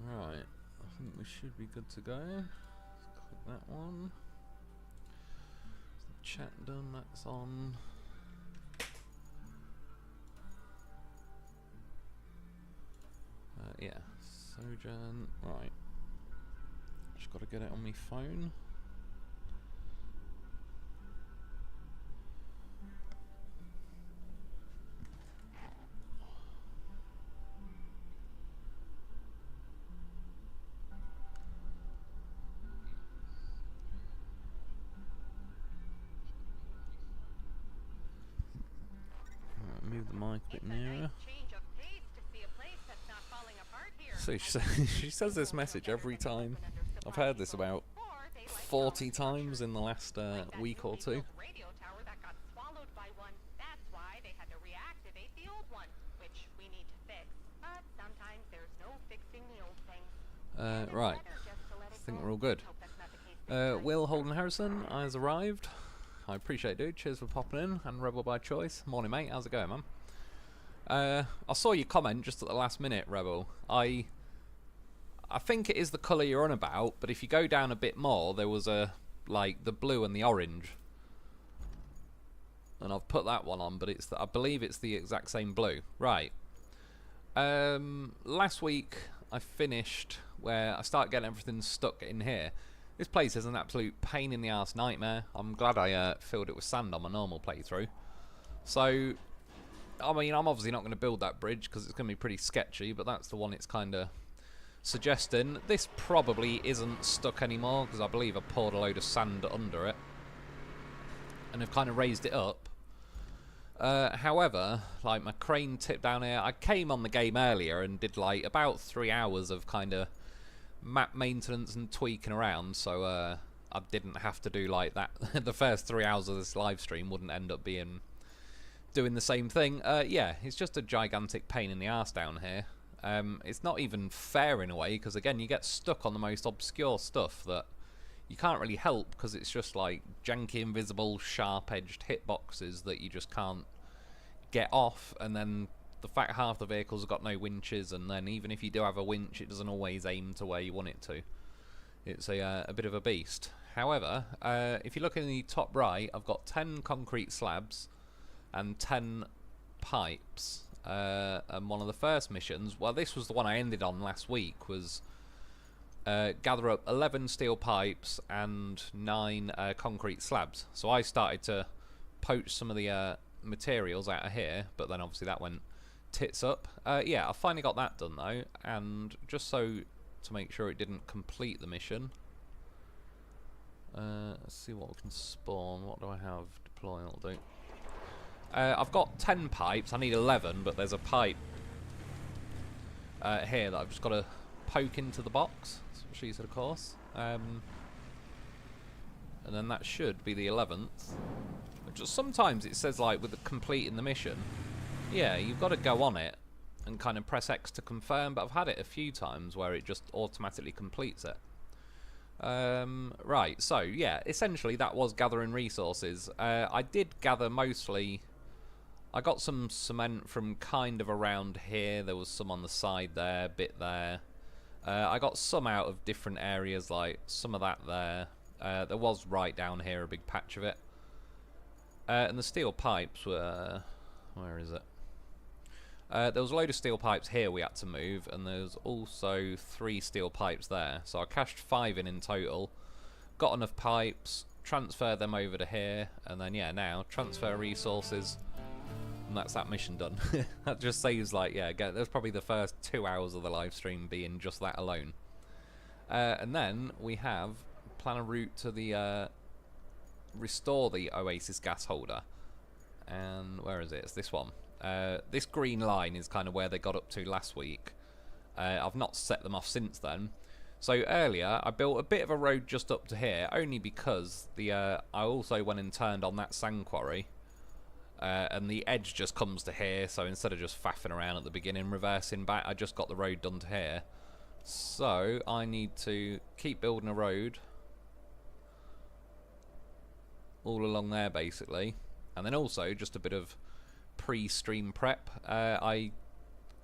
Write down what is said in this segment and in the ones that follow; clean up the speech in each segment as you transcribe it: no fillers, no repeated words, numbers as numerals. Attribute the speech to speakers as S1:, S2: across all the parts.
S1: Right, I think we should be good to go. Let's click that one. Chat done, that's on. Yeah, Sojourn. Right. Just got to get it on my phone. Move the mic a bit nearer. So she says this message every time. I've heard this about 40 times in the last week or two. Right, I think we're all good. Will Holden Harrison has arrived. I appreciate it, dude. Cheers for popping in. And Rebel by choice. Morning, mate. How's it going, man? I saw your comment just at the last minute, Rebel. I think it is the colour you're on about, but if you go down a bit more, there was like the blue and the orange. And I've put that one on, but I believe it's the exact same blue. Right. Last week I finished where I started getting everything stuck in here. This place is an absolute pain in the arse nightmare. I'm glad I filled it with sand on my normal playthrough. So, I mean, I'm obviously not going to build that bridge because it's going to be pretty sketchy, but that's the one it's kind of suggesting. This probably isn't stuck anymore because I believe I poured a load of sand under it and have kind of raised it up. However, like my crane tipped down here. I came on the game earlier and did like about 3 hours of kind of map maintenance and tweaking around, so I didn't have to do like that. The first 3 hours of this live stream wouldn't end up being doing the same thing. Yeah, it's just a gigantic pain in the arse down here. It's not even fair in a way, because again you get stuck on the most obscure stuff that you can't really help, because it's just like janky, invisible, sharp-edged hitboxes that you just can't get off, and then the fact half the vehicles have got no winches, and then even if you do have a winch, it doesn't always aim to where you want it to. It's a bit of a beast. However, if you look in the top right, I've got 10 concrete slabs and 10 pipes. And one of the first missions, well, this was the one I ended on last week, was gather up 11 steel pipes and 9 concrete slabs. So I started to poach some of the materials out of here, but then obviously that went tits up. Yeah, I finally got that done though, and just so to make sure it didn't complete the mission, let's see what we can spawn. What do I have? Deploy, that'll do. I've got 10 pipes. I need 11, but there's a pipe here that I've just got to poke into the box. That's what she said, of course. And then that should be the 11th. Just sometimes it says like with the completing the mission, yeah, you've got to go on it and kind of press X to confirm, but I've had it a few times where it just automatically completes it. Right, so yeah, essentially that was gathering resources. I did gather mostly, I got some cement from kind of around here, there was some on the side there, bit there. I got some out of different areas, like some of that there. There was right down here a big patch of it. And the steel pipes were, where is it? There was a load of steel pipes here we had to move, and there's also 3 steel pipes there. So I cached 5 in total, got enough pipes, transfer them over to here, and then yeah, now transfer resources, and that's that mission done. That just saves like, yeah, there's probably the first 2 hours of the live stream being just that alone. And then we have plan a route to the restore the oasis gas holder, and where is it? It's this one. This green line is kind of where they got up to last week. I've not set them off since then. So earlier I built a bit of a road just up to here, only because the I also went and turned on that sand quarry, and the edge just comes to here, so instead of just faffing around at the beginning reversing back, I just got the road done to here. So I need to keep building a road all along there basically, and then also just a bit of pre-stream prep. I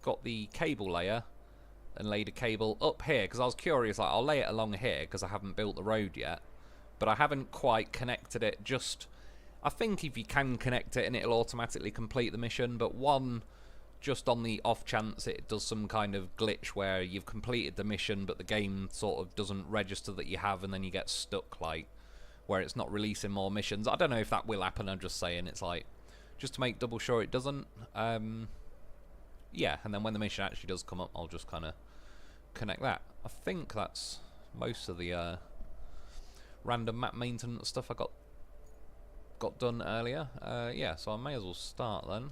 S1: got the cable layer and laid a cable up here, because I was curious, like, I'll lay it along here, because I haven't built the road yet, but I haven't quite connected it. Just, I think if you can connect it and it'll automatically complete the mission, but one, just on the off chance it does some kind of glitch where you've completed the mission, but the game sort of doesn't register that you have, and then you get stuck, like, where it's not releasing more missions. I don't know if that will happen, I'm just saying, it's like, just to make double sure it doesn't. Yeah, and then when the mission actually does come up, I'll just kind of connect that. I think that's most of the random map maintenance stuff I got done earlier. Yeah, so I may as well start then.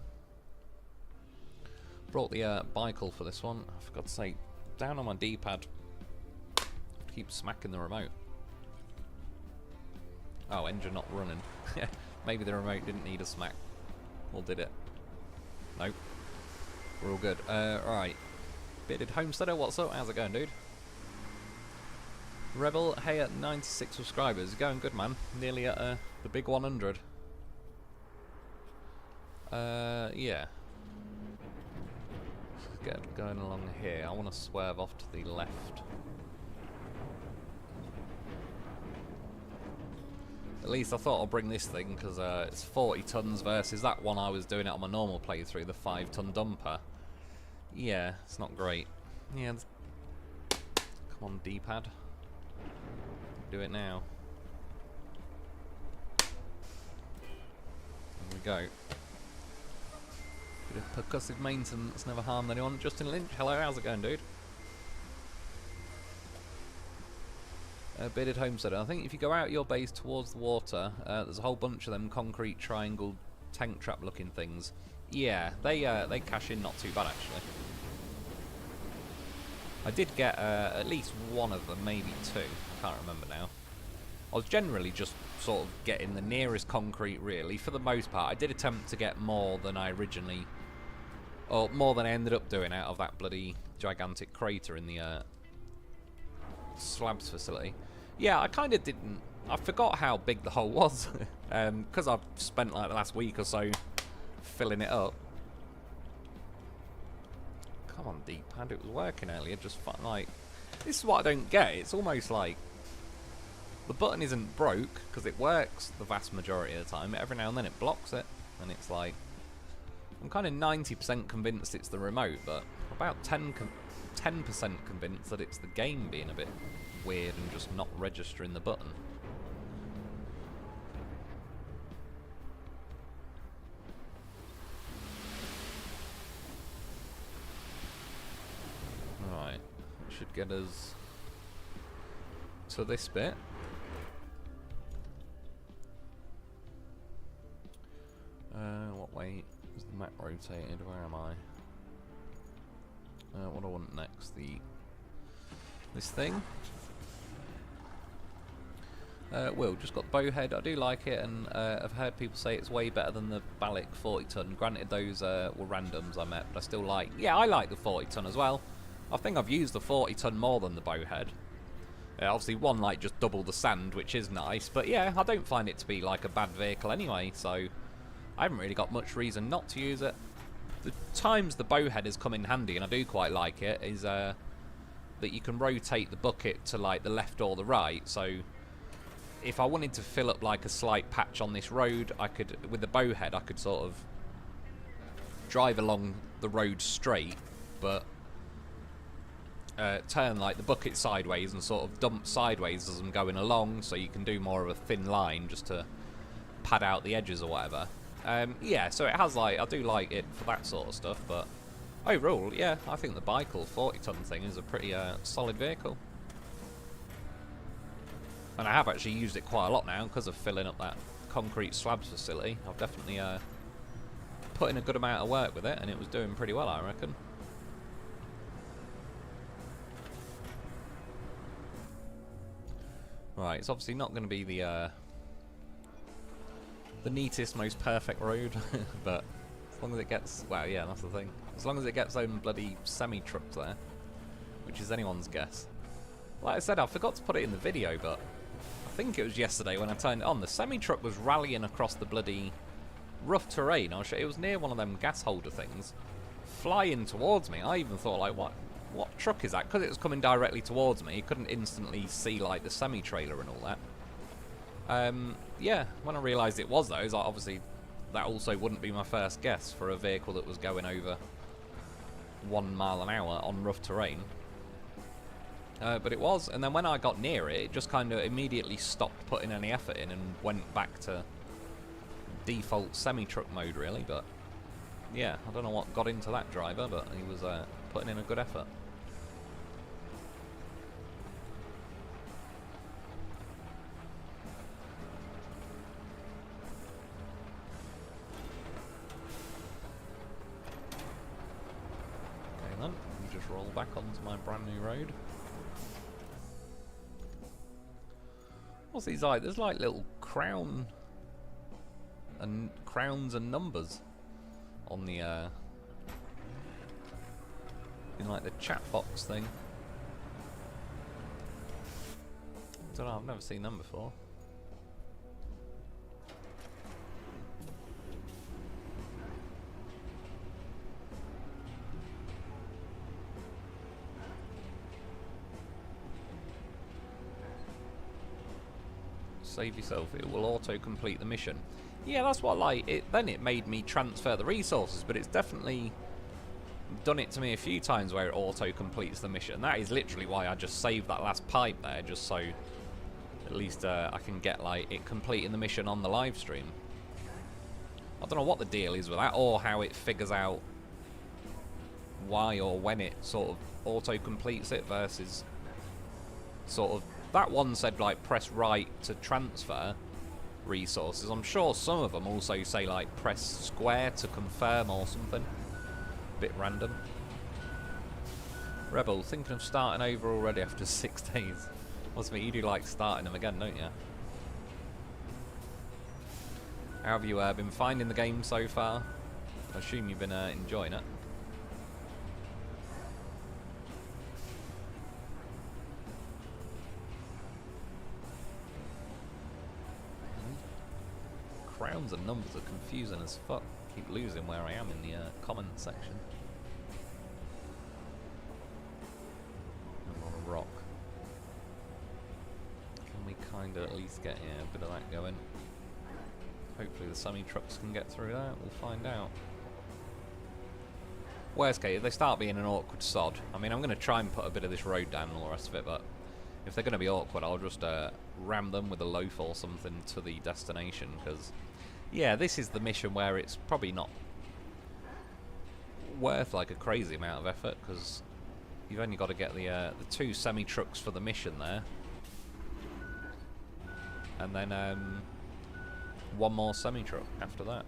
S1: Brought the bicycle for this one. I forgot to say, down on my D-pad. Keep smacking the remote. Oh, engine not running. Maybe the remote didn't need a smack. Or did it? Nope. We're all good. Right. Bearded Homesteader, what's up? How's it going, dude? Rebel, hey, at 96 subscribers. Going good, man. Nearly at the big 100. Yeah. Let's get going along here. I want to swerve off to the left. At least I thought I'll bring this thing, because it's 40 tons versus that one I was doing it on my normal playthrough, the 5-ton dumper. Yeah, it's not great. Yeah, come on, D-pad. Do it now. There we go. Bit of percussive maintenance never harmed anyone. Justin Lynch, hello, how's it going, dude? Bearded Homesteader. I think if you go out your base towards the water, there's a whole bunch of them concrete triangle tank trap looking things. Yeah, they cash in not too bad actually. I did get at least one of them, maybe two. I can't remember now. I was generally just sort of getting the nearest concrete really. For the most part, I did attempt to get more than I originally, or more than I ended up doing out of that bloody gigantic crater in the slabs facility. Yeah, I kind of didn't. I forgot how big the hole was because I've spent like the last week or so filling it up. Come on, D-pad, it was working earlier. Just like, this is what I don't get. It's almost like the button isn't broke because it works the vast majority of the time. Every now and then it blocks it, and it's like, I'm kind of 90% convinced it's the remote, but about 10% convinced that it's the game being a bit weird and just not registering the button. Alright, it should get us to this bit. What way is the map rotated? Where am I? What do I want next? This thing. Will, just got the bowhead. I do like it, and I've heard people say it's way better than the Balik 40-ton. Granted, those were randoms I met, but I still like. Yeah, I like the 40-ton as well. I think I've used the 40-ton more than the bowhead. Obviously, one like just double the sand, which is nice. But yeah, I don't find it to be like a bad vehicle anyway. So I haven't really got much reason not to use it. The times the bowhead has come in handy, and I do quite like it, is that you can rotate the bucket to like the left or the right. So if I wanted to fill up like a slight patch on this road, I could, with the bowhead, I could sort of drive along the road straight, but turn like the bucket sideways and sort of dump sideways as I'm going along, so you can do more of a thin line just to pad out the edges or whatever. Yeah, so it has like, I do like it for that sort of stuff, but overall, yeah, I think the Bicol 40-ton thing is a pretty solid vehicle. And I have actually used it quite a lot now because of filling up that concrete slabs facility. I've definitely put in a good amount of work with it, and it was doing pretty well, I reckon. Right, it's obviously not going to be the neatest, most perfect road, but as long as it gets, well, yeah, that's the thing. As long as it gets them bloody semi-trucks there, which is anyone's guess. Like I said, I forgot to put it in the video, but I think it was yesterday when I turned it on. The semi-truck was rallying across the bloody rough terrain. It was near one of them gas holder things, flying towards me. I even thought, like, what What truck is that? Because it was coming directly towards me, you couldn't instantly see, like, the semi-trailer and all that. Yeah, when I realised it was those, obviously that also wouldn't be my first guess for a vehicle that was going over 1 mile an hour on rough terrain. But it was, and then when I got near it, it just kind of immediately stopped putting any effort in and went back to default semi-truck mode, really. But yeah, I don't know what got into that driver, but he was putting in a good effort. Okay then, I'll just roll back onto my brand new road. What's these like? There's like little crowns and numbers on the in like the chat box thing. I don't know, I've never seen them before. Save yourself, it will auto-complete the mission. Yeah, that's what, like, then it made me transfer the resources, but it's definitely done it to me a few times where it auto-completes the mission. That is literally why I just saved that last pipe there, just so at least I can get, like, it completing the mission on the live stream. I don't know what the deal is with that, or how it figures out why or when it sort of auto-completes it versus sort of... That one said, like, press right to transfer resources. I'm sure some of them also say, like, press square to confirm or something. Bit random. Rebel, thinking of starting over already after 6 days. Must be, you do like starting them again, don't you? How have you been finding the game so far? I assume you've been enjoying it. Crowns and numbers are confusing as fuck. Keep losing where I am in the comment section. I'm on a rock. Can we kind of at least get a bit of that going? Hopefully the semi-trucks can get through that. We'll find out. Worst case, if they start being an awkward sod, I mean, I'm going to try and put a bit of this road down and all the rest of it, but if they're going to be awkward, I'll just ram them with a loaf or something to the destination, because yeah, this is the mission where it's probably not worth like a crazy amount of effort, because you've only got to get the 2 semi-trucks for the mission there, and then 1 more semi-truck after that.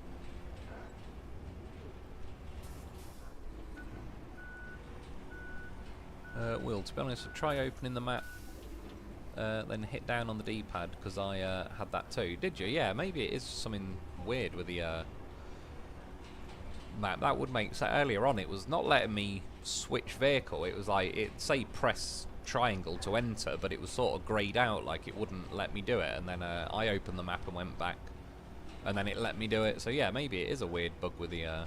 S1: Will, to be honest, I'll try opening the map, then hit down on the D-pad, because I had that too. Did you? Yeah, maybe it is something weird with the map. That would make sense. Earlier on, it was not letting me switch vehicle. It was like, it say press triangle to enter, but it was sort of greyed out, like it wouldn't let me do it. And then I opened the map and went back, and then it let me do it. So yeah, maybe it is a weird bug with the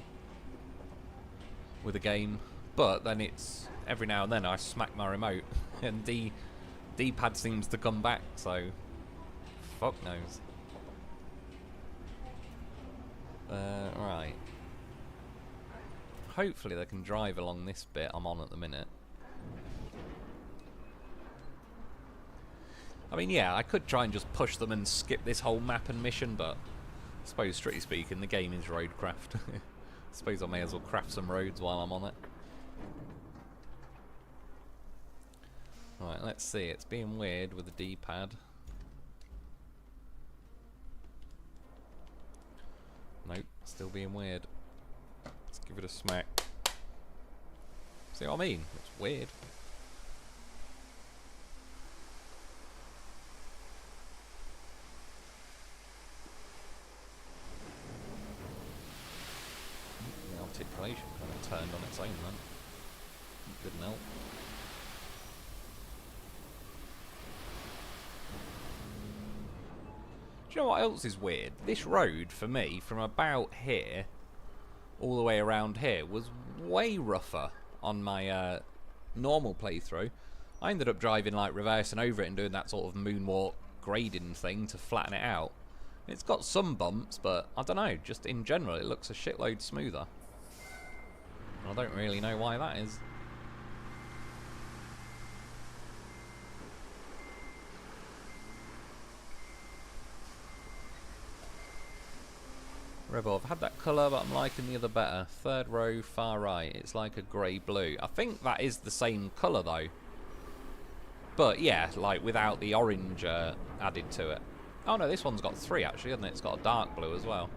S1: game. But then it's every now and then I smack my remote and D-pad seems to come back, so fuck knows. Right. Hopefully they can drive along this bit I'm on at the minute. I mean, yeah, I could try and just push them and skip this whole map and mission, but I suppose, strictly speaking, the game is roadcraft. I suppose I may as well craft some roads while I'm on it. Right, let's see. It's being weird with the D-pad. Nope, still being weird. Let's give it a smack. See what I mean? It's weird. The articulation kind of turned on its own then. Didn't help. Do you know what else is weird? This road, for me, from about here all the way around here, was way rougher on my normal playthrough, I ended up driving like reversing over it and doing that sort of moonwalk grading thing to flatten it out. It's got some bumps, but I don't know, just in general it looks a shitload smoother. I don't really know why that is. Rebel, I've had that colour, but I'm liking the other better. Third row, far right. It's like a grey-blue. I think that is the same colour, though. But, yeah, like, without the orange added to it. Oh, no, this one's got 3, actually, hasn't it? It's got a dark blue as well.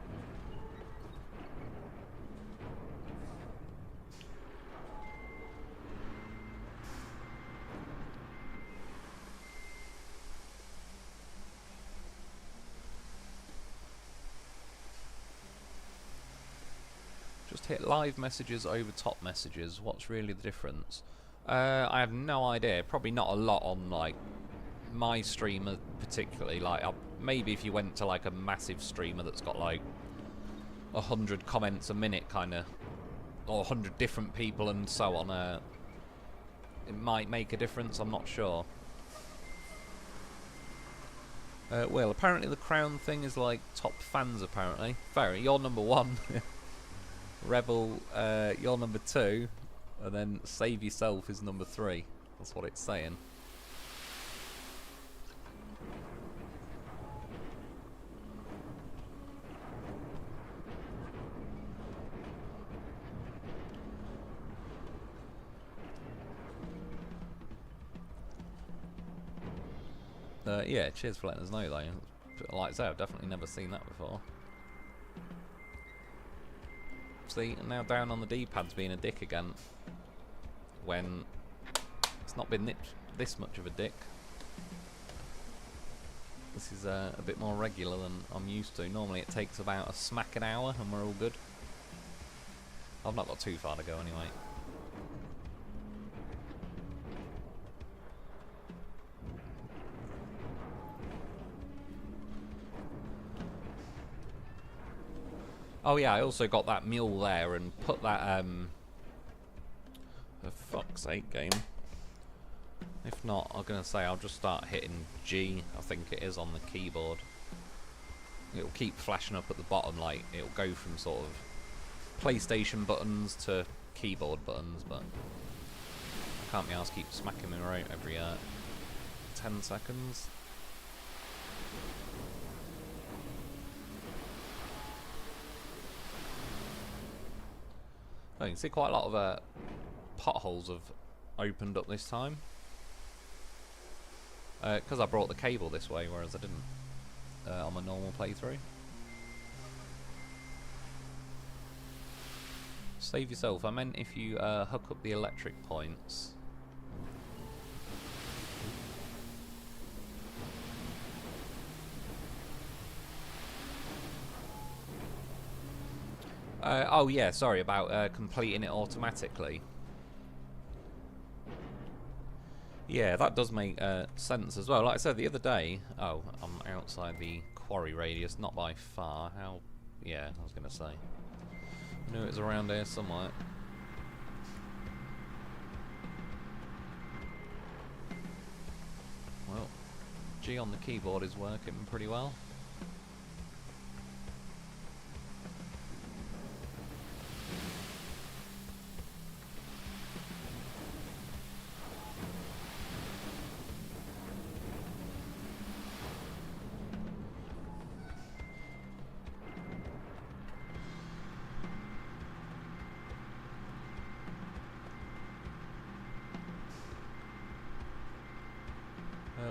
S1: Just hit live messages over top messages. What's really the difference? I have no idea. Probably not a lot on like my streamer particularly. Like maybe if you went to like a massive streamer that's got like 100 comments a minute, kind of, or 100 different people and so on, it might make a difference. I'm not sure. Well, apparently the crown thing is like top fans. Apparently, fair. You're number 1. Rebel, you're number 2, and then Save Yourself is number 3. That's what it's saying. Yeah, cheers for letting us know though. Like I say, I've definitely never seen that before. See, now down on the D-pads being a dick again, when it's not been this much of a dick. This is a bit more regular than I'm used to. Normally it takes about a smack an hour and we're all good. I've not got too far to go anyway. Oh yeah, I also got that mule there and put that, for fuck's sake, game. If not, I'm going to say I'll just start hitting G, I think it is, on the keyboard. It'll keep flashing up at the bottom, like, it'll go from sort of PlayStation buttons to keyboard buttons, but I can't be arsed keep smacking them right every 10 seconds. You can see quite a lot of potholes have opened up this time. Because I brought the cable this way, whereas I didn't on my normal playthrough. Save yourself. I meant if you hook up the electric points. Oh yeah, sorry about completing it automatically. Yeah, that does make sense as well. Like I said the other day, oh, I'm outside the quarry radius, not by far. How? Yeah, I was going to say. I knew it was around here somewhere. Well, G on the keyboard is working pretty well.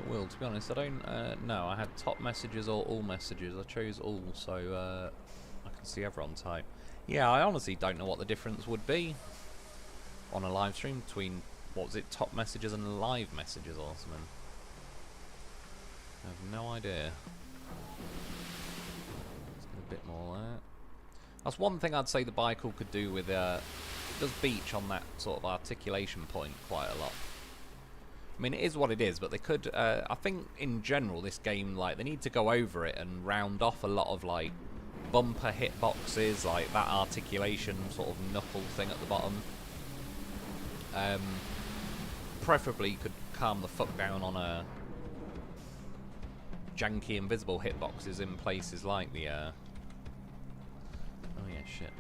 S1: Will, to be honest, I don't know. I had top messages or all messages. I chose all, so I can see everyone type. Yeah, I honestly don't know what the difference would be on a live stream between, what was it, top messages and live messages or something. I have no idea. Let's get a bit more there. That's one thing I'd say the Bicycle could do with it does beach on that sort of articulation point quite a lot. I mean, it is what it is, but they could, I think in general this game, like, they need to go over it and round off a lot of, like, bumper hitboxes, like that articulation sort of knuckle thing at the bottom. preferably could calm the fuck down on a janky invisible hitboxes in places like the oh yeah, shit,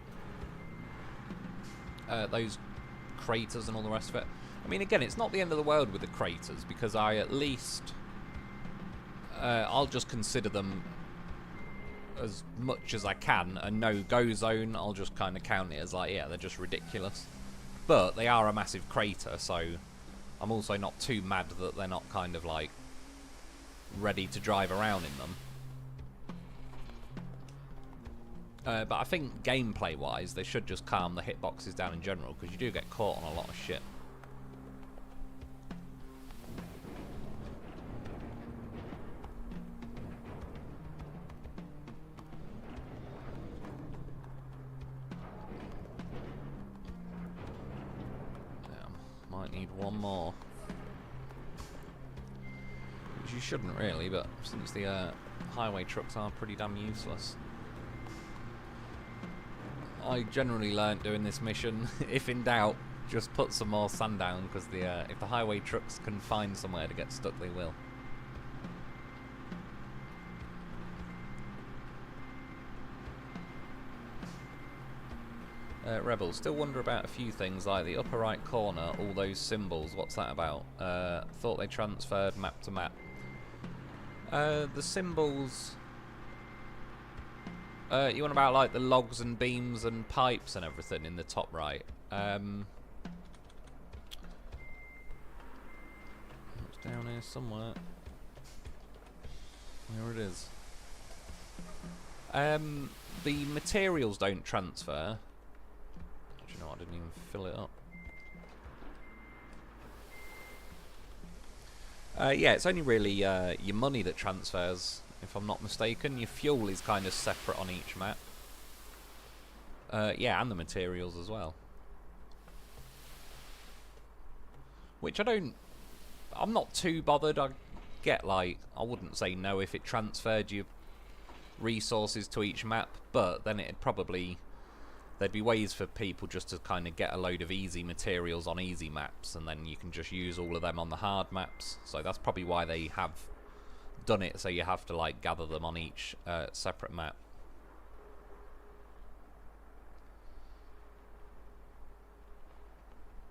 S1: those craters and all the rest of it. I mean, again, it's not the end of the world with the craters, because I at least I'll just consider them as much as I can a no-go zone. I'll just kind of count it as like, yeah, they're just ridiculous, but they are a massive crater, so I'm also not too mad that they're not kind of like ready to drive around in them. But I think gameplay wise they should just calm the hitboxes down in general, because you do get caught on a lot of shit. Might need one more. Which you shouldn't really, but since the highway trucks are pretty damn useless. I generally learnt doing this mission, if in doubt, just put some more sand down, because if the highway trucks can find somewhere to get stuck, they will. Rebels, still wonder about a few things, like the upper right corner, all those symbols, what's that about? Thought they transferred map to map. The symbols... you want about like the logs and beams and pipes and everything in the top right? It's down here somewhere. There it is. The materials don't transfer. Do you know what? I didn't even fill it up. Yeah, it's only really your money that transfers, if I'm not mistaken. Your fuel is kind of separate on each map. Yeah, and the materials as well. Which I'm not too bothered. I get, like, I wouldn't say no if it transferred your resources to each map, but then it'd probably... There'd be ways for people just to kind of get a load of easy materials on easy maps, and then you can just use all of them on the hard maps. So that's probably why they have done it, so you have to like gather them on each separate map.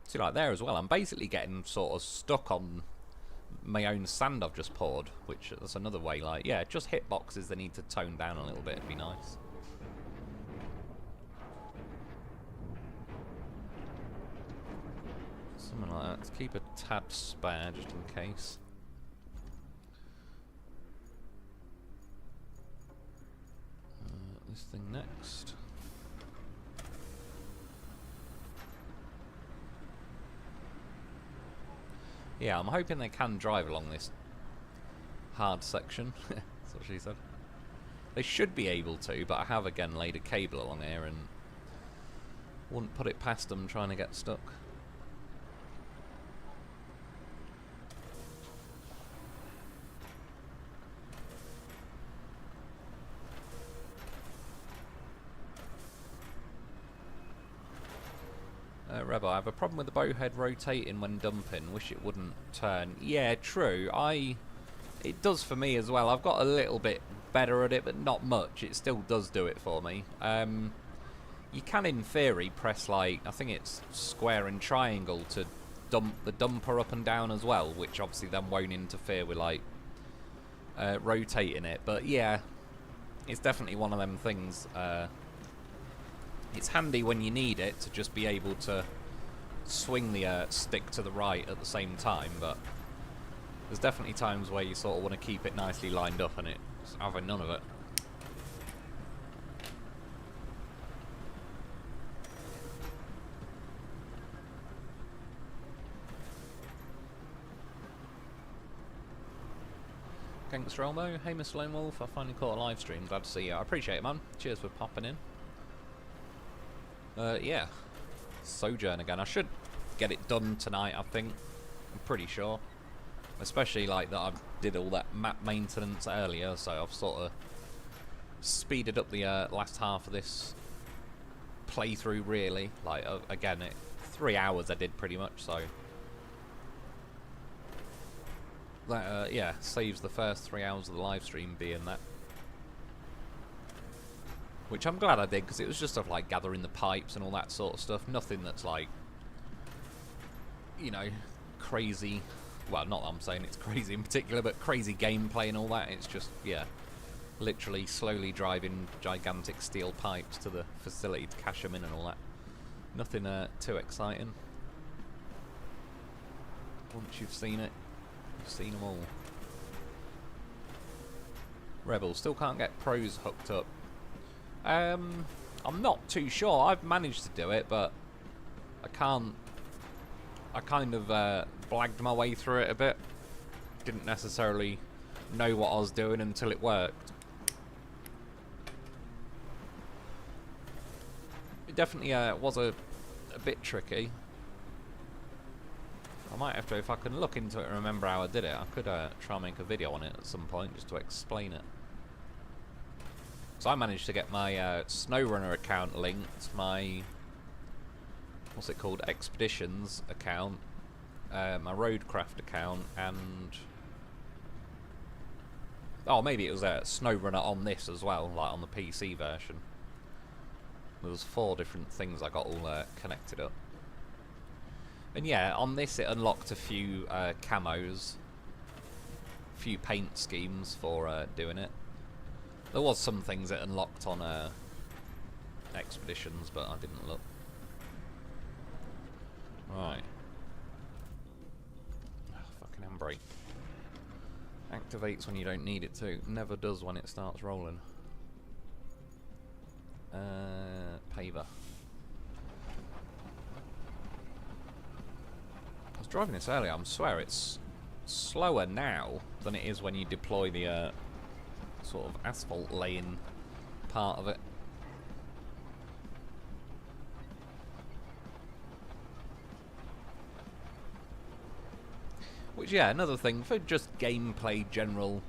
S1: See, like there as well, I'm basically getting sort of stuck on my own sand I've just poured, which that's another way, like, yeah, just hitboxes they need to tone down a little bit, it'd be nice. Something like that. Let's keep a tad spare just in case. This thing next. Yeah, I'm hoping they can drive along this hard section. That's what she said. They should be able to, but I have again laid a cable along here and wouldn't put it past them trying to get stuck. Rebel, I have a problem with the bowhead rotating when dumping. Wish it wouldn't turn. Yeah, true. It does for me as well. I've got a little bit better at it, but not much. It still does do it for me. You can, in theory, press, like, I think it's square and triangle to dump the dumper up and down as well, which obviously then won't interfere with, like, rotating it. But, yeah, it's definitely one of them things. It's handy when you need it to just be able to swing the stick to the right at the same time, but there's definitely times where you sort of want to keep it nicely lined up and it's having none of it. Gangster Elmo, hey Mr. Lone Wolf, I finally caught a live stream, glad to see you. I appreciate it, man. Cheers for popping in. Yeah, Sojourn again. I should get it done tonight, I think. I'm pretty sure. Especially like that I did all that map maintenance earlier, so I've sort of speeded up the last half of this playthrough, really. Like, again, 3 hours I did pretty much, so That, yeah, saves the first 3 hours of the live stream being that. Which I'm glad I did, because it was just stuff like gathering the pipes and all that sort of stuff. Nothing that's like, you know, crazy. Well, not that I'm saying it's crazy in particular, but crazy gameplay and all that. It's just, yeah, literally slowly driving gigantic steel pipes to the facility to cash them in and all that. Nothing too exciting. Once you've seen it, you've seen them all. Rebels still can't get pros hooked up. I'm not too sure. I've managed to do it, but I can't. I kind of blagged my way through it a bit. Didn't necessarily know what I was doing until it worked. It definitely was a bit tricky. I might have to, if I can look into it and remember how I did it, I could try and make a video on it at some point just to explain it. So I managed to get my SnowRunner account linked, my, what's it called, Expeditions account, my Roadcraft account, and, oh, maybe it was SnowRunner on this as well, like on the PC version. There was 4 different things I got all connected up. And yeah, on this it unlocked a few camos, a few paint schemes for doing it. There was some things that unlocked on Expeditions, but I didn't look. Right. Oh, fucking handbrake. Activates when you don't need it to. Never does when it starts rolling. Paver. I was driving this earlier, I swear it's slower now than it is when you deploy the sort of asphalt laying part of it. Which, yeah, another thing for just gameplay, general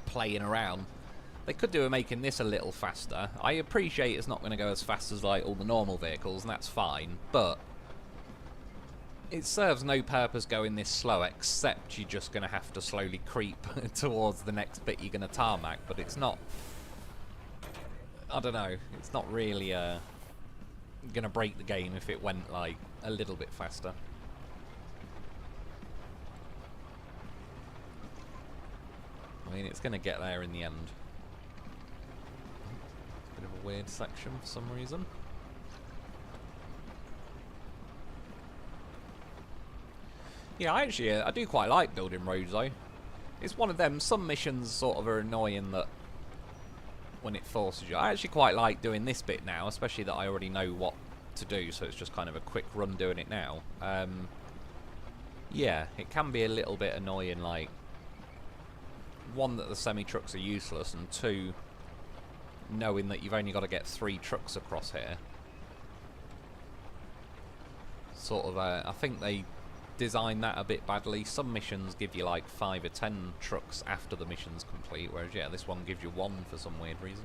S1: playing around, they could do with making this a little faster. I appreciate it's not going to go as fast as like all the normal vehicles, and that's fine, but it serves no purpose going this slow, except you're just going to have to slowly creep towards the next bit you're going to tarmac, but it's not, I don't know, it's not really going to break the game if it went like a little bit faster. I mean, it's going to get there in the end. Bit of a weird section for some reason. Yeah, I do quite like building roads though. It's one of them, some missions sort of are annoying that when it forces you. I actually quite like doing this bit now, especially that I already know what to do, so it's just kind of a quick run doing it now. Yeah, it can be a little bit annoying, like, one, that the semi-trucks are useless, and 2, knowing that you've only got to get 3 trucks across here. Sort of, I think they designed that a bit badly. Some missions give you like 5 or 10 trucks after the mission's complete, whereas, yeah, this one gives you 1 for some weird reason.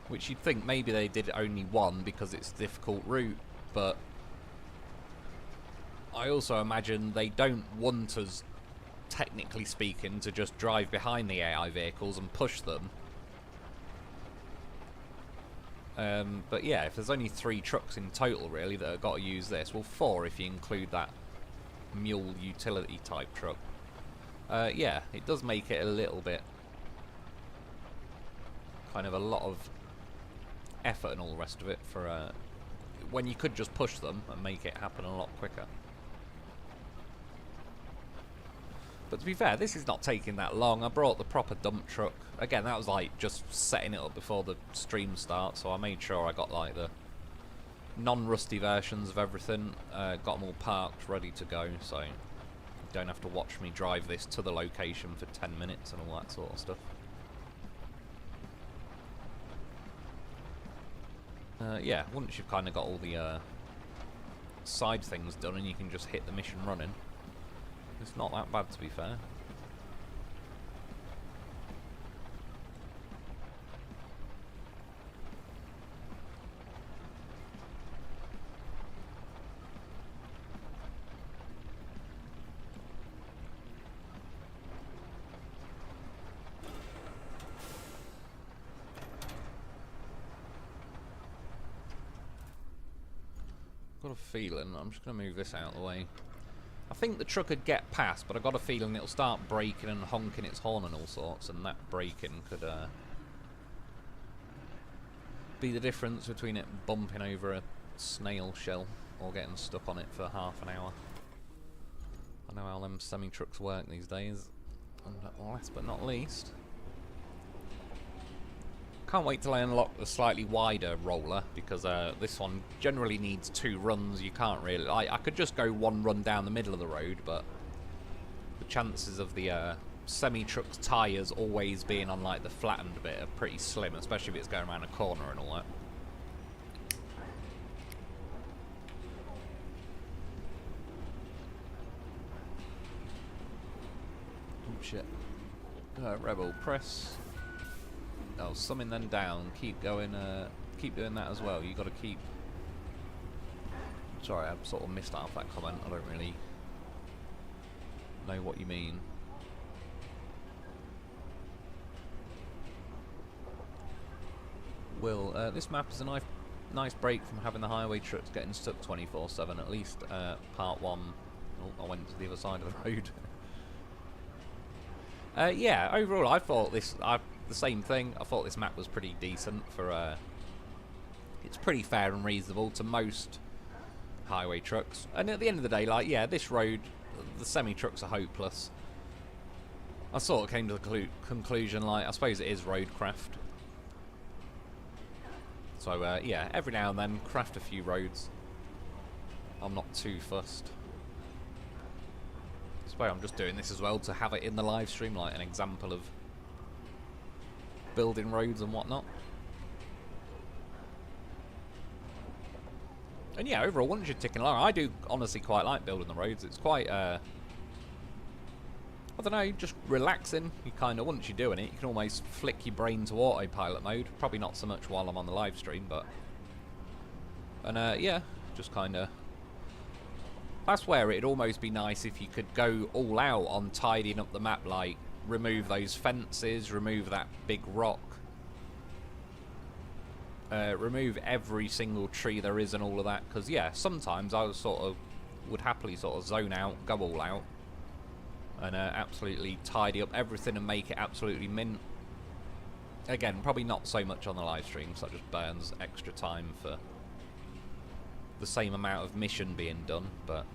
S1: Which you'd think maybe they did only 1 because it's a difficult route, but I also imagine they don't want us, technically speaking, to just drive behind the AI vehicles and push them. But yeah, if there's only 3 trucks in total really that have got to use this, well 4 if you include that mule utility type truck. Yeah, it does make it a little bit, kind of a lot of effort and all the rest of it for when you could just push them and make it happen a lot quicker. But to be fair, this is not taking that long. I brought the proper dump truck. Again, that was like just setting it up before the stream starts, so I made sure I got like the non-rusty versions of everything. Got them all parked, ready to go, so you don't have to watch me drive this to the location for 10 minutes and all that sort of stuff. Yeah, once you've kind of got all the side things done and you can just hit the mission running, it's not that bad, to be fair. Got a feeling. I'm just going to move this out of the way. I think the truck could get past, but I've got a feeling it'll start braking and honking its horn and all sorts, and that braking could be the difference between it bumping over a snail shell or getting stuck on it for half an hour. I know how them semi-trucks work these days. And last but not least, can't wait till I unlock the slightly wider roller, because this one generally needs 2 runs. You can't really... I could just go 1 run down the middle of the road, but the chances of the semi-truck's tyres always being on like the flattened bit are pretty slim, especially if it's going around a corner and all that. Oh shit. Rebel, press... Oh, summon then down. Keep going. Keep doing that as well. You got to keep. Sorry, I've sort of missed half that comment. I don't really know what you mean. Will, this map is a nice break from having the highway trucks getting stuck 24/7. At least part 1. Oh, I went to the other side of the road. Yeah, overall, I thought this. The same thing. I thought this map was pretty decent for. It's pretty fair and reasonable to most highway trucks. And at the end of the day, like, yeah, this road, the semi-trucks are hopeless. I sort of came to the conclusion, like, I suppose it is roadcraft. So yeah, every now and then, craft a few roads. I'm not too fussed. I suppose I'm just doing this as well to have it in the live stream, like an example of building roads and whatnot. And yeah, overall, once you're ticking along, I do honestly quite like building the roads. It's quite, I don't know, just relaxing. You kind of, once you're doing it, you can almost flick your brain to autopilot mode. Probably not so much while I'm on the live stream, but... And yeah, just kind of... That's where it'd almost be nice if you could go all out on tidying up the map, like, remove those fences, remove that big rock, remove every single tree there is and all of that, because yeah, sometimes I would happily sort of zone out, go all out, and absolutely tidy up everything and make it absolutely mint. Again, probably not so much on the live stream, so that just burns extra time for the same amount of mission being done, but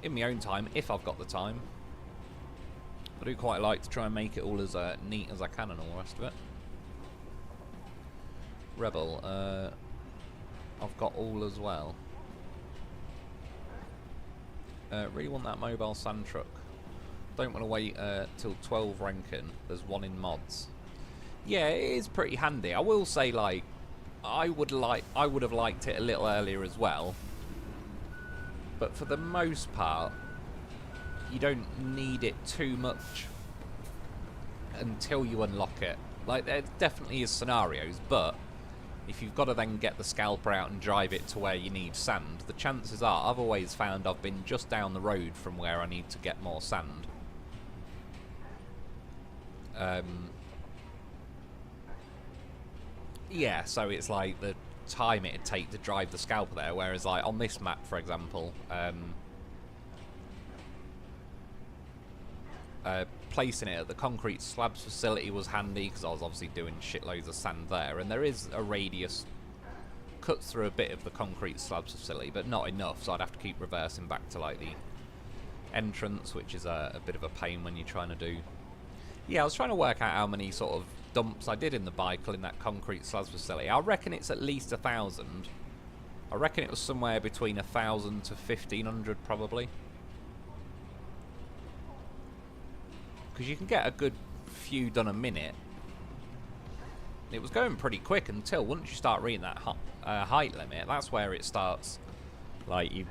S1: in my own time, if I've got the time, I do quite like to try and make it all as neat as I can and all the rest of it. Rebel, I've got all as well. Really want that mobile sand truck. Don't want to wait till 12 ranking. There's one in mods. Yeah, it is pretty handy. I will say, like, I would have liked it a little earlier as well. But for the most part, you don't need it too much until you unlock it. Like, there definitely is scenarios, but if you've got to then get the scalper out and drive it to where you need sand, the chances are, I've always found I've been just down the road from where I need to get more sand. Yeah, so it's like the time it'd take to drive the scalper there, whereas like on this map, for example, placing it at the concrete slabs facility was handy because I was obviously doing shitloads of sand there, and there is a radius cut through a bit of the concrete slabs facility, but not enough, so I'd have to keep reversing back to like the entrance, which is a bit of a pain when you're trying to do... Yeah, I was trying to work out how many sort of dumps I did in the Bicle in that concrete slabs facility. I reckon it's at least 1,000. I reckon it was somewhere between 1,000 to 1,500 probably. Because you can get a good few done a minute. It was going pretty quick until once you start reading that height limit, that's where it starts. Like, you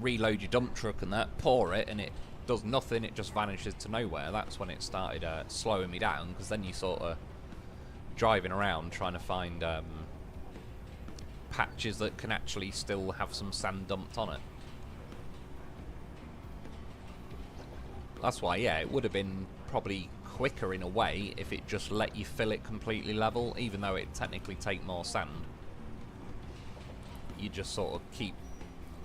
S1: reload your dump truck and that, pour it, and it does nothing, it just vanishes to nowhere. That's when it started slowing me down, because then you sort of driving around trying to find patches that can actually still have some sand dumped on it. That's why, yeah, it would have been probably quicker in a way if it just let you fill it completely level, even though it technically take more sand. You just sort of keep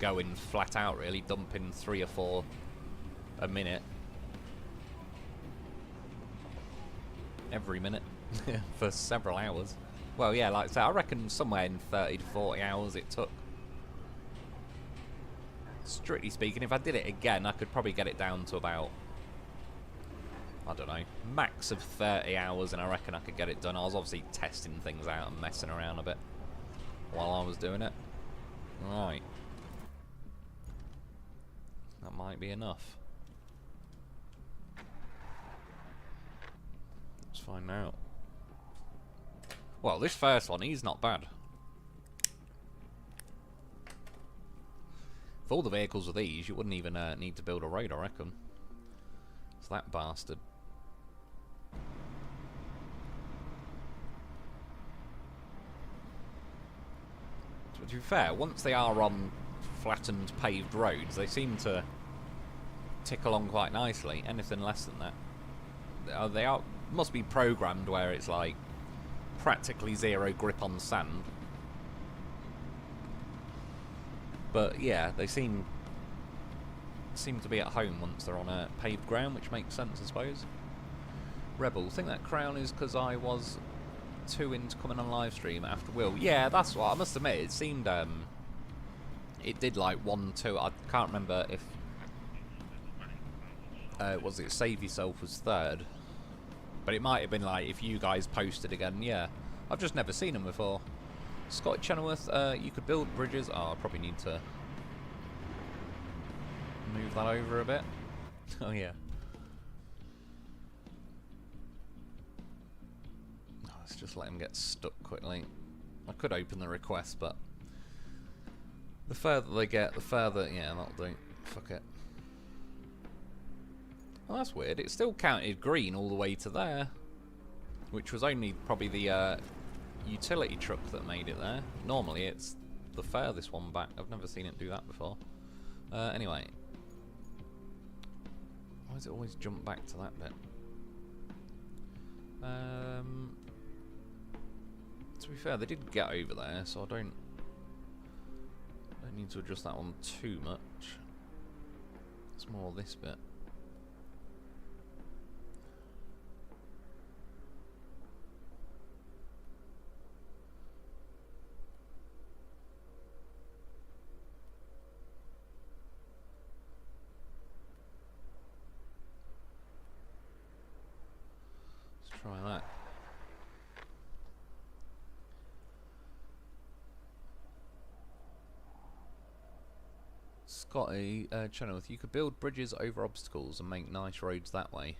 S1: going flat out, really, dumping 3 or 4 a minute. Every minute. For several hours. Well, yeah, like I said, I reckon somewhere in 30 to 40 hours it took. Strictly speaking, if I did it again, I could probably get it down to about, I don't know, max of 30 hours, and I reckon I could get it done. I was obviously testing things out and messing around a bit while I was doing it. Right. That might be enough. Let's find out. Well, this first one, he's not bad. If all the vehicles were these, you wouldn't even need to build a road, I reckon. It's that bastard. To be fair, once they are on flattened paved roads, they seem to tick along quite nicely. Anything less than that, they are must be programmed where it's like practically zero grip on sand. But yeah, they seem to be at home once they're on a paved ground, which makes sense, I suppose. Rebel, think that crown is because I was too into coming on live stream after Will. Yeah, that's what I must admit. It seemed it did like 1, 2. I can't remember if was it Save Yourself was 3rd, but it might have been like if you guys posted again. Yeah, I've just never seen them before. Scott Chenoweth, you could build bridges. Oh, I probably need to move that over a bit. Oh yeah. Let's just let him get stuck quickly. I could open the request, but the further they get, the further... Yeah, that'll do. Fuck it. Well, that's weird. It still counted green all the way to there, which was only probably the utility truck that made it there. Normally, it's the furthest one back. I've never seen it do that before. Anyway. Why does it always jump back to that bit? To be fair, they did get over there, so I don't need to adjust that one too much. It's more this bit. Let's try that. Scotty, Chenoweth, you could build bridges over obstacles and make nice roads that way.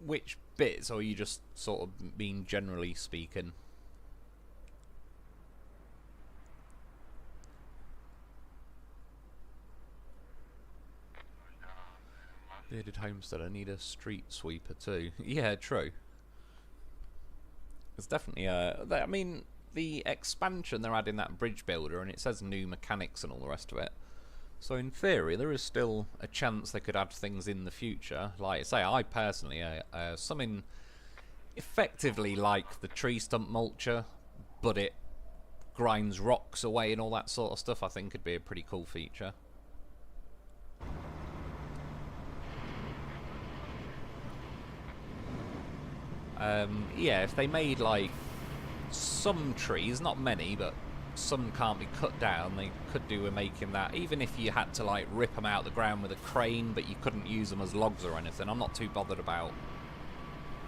S1: Which bits, or are you just sort of mean generally speaking? Bearded homesteader, need a street sweeper too. Yeah, true. It's definitely I mean, the expansion they're adding that bridge builder, and it says new mechanics and all the rest of it. So in theory, there is still a chance they could add things in the future. Like I say, I personally, something effectively like the tree stump mulcher, but it grinds rocks away and all that sort of stuff, I think could be a pretty cool feature. Yeah, if they made like some trees, not many, but some can't be cut down, they could do with making that, even if you had to like rip them out of the ground with a crane, but you couldn't use them as logs or anything. I'm not too bothered about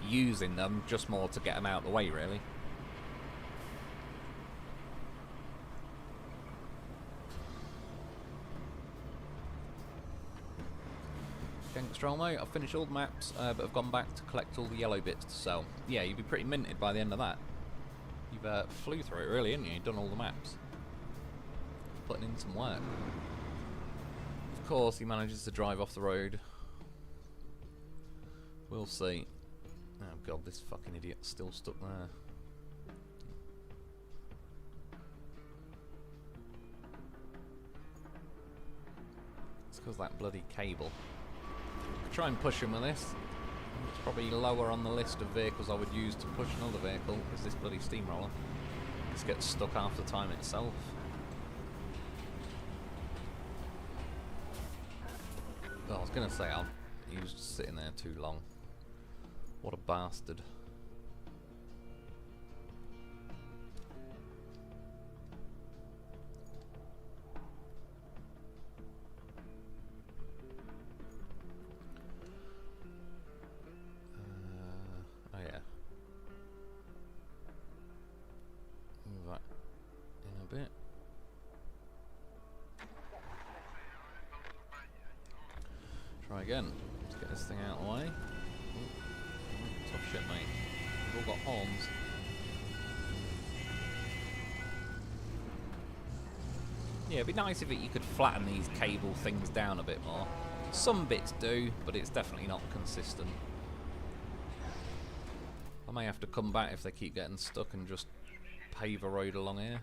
S1: using them, just more to get them out of the way, really. Gangstrolmo, I've finished all the maps, but I've gone back to collect all the yellow bits to sell. Yeah, you'd be pretty minted by the end of that. You've flew through it, really, haven't you? You've done all the maps. Putting in some work. Of course, he manages to drive off the road. We'll see. Oh god, this fucking idiot's still stuck there. It's because that bloody cable. Try and push him with this. It's probably lower on the list of vehicles I would use to push another vehicle, is this bloody steamroller. This gets stuck half the time itself. Oh, I was going to say, he was sitting there too long. What a bastard. Oh yeah. Move that in a bit. Try again. Let's get this thing out of the way. Ooh, tough shit, mate. We've all got horns. Yeah, it'd be nice if you could flatten these cable things down a bit more. Some bits do, but it's definitely not consistent. I may have to come back if they keep getting stuck and just pave a road along here.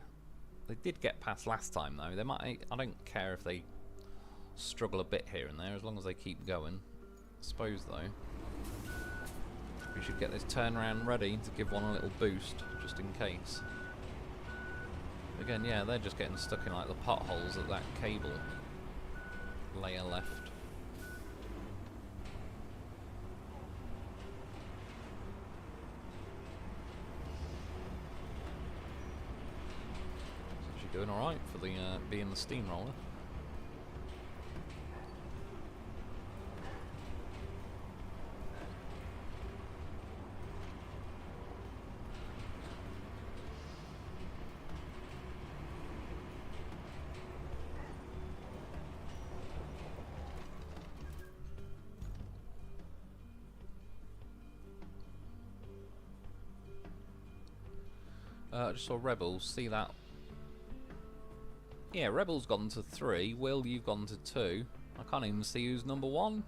S1: They did get past last time though. They might. I don't care if they struggle a bit here and there, as long as they keep going. I suppose though, we should get this turnaround ready to give one a little boost, just in case. Again, yeah, they're just getting stuck in like the potholes that that cable layer left. So she's doing all right for the being the steamroller. I just saw Rebels, see that? Yeah, Rebels gone to 3, Will, you've gone to 2. I can't even see who's number 1.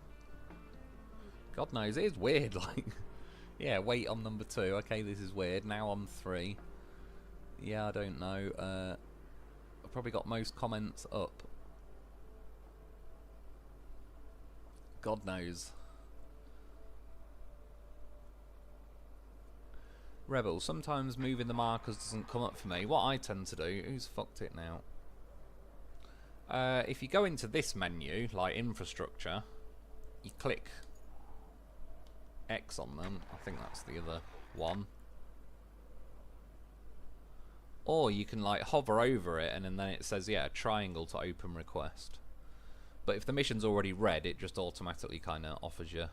S1: God knows, it is weird, like... Yeah, wait, I'm number 2, okay, this is weird, now I'm 3. Yeah, I don't know, I've probably got most comments up. God knows. Rebel, sometimes moving the markers doesn't come up for me. What I tend to do, who's fucked it now? If you go into this menu, like infrastructure, you click X on them. I think that's the other one. Or you can like hover over it and then it says, yeah, triangle to open request. But if the mission's already red, it just automatically kind of offers you.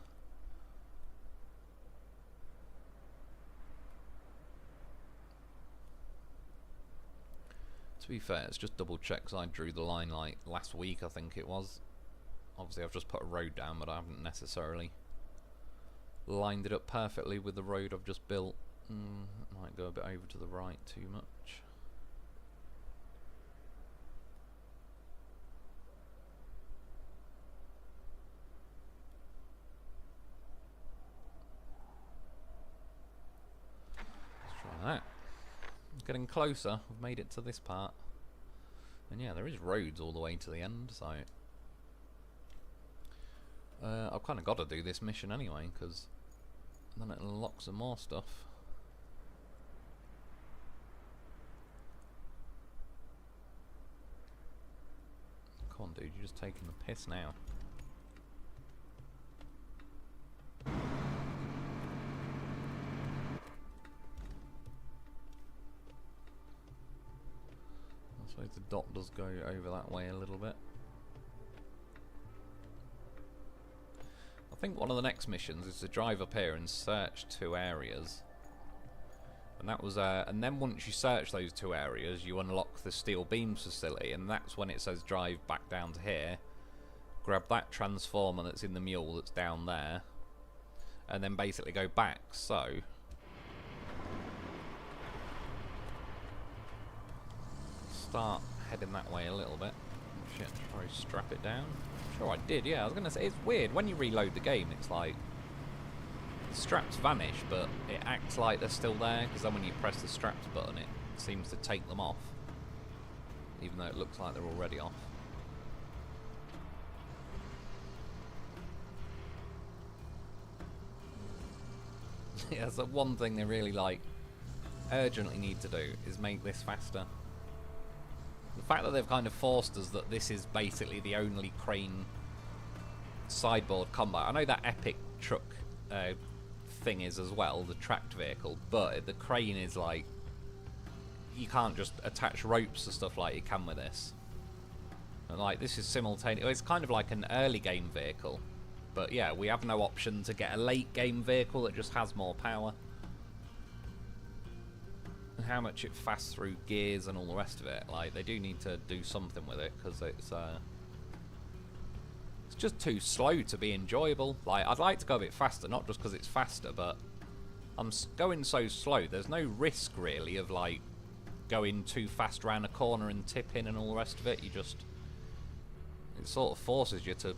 S1: To be fair, it's just double check because I drew the line like last week, I think it was. Obviously I've just put a road down, but I haven't necessarily lined it up perfectly with the road I've just built. Might go a bit over to the right too much. Let's try that. Getting closer, we've made it to this part. And yeah, there is roads all the way to the end, so... I've kind of got to do this mission anyway, because then it unlocks some more stuff. Come on dude, you're just taking the piss now. I suppose the dot does go over that way a little bit. I think one of the next missions is to drive up here and search 2 areas. And that was and then once you search those 2 areas, you unlock the steel beams facility, and that's when it says drive back down to here. Grab that transformer that's in the mule that's down there, and then basically go back. So start heading that way a little bit. Oh, shit, probably strap it down. Sure I did, yeah. I was going to say, it's weird. When you reload the game, it's like the straps vanish, but it acts like they're still there, because then when you press the straps button, it seems to take them off, even though it looks like they're already off. Yeah, that's the one thing they really like urgently need to do is make this faster. The fact that they've kind of forced us that this is basically the only crane sideboard combat. I know that epic truck thing is as well, the tracked vehicle, but the crane is like, you can't just attach ropes to stuff like you can with this. And like, this is simultaneous. It's kind of like an early game vehicle, but yeah, we have no option to get a late game vehicle that just has more power. And how much it fasts through gears and all the rest of it. Like, they do need to do something with it, because it's just too slow to be enjoyable. Like, I'd like to go a bit faster, not just because it's faster, but I'm going so slow. There's no risk really of like going too fast around a corner and tipping and all the rest of it. You just, it sort of forces you to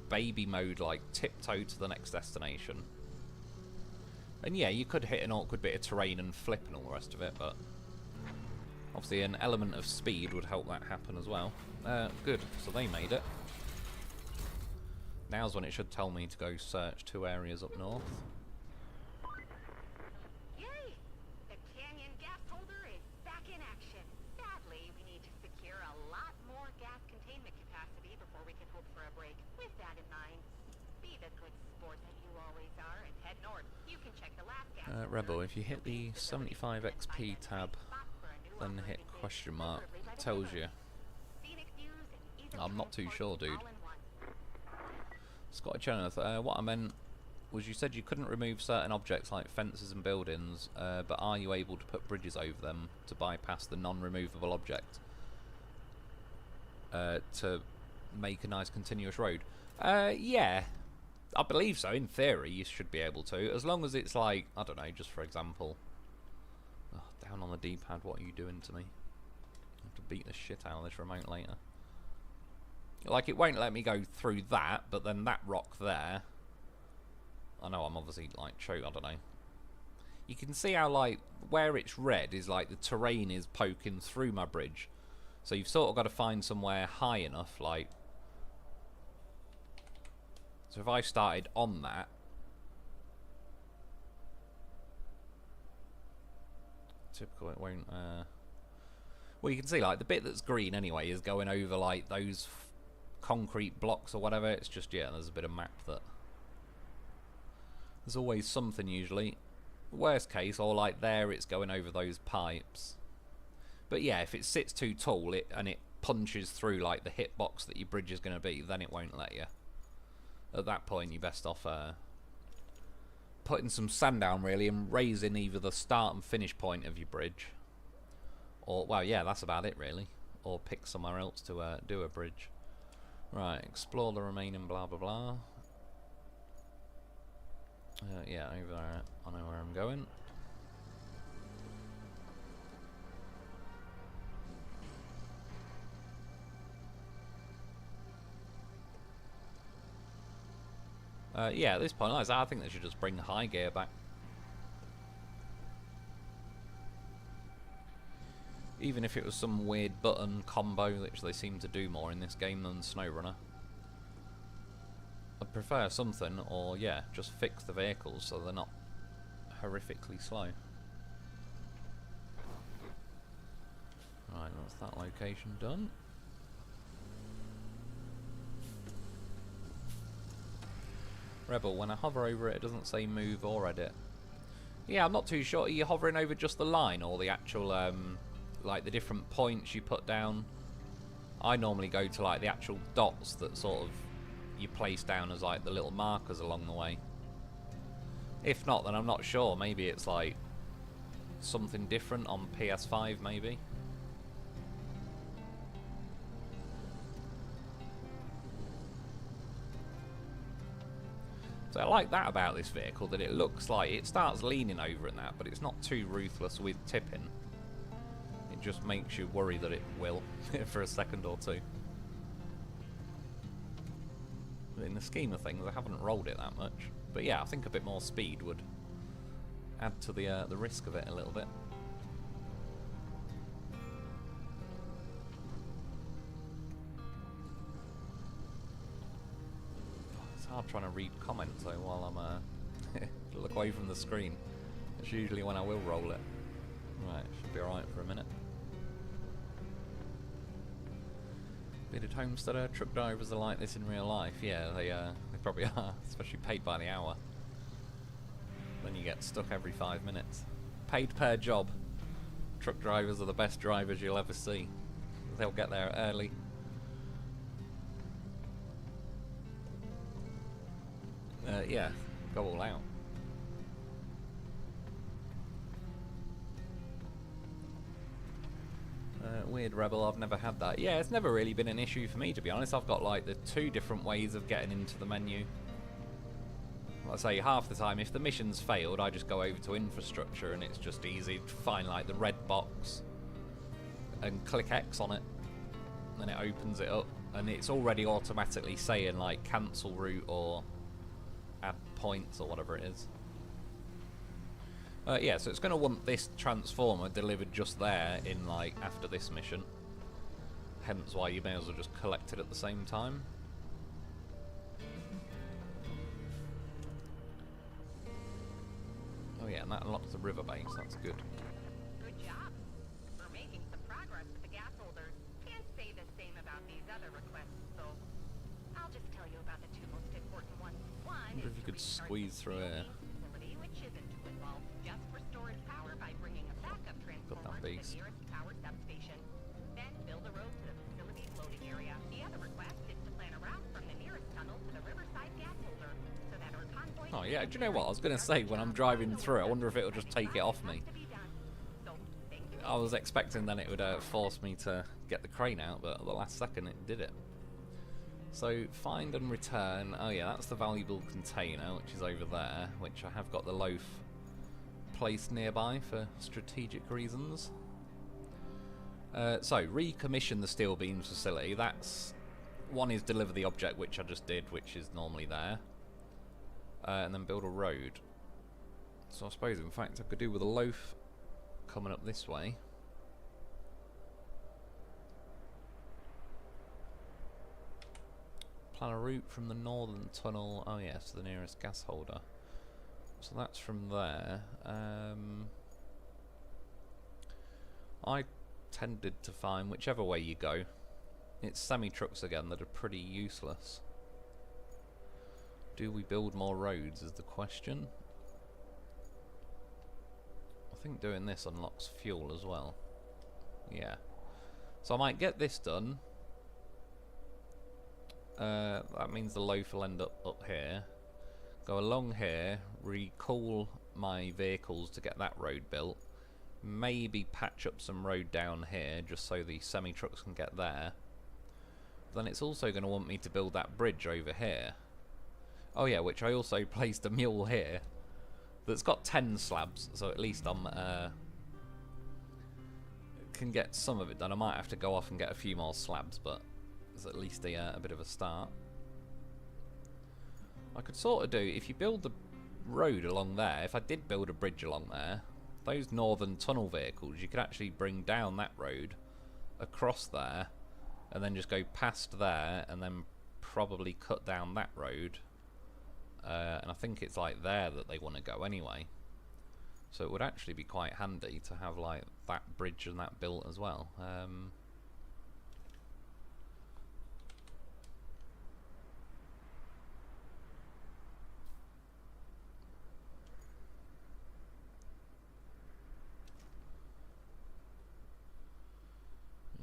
S1: baby mode, like tiptoe to the next destination. And yeah, you could hit an awkward bit of terrain and flip and all the rest of it, but obviously an element of speed would help that happen as well. Good, so they made it. Now's when it should tell me to go search 2 areas up north.
S2: Yay! The canyon gas holder is back in action. Sadly, we need to secure a lot more gas containment capacity before we can hope for a break. With that in mind, be the good sport that you always are and head north. You can check the last gas.
S1: Rebel, if you hit the 75 XP tab, then hit question mark, it tells you. I'm not too sure, dude. Scotty Cheneth, what I meant was you said you couldn't remove certain objects like fences and buildings, but are you able to put bridges over them to bypass the non-removable object to make a nice continuous road? Yeah, I believe so. In theory, you should be able to, as long as it's like, I don't know, just for example, down on the D-pad, what are you doing to me? I have to beat the shit out of this remote later. Like, it won't let me go through that, but then that rock there, I know I'm obviously like I don't know. You can see how like where it's red is like the terrain is poking through my bridge, so you've sort of got to find somewhere high enough, like, so if I started on that, typical, it won't well, you can see like the bit that's green anyway is going over like those concrete blocks or whatever. It's just, yeah, there's a bit of map that there's always something usually. Worst case, or like there, it's going over those pipes. But yeah, if it sits too tall and it punches through like the hitbox that your bridge is going to be, then it won't let you. At that point, you're best off putting some sand down really and raising either the start and finish point of your bridge, or, well, yeah, that's about it really, or pick somewhere else to do a bridge. Right, explore the remaining blah blah blah. Yeah, over there, I know where I'm going. Yeah, at this point, I think they should just bring high gear back. Even if it was some weird button combo, which they seem to do more in this game than SnowRunner. I'd prefer something, or yeah, just fix the vehicles so they're not horrifically slow. Right, that's that location done. Rebel, when I hover over it, it doesn't say move or edit. Yeah, I'm not too sure. Are you hovering over just the line or the actual, like the different points you put down? I normally go to like the actual dots that sort of you place down as like the little markers along the way. If not, then I'm not sure. Maybe it's like something different on PS5 maybe. So I like that about this vehicle, that it looks like it starts leaning over and that, but it's not too ruthless with tipping. It just makes you worry that it will for a second or two. But in the scheme of things, I haven't rolled it that much. But yeah, I think a bit more speed would add to the risk of it a little bit. It's hard trying to read comments though while I'm look away from the screen. It's usually when I will roll it. Right, should be alright for a minute. Bearded homesteader, truck drivers are like this in real life. Yeah, they probably are, especially paid by the hour. Then you get stuck every 5 minutes. Paid per job. Truck drivers are the best drivers you'll ever see. They'll get there early. Yeah, go all out. Weird rebel, I've never had that. Yeah, it's never really been an issue for me, to be honest. I've got like the 2 different ways of getting into the menu. Like I say, half the time, if the mission's failed, I just go over to infrastructure and it's just easy to find like the red box and click X on it. And it opens it up and it's already automatically saying like cancel route or add points or whatever it is. Yeah, so it's going to want this transformer delivered just there in like after this mission. Hence why you may as well just collect it at the same time. Oh yeah, and that unlocks the river base, that's good.
S2: Good job. We're making some progress with the gas holders. Can't say the same about these other requests, so I'll just tell you about the 2 most important ones. One
S1: I wonder
S2: is
S1: if you
S2: to
S1: could
S2: restart
S1: squeeze
S2: the
S1: through here.
S2: facility, which isn't too involved. Just restore its power by bringing a backup transformer to the
S1: beast.
S2: nearest power substation. Then build a road to the facility's loading area. The other request is to plan a route from the nearest tunnel to the riverside gas holder, so that our convoy.
S1: Oh yeah, do you know what? I was going to say, when I'm driving through, I wonder if it'll just take it off me. I was expecting then it would force me to get the crane out, but at the last second it did it. So, find and return. Oh yeah, that's the valuable container, which is over there, which I have got the loaf placed nearby for strategic reasons. So, recommission the steel beams facility. That's... One is deliver the object, which I just did, which is normally there. And then build a road. So I suppose, in fact, I could do with a loaf coming up this way. Plan a route from the northern tunnel. Oh yes, to the nearest gas holder. So that's from there. I tended to find whichever way you go, it's semi-trucks again that are pretty useless. Do we build more roads is the question. I think doing this unlocks fuel as well. Yeah. So I might get this done. That means the loaf will end up here. Go along here, recall my vehicles to get that road built. Maybe patch up some road down here just so the semi-trucks can get there. Then it's also going to want me to build that bridge over here. Oh yeah, which I also placed a mule here that's got 10 slabs, so at least I'm can get some of it done. I might have to go off and get a few more slabs, but it's at least a bit of a start. I could sort of do, if you build the road along there, if I did build a bridge along there, those northern tunnel vehicles, you could actually bring down that road across there and then just go past there and then probably cut down that road. And I think it's like there that they want to go anyway. So it would actually be quite handy to have like that bridge and that built as well.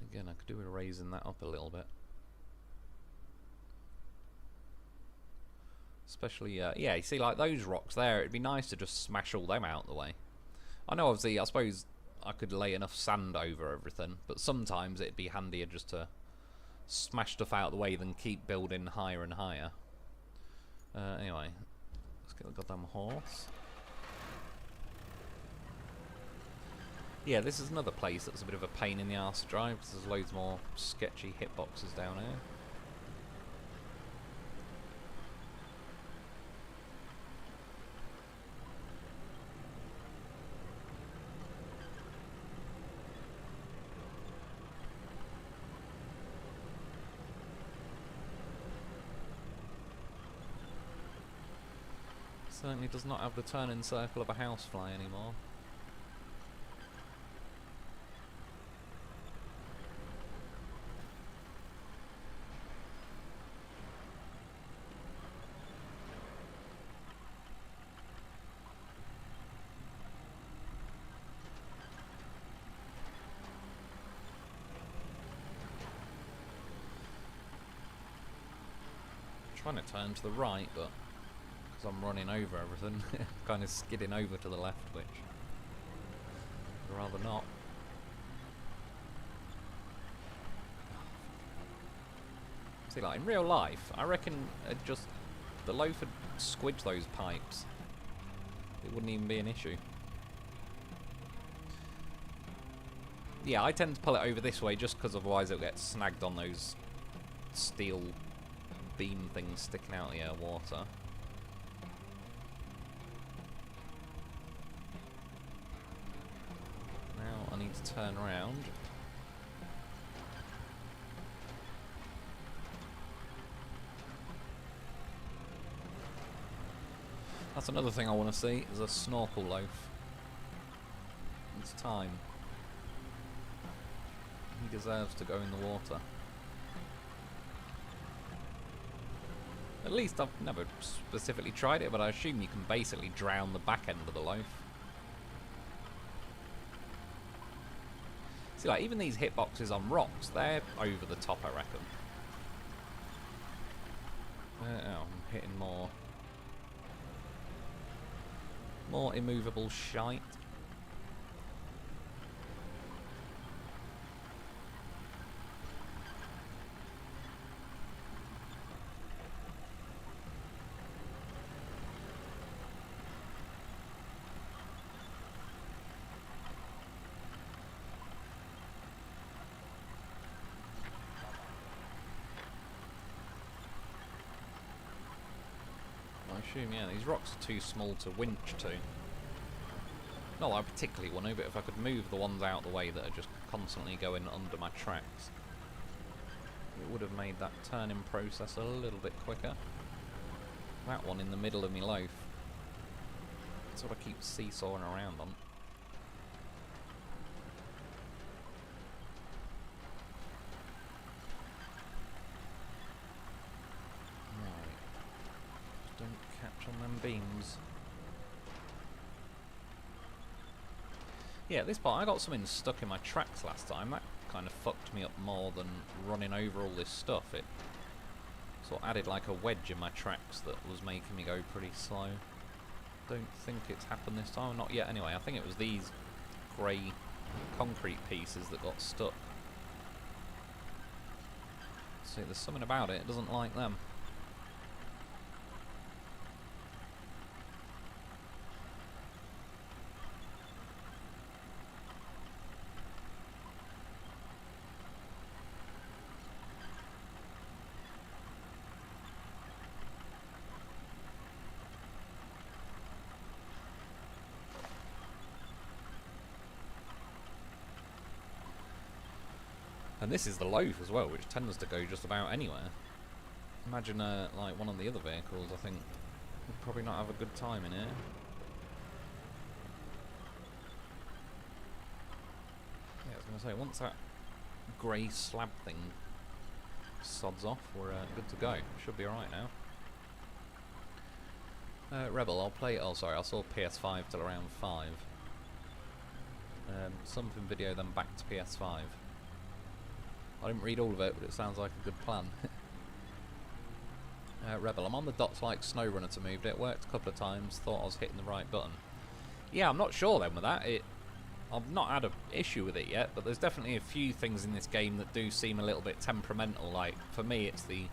S1: Again, I could do with raising that up a little bit. Especially, yeah, you see like those rocks there, it'd be nice to just smash all them out the way. I know obviously, I suppose I could lay enough sand over everything, but sometimes it'd be handier just to smash stuff out the way than keep building higher and higher. Anyway, let's get the goddamn horse. Yeah, this is another place that's a bit of a pain in the arse to drive, because there's loads more sketchy hitboxes down here. Certainly does not have the turning circle of a housefly anymore. Trying to turn to the right, but because I'm running over everything, kind of skidding over to the left, which I'd rather not. See, like in real life, I reckon just the loaf would squidge those pipes. It wouldn't even be an issue. Yeah, I tend to pull it over this way just because otherwise it'll get snagged on those steel beam things sticking out of the water. Now I need to turn around. That's another thing I want to see, is a snorkel loaf. It's time. He deserves to go in the water. At least I've never specifically tried it, but I assume you can basically drown the back end of the loaf. See, like, even these hitboxes on rocks, they're over the top, I reckon. Oh, I'm hitting more immovable shite. I assume, yeah, these rocks are too small to winch to. Not that I particularly want to, but if I could move the ones out of the way that are just constantly going under my tracks, it would have made that turning process a little bit quicker. That one in the middle of my loaf, that's what I keep seesawing around on. Don't catch on them beams. Yeah, at this part I got something stuck in my tracks last time. That kind of fucked me up more than running over all this stuff. It sort of added like a wedge in my tracks that was making me go pretty slow. Don't think it's happened this time. Not yet anyway. I think it was these grey concrete pieces that got stuck. See, there's something about it. It doesn't like them. And this is the loaf as well, which tends to go just about anywhere. Imagine like one of the other vehicles, I think would probably not have a good time in here. Yeah, I was going to say, once that grey slab thing sods off, we're good to go. Should be alright now. Rebel, I'll play... Oh, sorry, I saw PS5 till around 5. Something video, then back to PS5. I didn't read all of it, but it sounds like a good plan. Rebel, I'm on the dots like SnowRunner to move it. Worked a couple of times, thought I was hitting the right button. Yeah, I'm not sure then with that. I've not had an issue with it yet, but there's definitely a few things in this game that do seem a little bit temperamental. Like, for me, it's the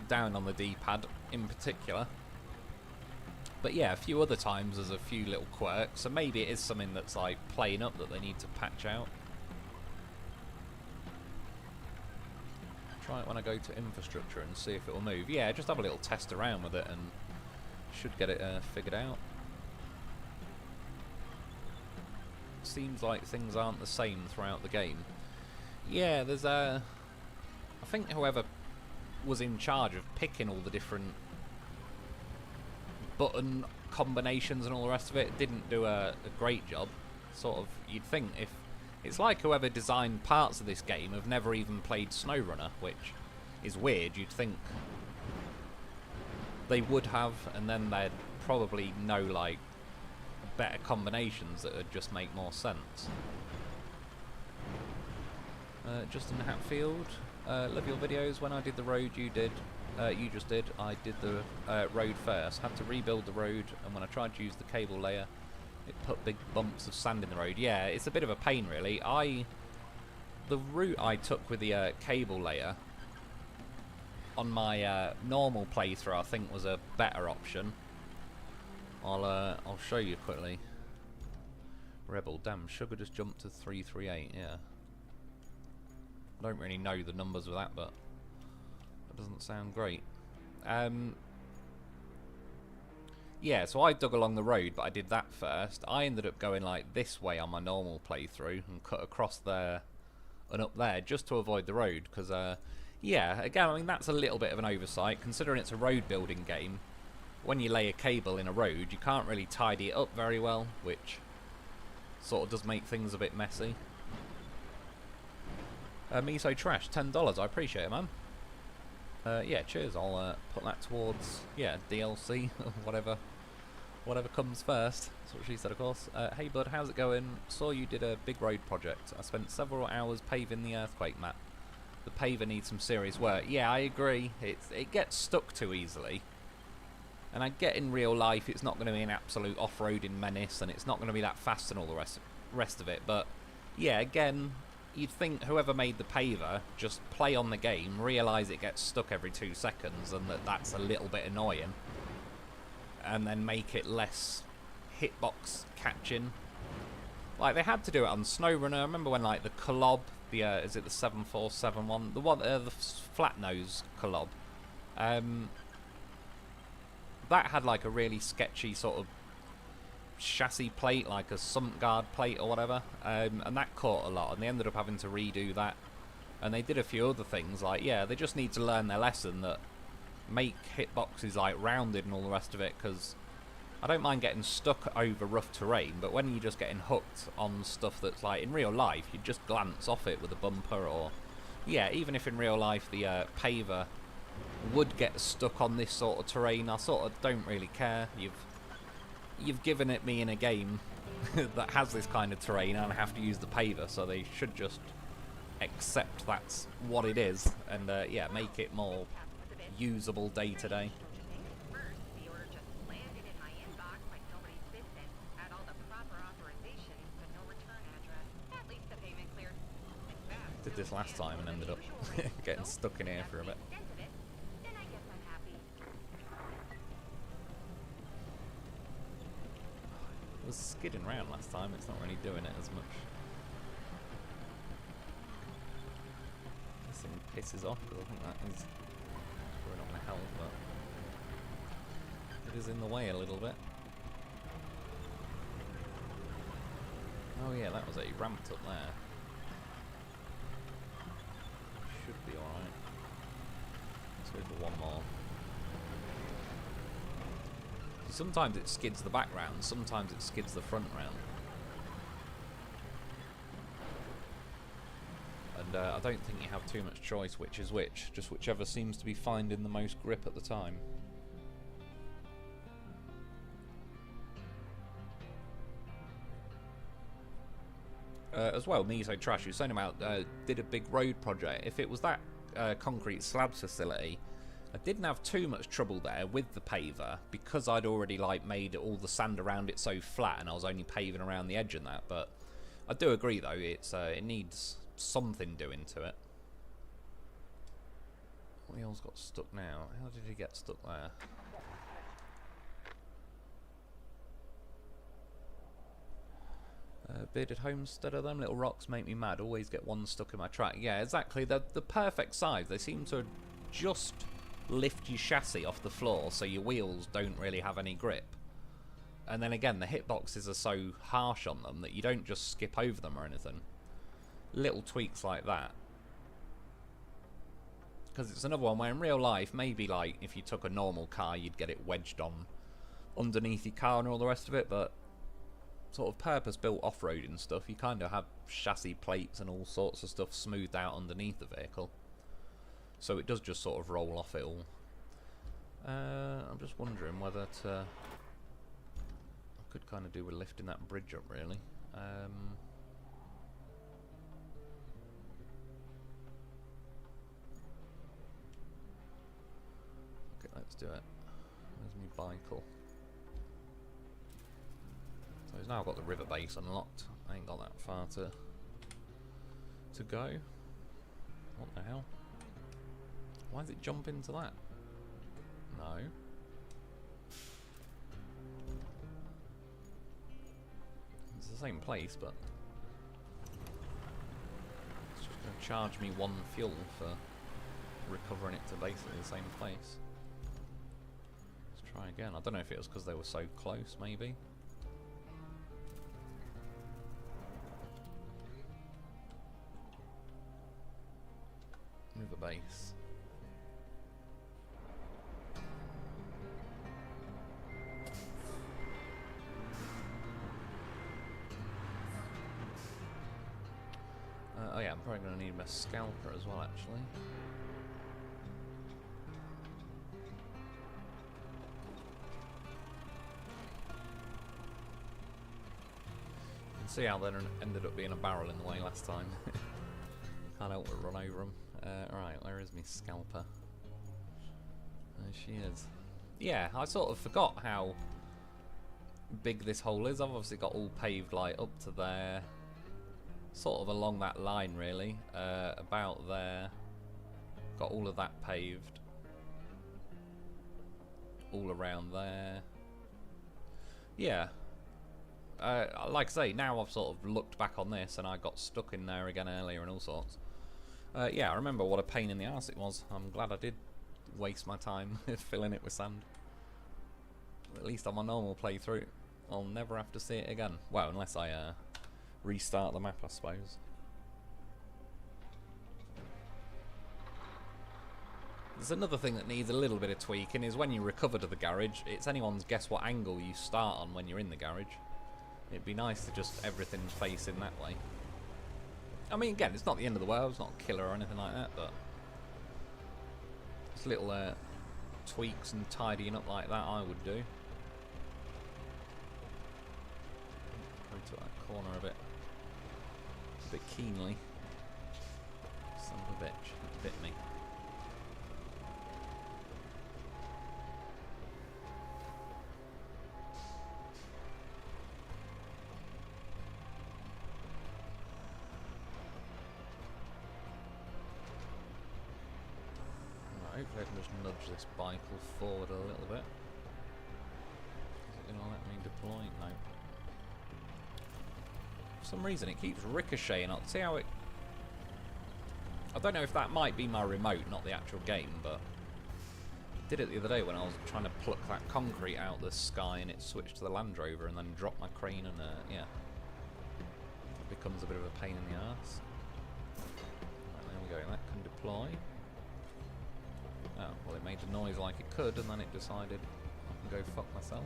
S1: down on the D-pad in particular. But yeah, a few other times there's a few little quirks, so maybe it is something that's like playing up that they need to patch out. Try it when I go to infrastructure and see if it will move. Yeah, just have a little test around with it and should get it figured out. Seems like things aren't the same throughout the game. Yeah, there's I think whoever was in charge of picking all the different button combinations and all the rest of it. Didn't do a great job. Sort of, you'd think if... It's like whoever designed parts of this game have never even played SnowRunner, which is weird. You'd think they would have, and then they'd probably know, like, better combinations that would just make more sense. Justin Hatfield, love your videos. When I did the road you just did, I did the road first. Had to rebuild the road, and when I tried to use the cable layer, it put big bumps of sand in the road. Yeah, it's a bit of a pain, really. The route I took with the cable layer on my normal playthrough, I think, was a better option. I'll show you quickly. Rebel, damn, sugar just jumped to 338. Yeah. I don't really know the numbers of that, but that doesn't sound great. Yeah, so I dug along the road, but I did that first. I ended up going like this way on my normal playthrough and cut across there and up there just to avoid the road, because yeah, again, I mean, that's a little bit of an oversight considering it's a road building game. When you lay a cable in a road, you can't really tidy it up very well, which sort of does make things a bit messy. Miso Trash, $10. I appreciate it, man. Yeah, cheers. I'll put that towards, yeah, DLC, whatever comes first. That's what she said, of course. Hey, bud, how's it going? Saw you did a big road project. I spent several hours paving the earthquake map. The paver needs some serious work. Yeah, I agree. It gets stuck too easily. And I get in real life it's not going to be an absolute off-roading menace, and it's not going to be that fast and all the rest of it. But yeah, again, you'd think whoever made the paver just play on the game, realise it gets stuck every 2 seconds, and that's a little bit annoying, and then make it less hitbox catching. Like they had to do it on SnowRunner. I remember when like the Kolob, is it the 7471, the one, the flat nose Kolob. That had like a really sketchy sort of chassis plate, like a sump guard plate or whatever, and that caught a lot, and they ended up having to redo that. And they did a few other things, like, yeah, they just need to learn their lesson, that make hitboxes like rounded and all the rest of it, because I don't mind getting stuck over rough terrain, but when you're just getting hooked on stuff that's like in real life, you just glance off it with a bumper, or yeah, even if in real life the paver would get stuck on this sort of terrain, I sort of don't really care. You've given it me in a game that has this kind of terrain, and I have to use the paver, so they should just accept that's what it is, and yeah, make it more usable day to day. Did this last time and ended up getting stuck in here for a bit. It was skidding around last time, it's not really doing it as much. This thing pisses off, because I think that is probably not going to help, but it is in the way a little bit. Oh yeah, that was it, he ramped up there. Should be alright. Let's go for one more. Sometimes it skids the back round, sometimes it skids the front round. And I don't think you have too much choice which is which, just whichever seems to be finding the most grip at the time. As well, Miso Trash, you were saying about did a big road project. If it was that concrete slabs facility, I didn't have too much trouble there with the paver, because I'd already like made all the sand around it so flat, and I was only paving around the edge and that. But I do agree though, it needs something doing to it. Wheels got stuck now. How did he get stuck there? Bearded Homesteader, them little rocks make me mad. Always get one stuck in my track. Yeah, exactly. They're the perfect size. They seem to just lift your chassis off the floor so your wheels don't really have any grip. And then again, the hitboxes are so harsh on them that you don't just skip over them or anything. Little tweaks like that. Because it's another one where in real life, maybe like if you took a normal car, you'd get it wedged on underneath your car and all the rest of it, but sort of purpose-built off-roading stuff, you kind of have chassis plates and all sorts of stuff smoothed out underneath the vehicle, so it does just sort of roll off it all. I'm just wondering whether to... I could kind of do with lifting that bridge up, really. Okay, let's do it. Where's my bicycle? So he's now got the river base unlocked. I ain't got that far to go. What the hell? Why does it jump into that? No. It's the same place, but it's just going to charge me 1 fuel for recovering it to basically the same place. Let's try again. I don't know if it was because they were so close, maybe. River base. Oh yeah, I'm probably going to need my scalper as well, actually. You can see how there ended up being a barrel in the way last time. Can't help but run over them. Alright, where is my scalper? There she is. Yeah, I sort of forgot how big this hole is. I've obviously got all paved like up to there. Sort of along that line really. About there. Got all of that paved. All around there. Yeah. Like I say, now I've sort of looked back on this and I got stuck in there again earlier and all sorts. Yeah, I remember what a pain in the arse it was. I'm glad I did waste my time filling it with sand. At least on my normal playthrough, I'll never have to see it again. Well, unless I restart the map, I suppose. There's another thing that needs a little bit of tweaking, is when you recover to the garage, it's anyone's guess what angle you start on when you're in the garage. It'd be nice to just everything face in that way. I mean, again, it's not the end of the world, it's not a killer or anything like that, but just little tweaks and tidying up like that I would do. Go to that corner a bit keenly. Son of a bitch, it bit me. Hopefully I can just nudge this bicycle forward a little bit. Is it going to let me deploy? No. For some reason it keeps ricocheting. I'll see how it... I don't know if that might be my remote, not the actual game, but... I did it the other day when I was trying to pluck that concrete out the sky and it switched to the Land Rover and then dropped my crane and yeah. It becomes a bit of a pain in the arse. Right, there we go, that can deploy. Oh, well it made the noise like it could and then it decided I can go fuck myself.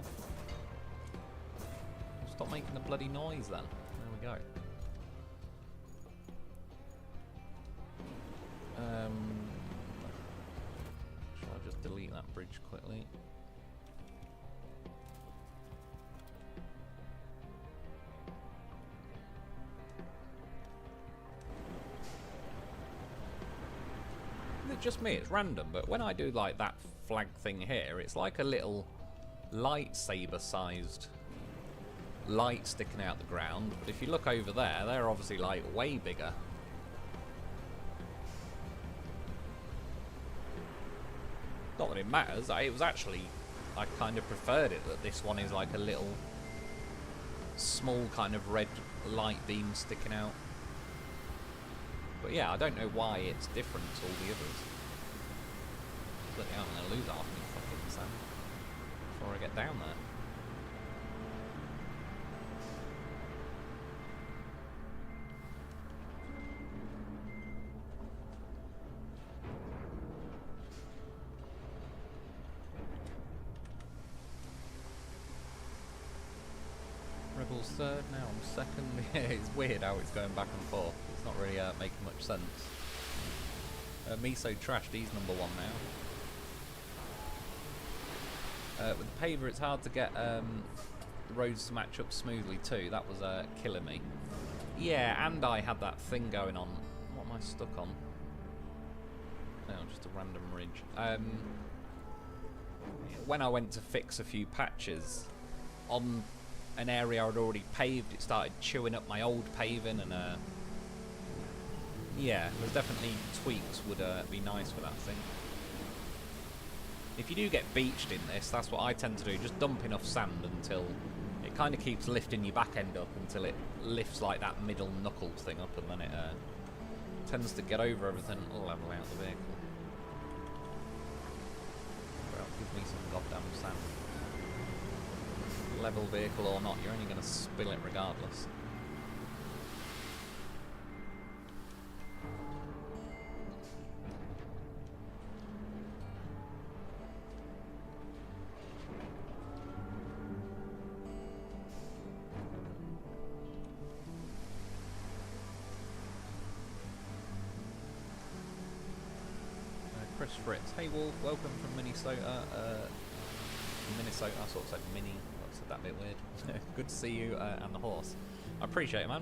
S1: Stop making the bloody noise then. There we go. Shall I just delete that bridge quickly? Just me, it's random, but when I do like that flag thing here, it's like a little lightsaber sized light sticking out the ground, but if you look over there, they're obviously like way bigger. Not that it matters, it was actually, I kind of preferred it that this one is like a little small kind of red light beam sticking out. But yeah, I don't know why it's different to all the others. Bloody hell, I'm going to lose half my fucking sand before I get down there. Rebels third, now I'm second. Yeah, it's weird how it's going back and forth. It's not really making much sense. Miso Trashed, he's number 1 now. With the paver, it's hard to get the roads to match up smoothly too. That was killing me. Yeah, and I had that thing going on. What am I stuck on? No, just a random ridge. When I went to fix a few patches on an area I'd already paved, it started chewing up my old paving, and yeah, there's definitely tweaks would be nice for that thing. If you do get beached in this, that's what I tend to do, just dump enough sand until it kind of keeps lifting your back end up until it lifts like that middle knuckle thing up, and then it tends to get over everything. I'll level out the vehicle. Well, give me some goddamn sand. Level vehicle or not, you're only going to spill it regardless. Chris Fritz, hey Wolf, welcome from Minnesota. Minnesota, I sort of said mini. I said that a bit weird. Good to see you and the horse. I appreciate it, man.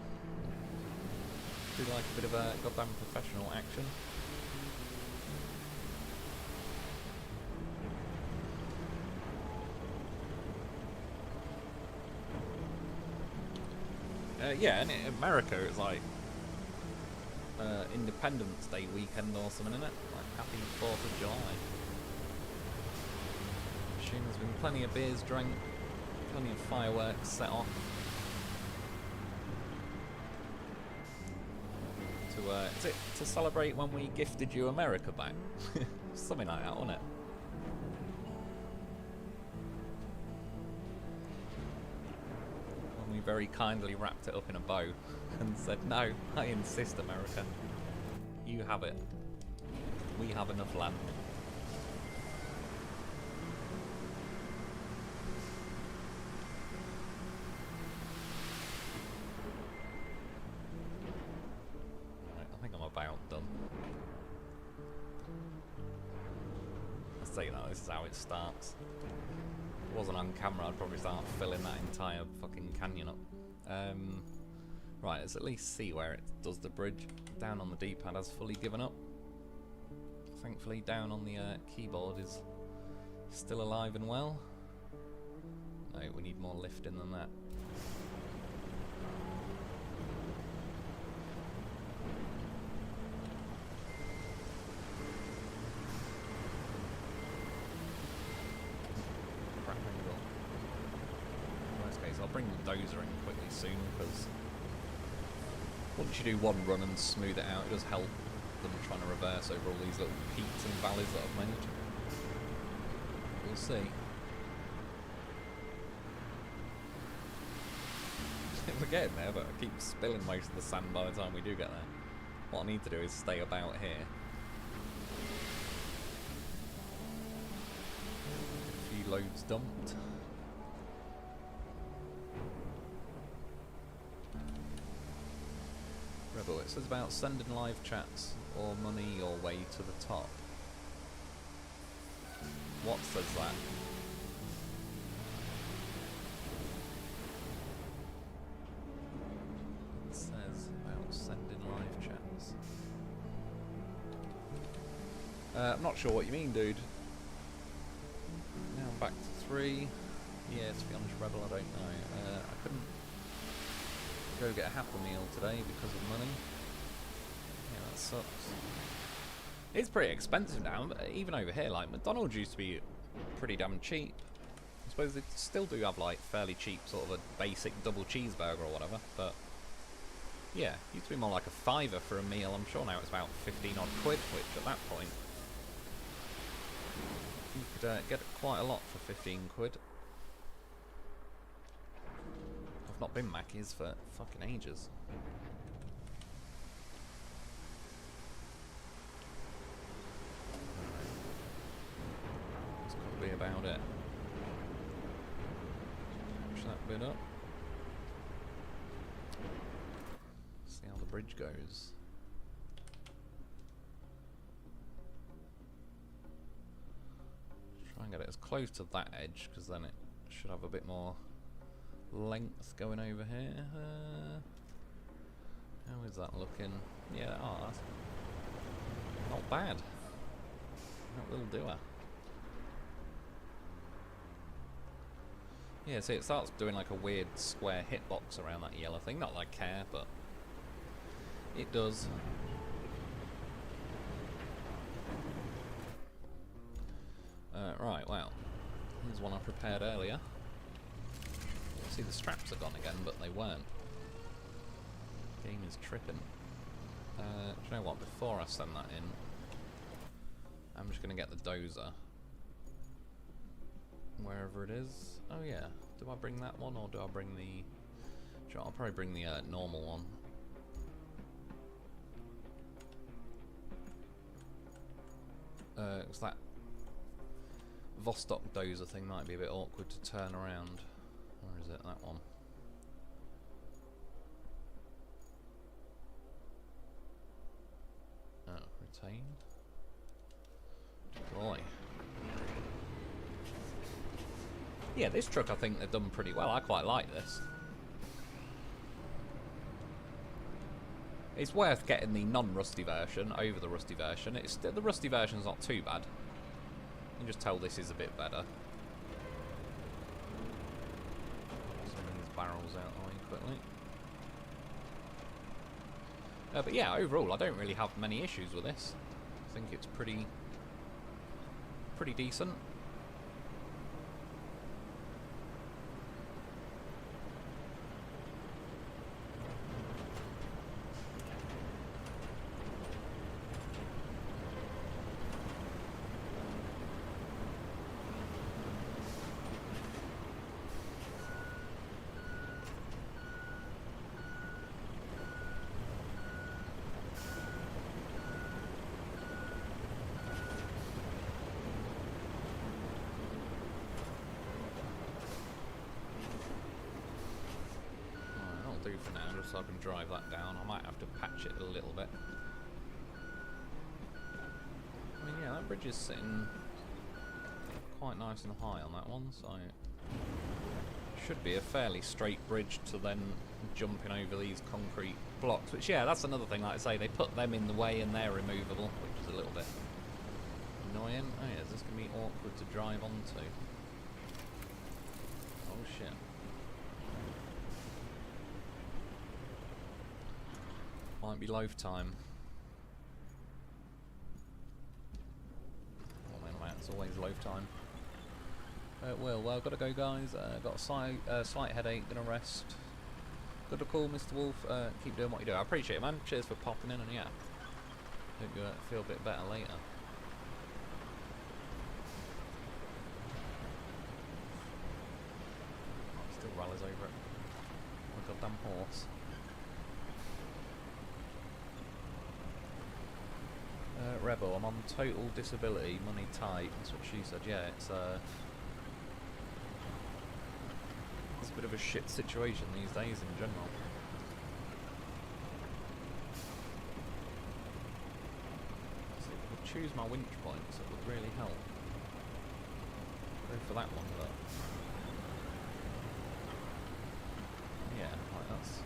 S1: Do like a bit of a goddamn professional action. Yeah, and in America it's like Independence Day weekend or something, isn't it? Like happy 4th of July. I assume there's been plenty of beers drank, plenty of fireworks set off. To celebrate when we gifted you America back. Something like that, wasn't it? When we very kindly wrapped it up in a bow and said, no, I insist, America. You have it. We have enough land. I think I'm about done. Let's say that, this is how it starts. If it wasn't on camera, I'd probably start filling that entire fucking canyon up. Right, let's at least see where it does the bridge. Down on the D-pad has fully given up. Thankfully, down on the keyboard is still alive and well. No, we need more lifting than that. Crap angle. Worst case, I'll bring the dozer in quickly soon, because once you do one run and smooth it out, it does help them trying to reverse over all these little peaks and valleys that I've made. We'll see. We're getting there, but I keep spilling most of the sand by the time we do get there. What I need to do is stay about here. A few loads dumped. Rebel, it says about sending live chats or money your way to the top. What says that? It says about sending live chats. I'm not sure what you mean, dude. Now I'm back to 3. Yeah, to be honest, Rebel, I don't know. I couldn't go get a Happy Meal today because of money. Yeah, that sucks. It's pretty expensive now, but even over here, like, McDonald's used to be pretty damn cheap. I suppose they still do have, like, fairly cheap sort of a basic double cheeseburger or whatever, but yeah, it used to be more like a $5 for a meal. I'm sure now it's about 15 odd quid, which at that point you could get quite a lot for 15 quid. I've not been Mackey's for fucking ages. That's got to be about it. Push that bit up. bridge goes. Try and get it as close to that edge, because then it should have a bit more length going over here. How is that looking? Yeah, oh, that's not bad. That will do it. Yeah, see, it starts doing like a weird square hitbox around that yellow thing. Not that I care, but it does. Right, well, here's one I prepared earlier. See, the straps are gone again, but they weren't. Game is tripping. Do you know what? Before I send that in, I'm just going to get the dozer. Wherever it is. Oh yeah. Do I bring that one or do I bring the... Sure, I'll probably bring the normal one. Because that Vostok dozer thing might be a bit awkward to turn around. Or is it that one? Oh, retain. Boy. Yeah, this truck I think they've done pretty well. I quite like this. It's worth getting the non-rusty version over the rusty version. The rusty version's not too bad. You can just tell this is a bit better. Some of these barrels out the way quickly. But yeah, overall I don't really have many issues with this. I think it's pretty decent. Do for now, just so I can drive that down. I might have to patch it a little bit. I mean, yeah, that bridge is sitting quite nice and high on that one, so it should be a fairly straight bridge to then jumping over these concrete blocks. Which, yeah, that's another thing. Like I say, they put them in the way and they're removable, which is a little bit annoying. Oh yeah, is this going to be awkward to drive onto? Oh shit. Might be loaf time. Oh man, it's always loaf time. Well, I've got to go, guys. Got a slight headache, gonna rest. Good to call, Mr. Wolf. Keep doing what you do. I appreciate it, man. Cheers for popping in, and yeah, hope you feel a bit better later. Still rallies over it. Like a damn horse. Rebel, I'm on total disability, money tight, that's what she said. Yeah, it's a bit of a shit situation these days in general. So if I could choose my winch points, it would really help. Go for that one, but yeah, like that's...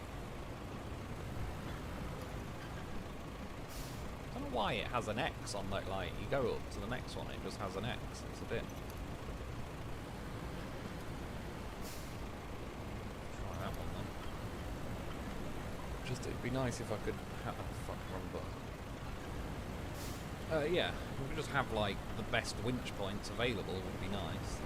S1: I don't know why it has an X on that, like, you go up to the next one, it just has an X. It's a bit... Try that one then. Just, it'd be nice if I could have... fuck, wrong button. Yeah, if we could just have, like, the best winch points available would be nice.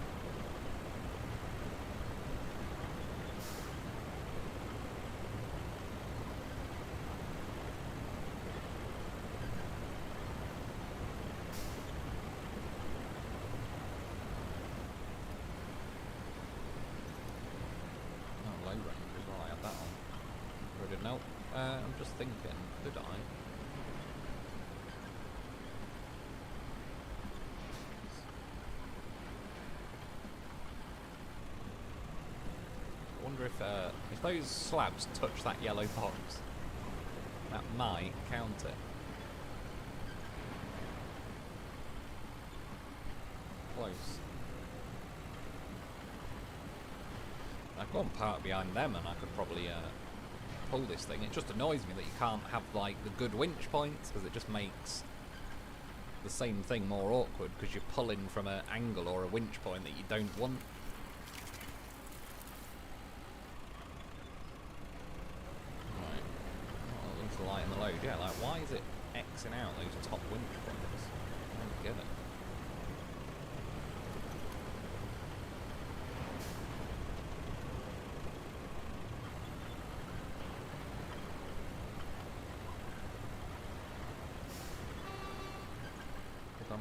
S1: I'm just thinking, could I? I wonder if those slabs touch that yellow box, That might count it. Close. I've gone park behind them and I could probably pull this thing. It just annoys me that you can't have like the good winch points, because it just makes the same thing more awkward, because you're pulling from an angle or a winch point that you don't want. Right. Oh, looks light in the load. Yeah, like why is it Xing out those top winch points? I don't get it.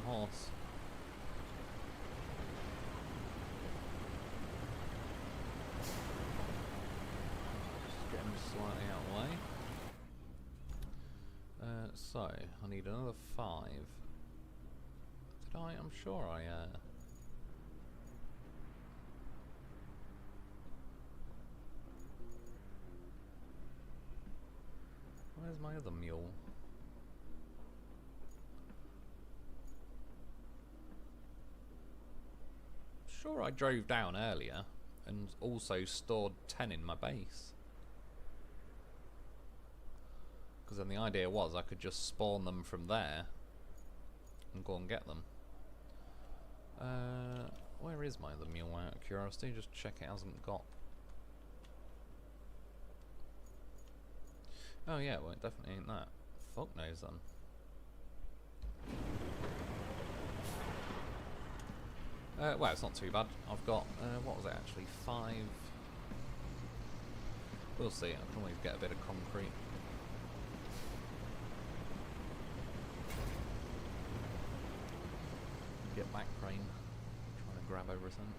S1: Horse. Just get him slightly out of the way. So, I need another 5. Did I? I'm sure I... Where's my other mule? Sure, I drove down earlier and also stored 10 in my base. Because then the idea was I could just spawn them from there and go and get them. Where is my other mule, out of curiosity? Just check it hasn't got... Oh yeah, well it definitely ain't that. Fuck knows then. Well, it's not too bad. I've got, what was it actually, 5... We'll see, I can always get a bit of concrete. Get back crane, trying to grab everything.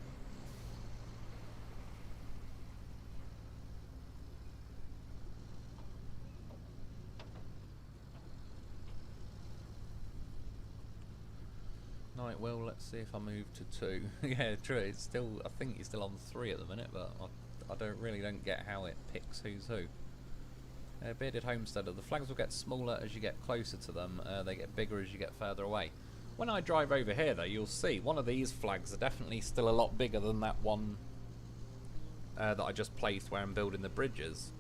S1: Right, well, let's see if I move to 2. Yeah, true, it's still, I think he's still on 3 at the minute, but I don't get how it picks who's who. Bearded Homesteader, the flags will get smaller as you get closer to them, they get bigger as you get further away. When I drive over here though, you'll see one of these flags are definitely still a lot bigger than that one that I just placed where I'm building the bridges.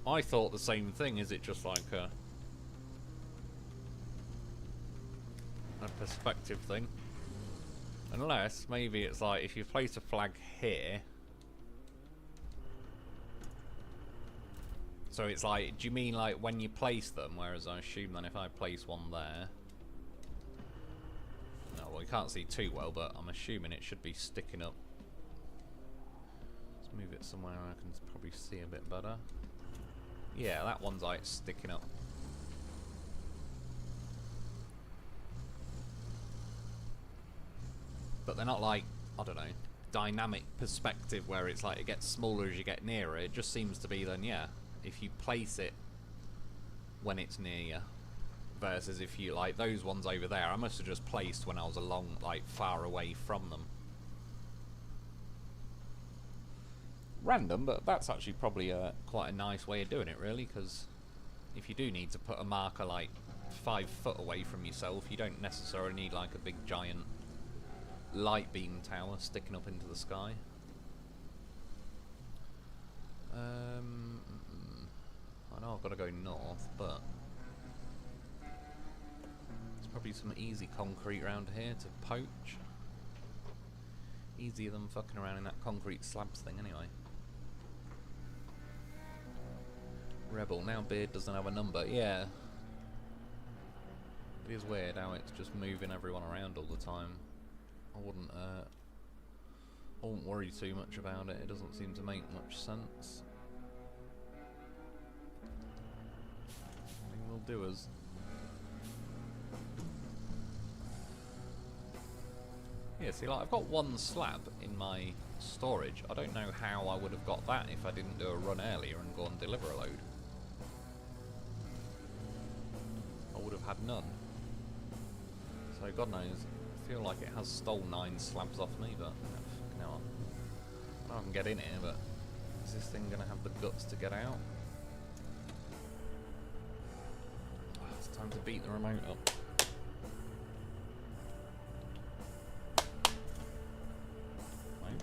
S1: I thought the same thing, is it just like a perspective thing? Unless maybe it's like if you place a flag here, so it's like, do you mean like when you place them, whereas I assume then if I place one there, no, well you can't see too well, but I'm assuming it should be sticking up. Let's move it somewhere I can probably see a bit better. Yeah, that one's like sticking up. But they're not like, I don't know, dynamic perspective where it's like it gets smaller as you get nearer. It just seems to be then, yeah, if you place it when it's near you, versus if you, like those ones over there, I must have just placed when I was along, like far away from them. Random, but that's actually probably quite a nice way of doing it really, because if you do need to put a marker like 5 foot away from yourself, you don't necessarily need like a big giant light beam tower sticking up into the sky. I know I've got to go north, but there's probably some easy concrete around here to poach. Easier than fucking around in that concrete slabs thing anyway. Rebel, now Beard doesn't have a number. Yeah. It is weird how it's just moving everyone around all the time. I wouldn't worry too much about it. It doesn't seem to make much sense. I think we'll do us. Yeah, see, like I've got 1 slab in my storage. I don't know how I would have got that if I didn't do a run earlier and go and deliver a load. I would have had none. So God knows. I feel like it has stole 9 slabs off me, but fucking hell. I know I can get in here, but is this thing going to have the guts to get out? Time to beat the remote up. Right.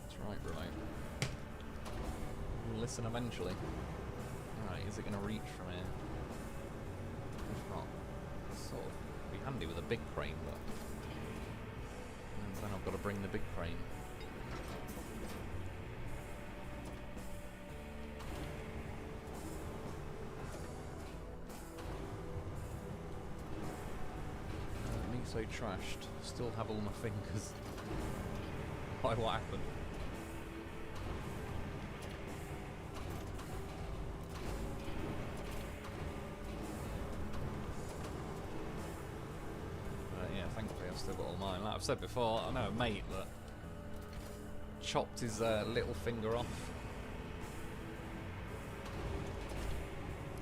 S1: That's right, remote. We'll listen eventually. Alright, is it going to reach from here? If not, sort of be handy with a big crane, but then I've got to bring the big crane. Me so trashed. Still have all my fingers. Why, what happened? Thankfully I've still got all mine. Like I've said before, I know a mate that chopped his little finger off.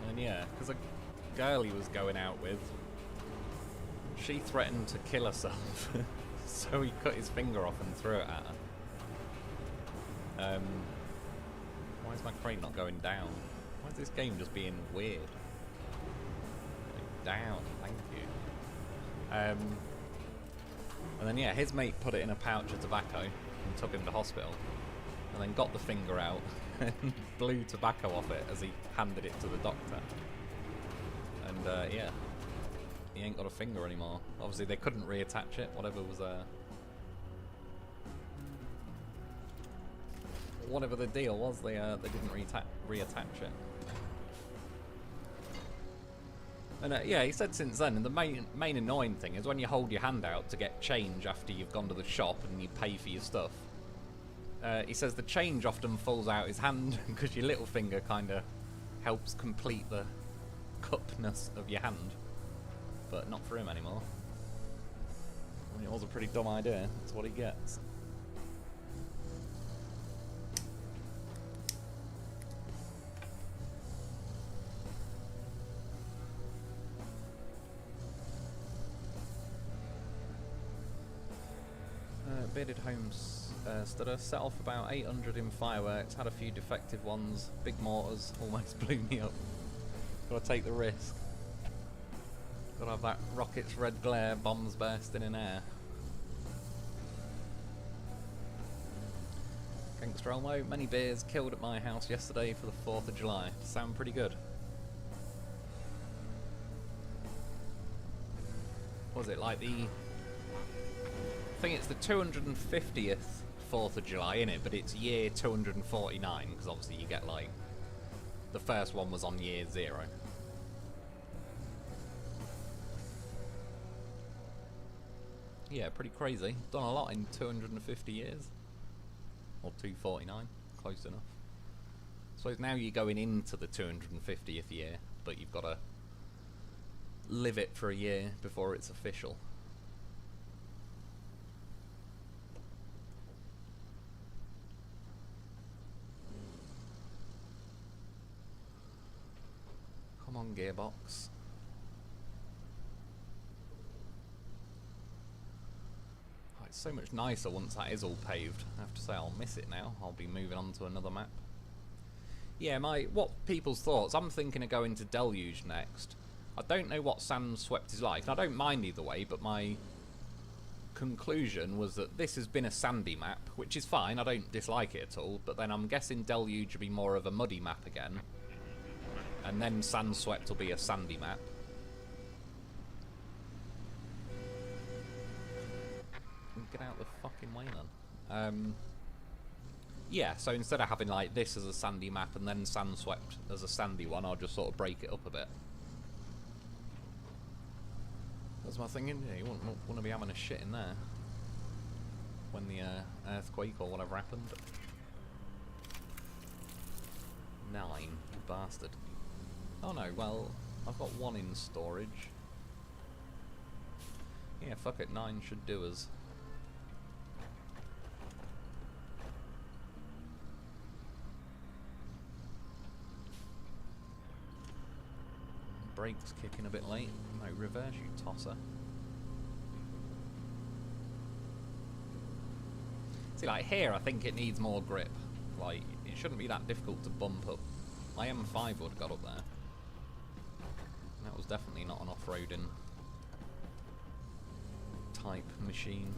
S1: And yeah, because a girl he was going out with, she threatened to kill herself. So he cut his finger off and threw it at her. Why is my crate not going down? Why is this game just being weird? Going down, thank you. And then yeah, his mate put it in a pouch of tobacco and took him to hospital, and then got the finger out and blew tobacco off it as he handed it to the doctor. And yeah, he ain't got a finger anymore. Obviously they couldn't reattach it, whatever the deal was, they didn't reattach it. And yeah, he said since then, and the main annoying thing is when you hold your hand out to get change after you've gone to the shop and you pay for your stuff. He says the change often falls out his hand because your little finger kind of helps complete the cupness of your hand. But not for him anymore. I mean, it was a pretty dumb idea. That's what he gets. Bearded Homes Studder set off about 800 in fireworks, had a few defective ones, big mortars, almost blew me up. Gotta take the risk. Gotta have that rocket's red glare, bombs bursting in air. Gangster Elmo, many beers killed at my house yesterday for the 4th of July. Sound pretty good. Was it like the... I think it's the 250th 4th of July, innit? But it's year 249, because obviously you get like... The first one was on year 0. Yeah, pretty crazy. Done a lot in 250 years. Or 249, close enough. So now you're going into the 250th year, but you've got to live it for a year before it's official. Come on, gearbox. Oh, it's so much nicer once that is all paved. I have to say, I'll miss it now. I'll be moving on to another map. Yeah, what people's thoughts? I'm thinking of going to Deluge next. I don't know what Sand Swept is like, and I don't mind either way, but my conclusion was that this has been a sandy map, which is fine, I don't dislike it at all, but then I'm guessing Deluge will be more of a muddy map again. And then Sand Swept will be a sandy map. Get out the fucking way then. Yeah, so instead of having like this as a sandy map and then Sand Swept as a sandy one, I'll just sort of break it up a bit. That's my thinking. Yeah, you wouldn't want to be having a shit in there when the earthquake or whatever happened. 9, you bastard. Oh no, well, I've got 1 in storage. Yeah, fuck it, 9 should do us. Brakes kicking a bit late. No, reverse, you tosser. See, like here, I think it needs more grip. Like, it shouldn't be that difficult to bump up. My M5 would have got up there. That was definitely not an off-roading type machine.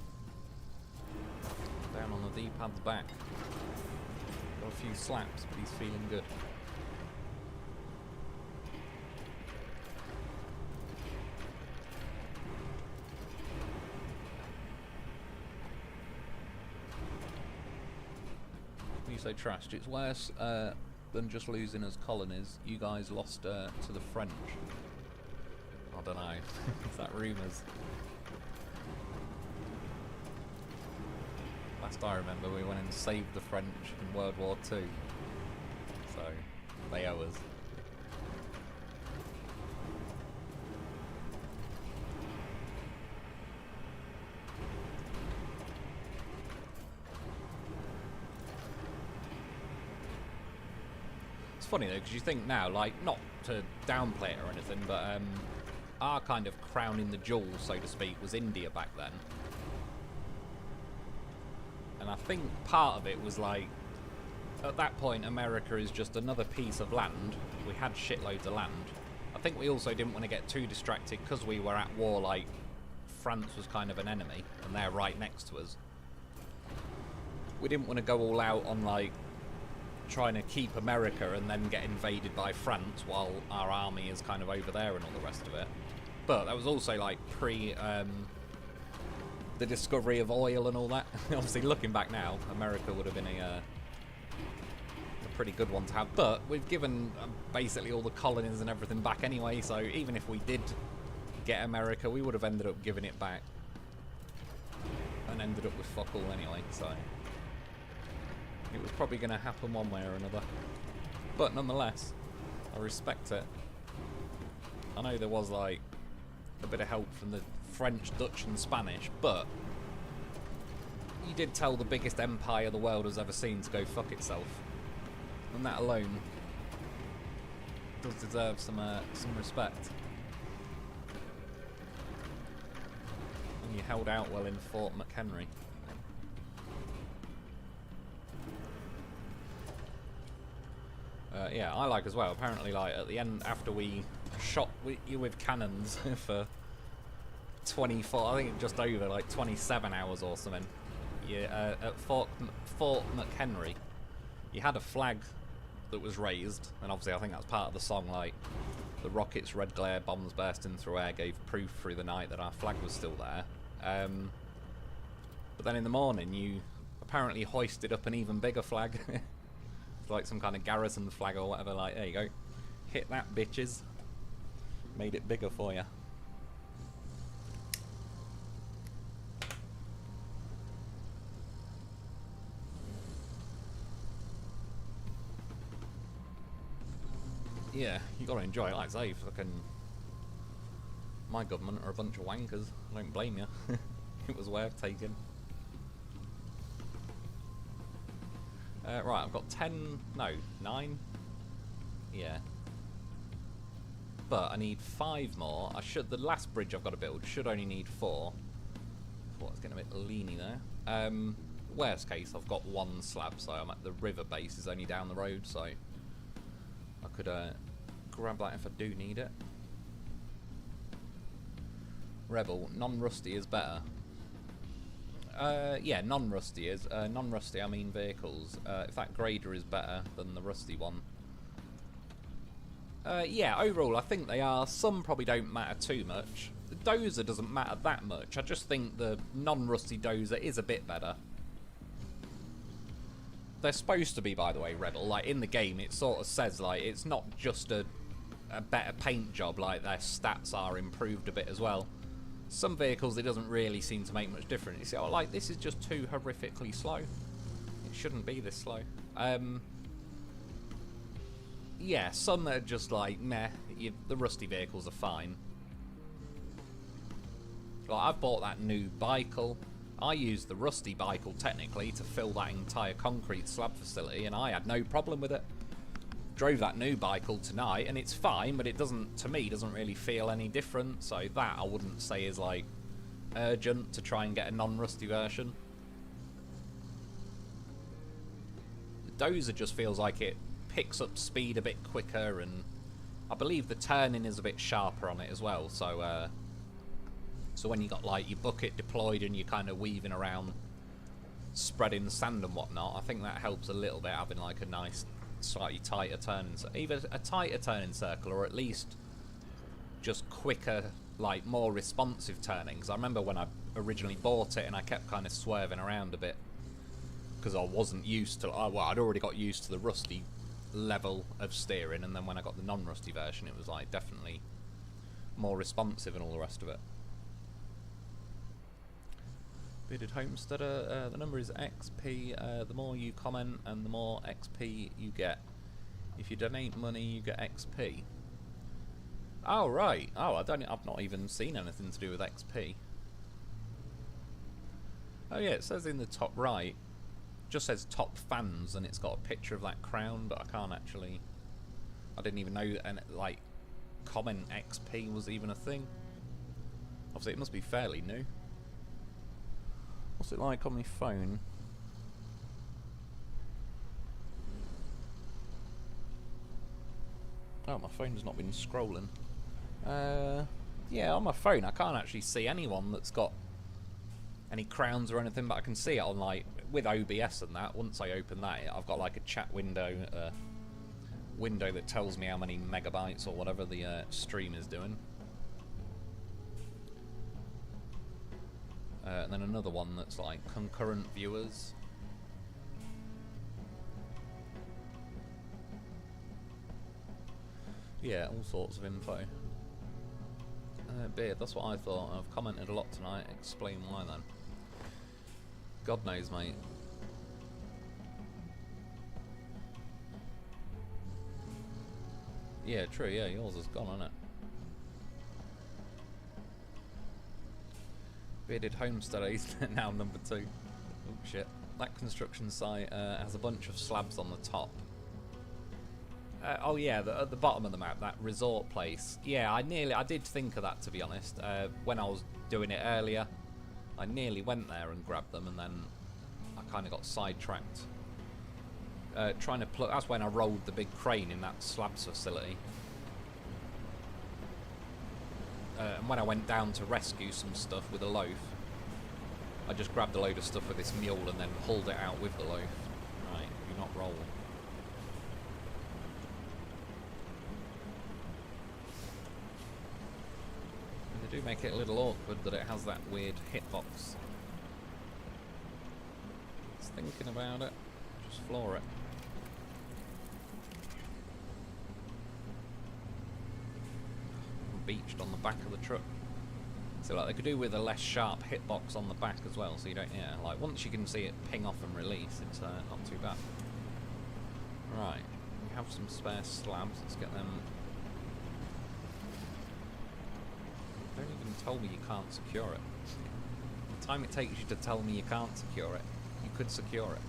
S1: Down on the D-pad's back. Got a few slaps, but he's feeling good. You say trashed. It's worse than just losing as colonies. You guys lost to the French. I don't know. Is that rumours? Last I remember, we went and saved the French in World War II. So, they owe us. It's funny though, because you think now, like, not to downplay it or anything, but our kind of crown in the jewel, so to speak, was India back then. And I think part of it was like, at that point, America is just another piece of land. We had shitloads of land. I think we also didn't want to get too distracted because we were at war, like, France was kind of an enemy, and they're right next to us. We didn't want to go all out on, like, trying to keep America and then get invaded by France while our army is kind of over there and all the rest of it. But that was also, like, pre... the discovery of oil and all that. Obviously, looking back now, America would have been a pretty good one to have. But we've given basically all the colonies and everything back anyway, so even if we did get America, we would have ended up giving it back. And ended up with fuck all anyway, so... it was probably going to happen one way or another. But nonetheless, I respect it. I know there was, like, a bit of help from the French, Dutch and Spanish, but you did tell the biggest empire the world has ever seen to go fuck itself. And that alone does deserve some respect. And you held out well in Fort McHenry. Yeah, I like as well. Apparently, like, at the end, after we shot you with cannons for 24, I think just over, like, 27 hours or something, at Fort McHenry, you had a flag that was raised, and obviously I think that's part of the song, like, the rockets, red glare, bombs bursting through air gave proof through the night that our flag was still there. But then in the morning, you apparently hoisted up an even bigger flag. Like some kind of garrison flag or whatever. Like, there you go, hit that, bitches. Made it bigger for you. Yeah, you gotta enjoy it. Like I say, fucking my government are a bunch of wankers. I don't blame you. It was worth taking. Right, I've got 10, no, 9, yeah. But I need 5 more. The last bridge I've got to build should only need 4. Thought it's getting a bit leany there. Worst case, I've got 1 slab, so I'm at the river base, is only down the road, so I could grab that if I do need it. Rebel, non-rusty is better. Yeah, non-rusty is. Non-rusty, I mean vehicles. If that grader is better than the rusty one. Yeah, overall, I think they are. Some probably don't matter too much. The dozer doesn't matter that much. I just think the non-rusty dozer is a bit better. They're supposed to be, by the way, Rebel. Like, in the game, it sort of says, like, it's not just a better paint job. Like, their stats are improved a bit as well. Some vehicles, it doesn't really seem to make much difference. You see, oh, like, this is just too horrifically slow. It shouldn't be this slow. Yeah, some are just like, meh, the rusty vehicles are fine. Like, I've bought that new Bicycle. I used the rusty Bicycle, technically, to fill that entire concrete slab facility, and I had no problem with it. Drove that new Bicycle tonight, and it's fine, but it doesn't, to me, doesn't really feel any different. So that I wouldn't say is like urgent to try and get a non-rusty version. The Dozer just feels like it picks up speed a bit quicker, and I believe the turning is a bit sharper on it as well. So, so when you got like your bucket deployed and you're kind of weaving around, spreading sand and whatnot, I think that helps a little bit, having like a nice, slightly tighter turning, either a tighter turning circle or at least just quicker, like more responsive turning. Because I remember when I originally bought it and I kept kind of swerving around a bit because I wasn't used to, well, I'd already got used to the rusty level of steering, and then when I got the non-rusty version, it was like definitely more responsive and all the rest of it. Bearded Homesteader, the number is XP. The more you comment and the more XP you get. If you donate money, you get XP. Oh right. Oh, I've not even seen anything to do with XP. Oh yeah, it says in the top right, just says top fans, and it's got a picture of that crown, but I can't actually, I didn't even know, and like comment XP was even a thing. Obviously it must be fairly new. What's it like on my phone? Oh, my phone's not been scrolling. Yeah, on my phone I can't actually see anyone that's got any crowns or anything, but I can see it on, like, with OBS and that. Once I open that, I've got like a chat window, window that tells me how many megabytes or whatever the stream is doing. And then another one that's like concurrent viewers. Yeah, all sorts of info. Beard, that's what I thought. I've commented a lot tonight. Explain why then. God knows, mate. Yeah, true, yeah, yours is gone, isn't it? Bearded Homesteader, he's now number 2. Oh shit. That construction site has a bunch of slabs on the top. Oh yeah, at the bottom of the map, that resort place. Yeah, I did think of that, to be honest. When I was doing it earlier, I nearly went there and grabbed them, and then I kind of got sidetracked. Trying to plug, that's when I rolled the big crane in that slabs facility. And when I went down to rescue some stuff with a loaf, I just grabbed a load of stuff with this mule and then hauled it out with the loaf. Right, you're not rolling. And they do make it a little awkward that it has that weird hitbox. Just thinking about it, just floor it. Beached on the back of the truck. So like they could do with a less sharp hitbox on the back as well, so you don't, yeah, like once you can see it ping off and release, it's not too bad. Right, we have some spare slabs, let's get them. Don't even tell me you can't secure it. The time it takes you to tell me you can't secure it, you could secure it.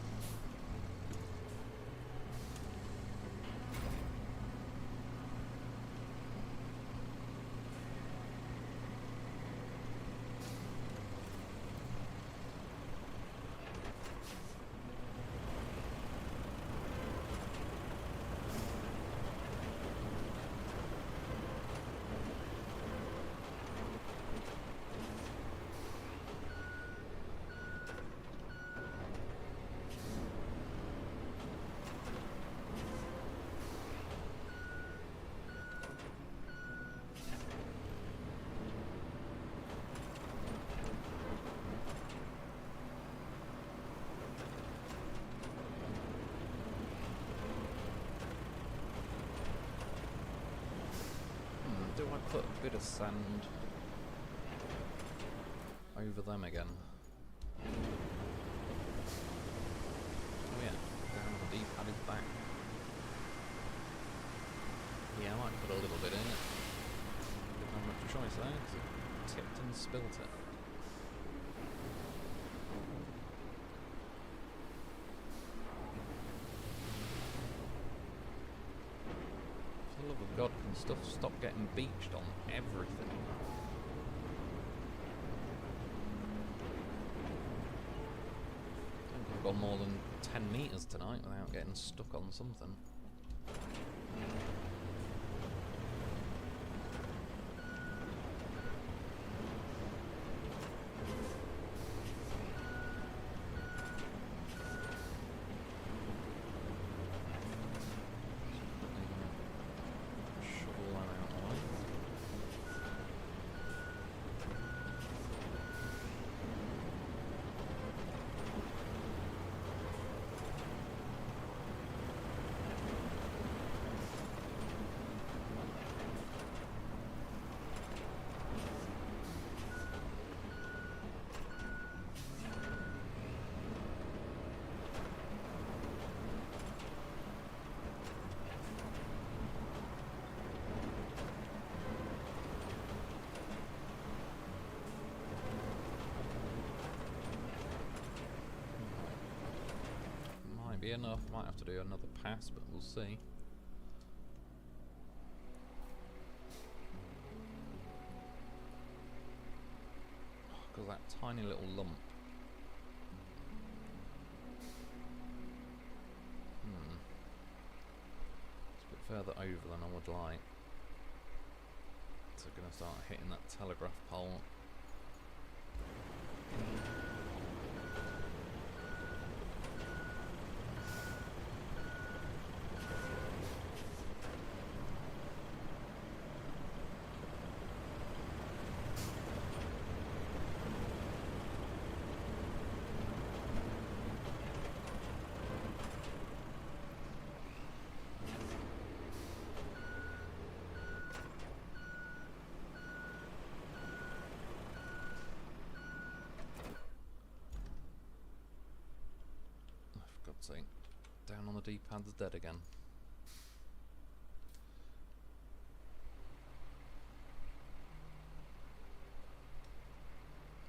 S1: Do I put a bit of sand over them again? Oh yeah, down the deep padded back. Yeah, I might put a little bit in it. Didn't have much choice there, because it tipped and spilt it. For the love of God, can stuff stop getting beached on everything? I think I've gone more than 10 metres tonight without getting stuck on something. Be enough. Might have to do another pass, but we'll see. Because that tiny little lump. It's a bit further over than I would like. So I'm going to start hitting that telegraph pole. So, down on the D-pad's dead again.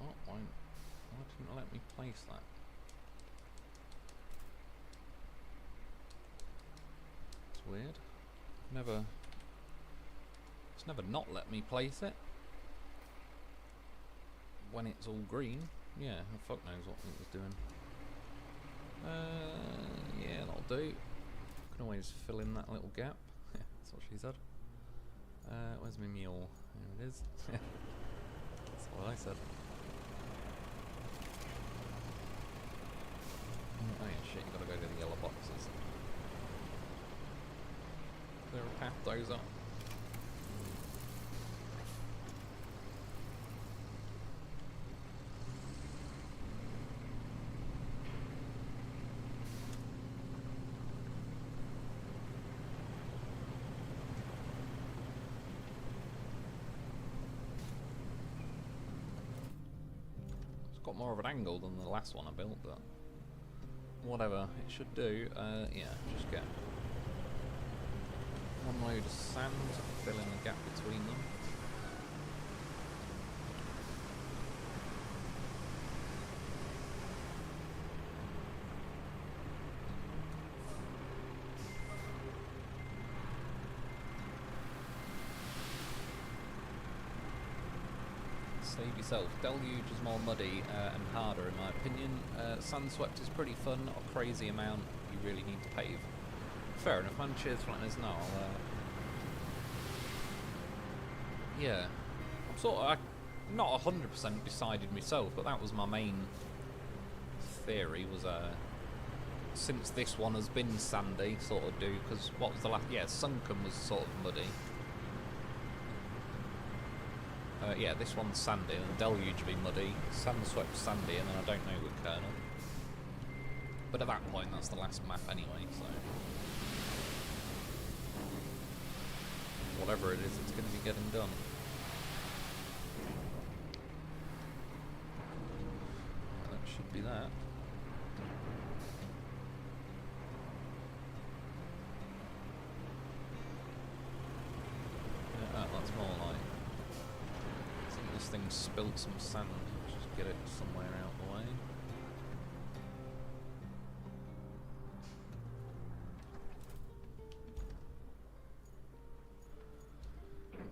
S1: Oh, why didn't it let me place that? It's weird. It's never not let me place it. When it's all green. Yeah, who fuck knows what it was doing. Yeah, that'll do. Can always fill in that little gap. That's what she said. Where's my mule? There it is. That's what I said. Oh yeah, shit, you gotta go to the yellow boxes. Clear a path, dozer. Got more of an angle than the last one I built, but whatever, it should do. Yeah, just get one load of sand to fill in the gap between them. Save yourself. Deluge is more muddy and harder in my opinion. Sandswept is pretty fun, not a crazy amount you really need to pave. Fair enough, man. Cheers for letting us know. Yeah, I'm sort of not 100% decided myself, but that was my main theory. Was since this one has been sandy, sort of do, because what was the last? Yeah, Sunken was sort of muddy. Yeah, this one's sandy, and Deluge will be muddy, Sandswept sandy, and then I don't know with Colonel. But at that point, that's the last map anyway, so... whatever it is, it's going to be getting done. That should be that. Yeah, that's more like... I think this thing spilled some sand. Let's just get it somewhere out the way.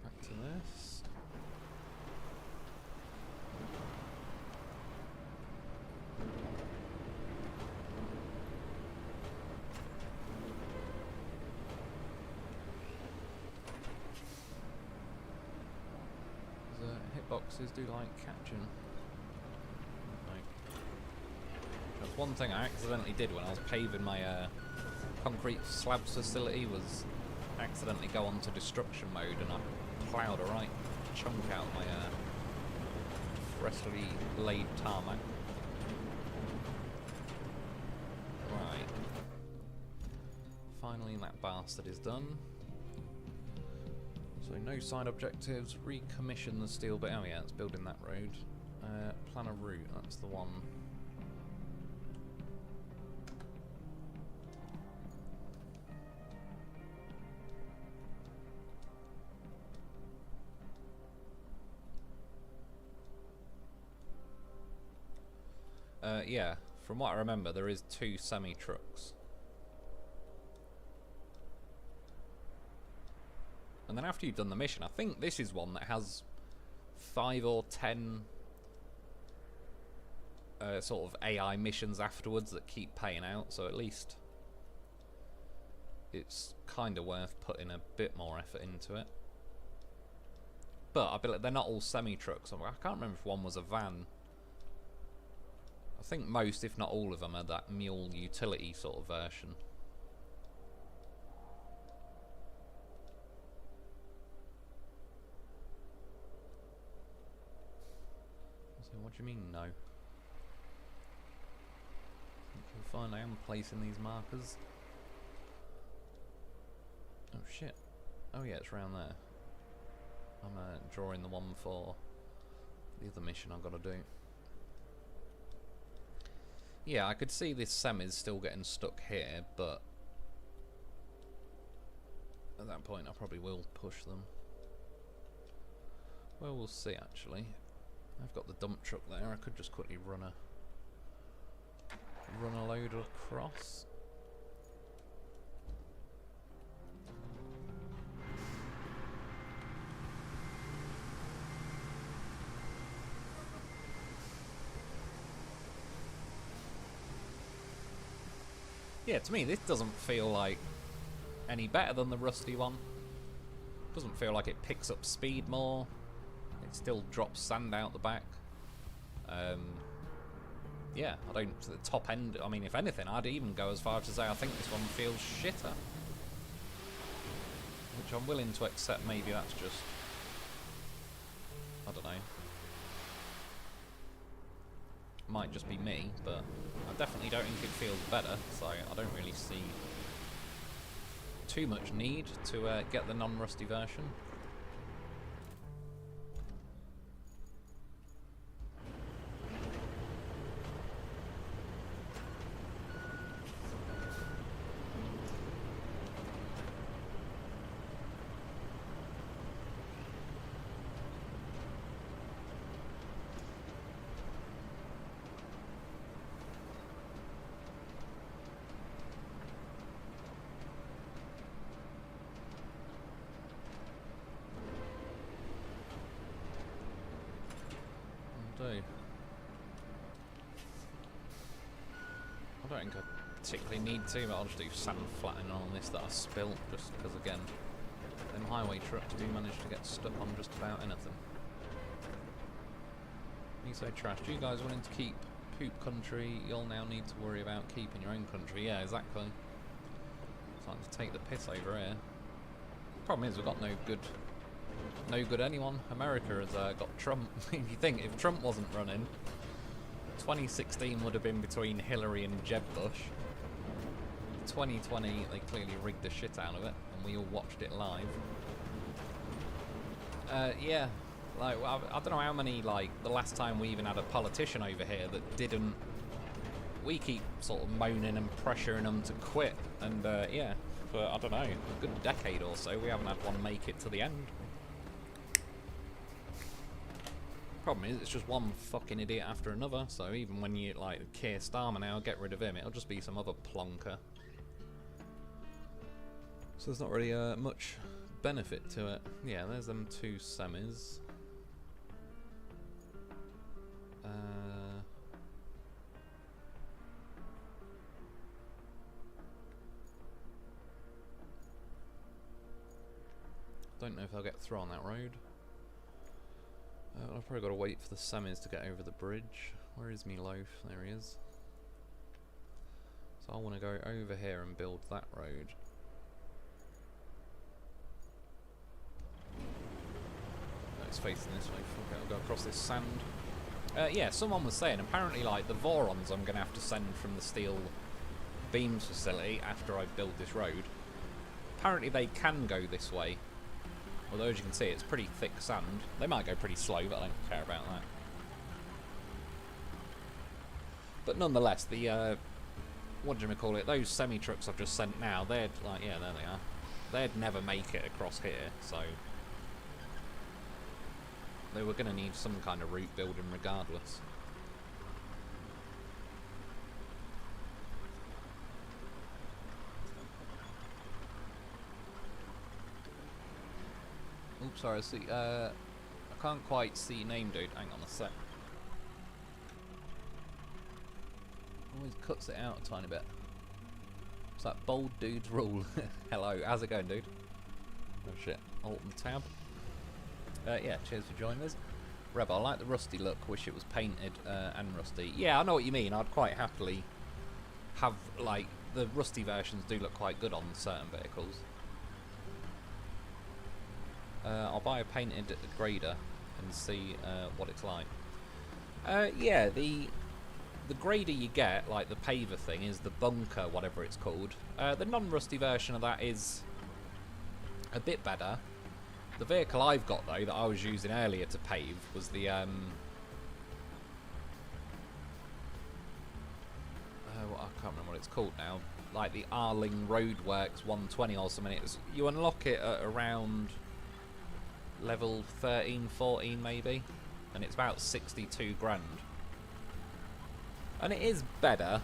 S1: Back to this. boxes do like catching. Like, that's one thing I accidentally did when I was paving my concrete slabs facility, was accidentally go onto destruction mode, and I ploughed a right chunk out of my freshly laid tarmac. Right. Finally that bastard is done. So no side objectives, recommission the steel bit. Oh yeah, it's building that road. Plan a route, that's the one. Yeah, from what I remember, there is 2 semi-trucks. And then after you've done the mission, I think this is one that has 5 or 10 sort of AI missions afterwards that keep paying out, so at least it's kind of worth putting a bit more effort into it. But I believe they're not all semi-trucks. I can't remember if one was a van. I think most, if not all of them, are that mule utility sort of version. So what do you mean, no? I think you'll find I am placing these markers. Oh shit. Oh yeah, it's around there. I'm drawing the one for the other mission I've got to do. Yeah, I could see this semi's still getting stuck here, but at that point I probably will push them. Well, we'll see actually. I've got the dump truck there, I could just quickly run a load across. Yeah, to me this doesn't feel like any better than the rusty one. Doesn't feel like it picks up speed more. It still drops sand out the back. Yeah, I don't, to the top end, I mean, if anything, I'd even go as far as to say I think this one feels shitter. Which I'm willing to accept, maybe that's just, I don't know. Might just be me, but I definitely don't think it feels better, so I don't really see too much need to get the non-rusty version. I don't think I particularly need to, but I'll just do sand flattening on this that I spilt, just because again, them highway trucks do manage to get stuck on just about anything. You say trash, do you guys wanting to keep poop country, you'll now need to worry about keeping your own country. Yeah, exactly. It's like to take the piss over here. Problem is we've got no good anyone. America has got Trump. If you think, if Trump wasn't running, 2016 would have been between Hillary and Jeb Bush. 2020, they clearly rigged the shit out of it, and we all watched it live. Yeah, like, I don't know how many, like, the last time we even had a politician over here that didn't... We keep sort of moaning and pressuring them to quit, and yeah, for, I don't know, a good decade or so, we haven't had one make it to the end. Problem is, it's just one fucking idiot after another, so even when you, like, Keir Starmer now, get rid of him, it'll just be some other plonker. So there's not really much benefit to it. Yeah, there's them 2 semis. Don't know if they'll get through on that road. I've probably got to wait for the semis to get over the bridge. Where is me loaf? There he is. So I want to go over here and build that road. No, it's facing this way. Okay, I'll go across this sand. Yeah, someone was saying apparently like the Vorons I'm going to have to send from the steel beams facility after I build this road. Apparently they can go this way. Although as you can see it's pretty thick sand. They might go pretty slow, but I don't care about that. But nonetheless, the what do you call it? Those semi trucks I've just sent now, they'd like, yeah, there they are. They'd never make it across here, so they were going to need some kind of route building regardless. Oops, sorry, I can't quite see your name, dude. Hang on a sec. Always cuts it out a tiny bit. It's that bold dude's rule. Hello, how's it going, dude? Oh shit, Alt and Tab. Yeah, cheers for joining us. Rebel, I like the rusty look, wish it was painted and rusty. Yeah, I know what you mean, I'd quite happily have, like, the rusty versions do look quite good on certain vehicles. I'll buy a painted grader and see what it's like. Yeah, the grader you get, like the paver thing, is the bunker, whatever it's called. The non-rusty version of that is a bit better. The vehicle I've got, though, that I was using earlier to pave was the I can't remember what it's called now. Like the Arling Roadworks 120 or something. You unlock it at around level 13, 14 maybe, and it's about 62 grand. And it is better,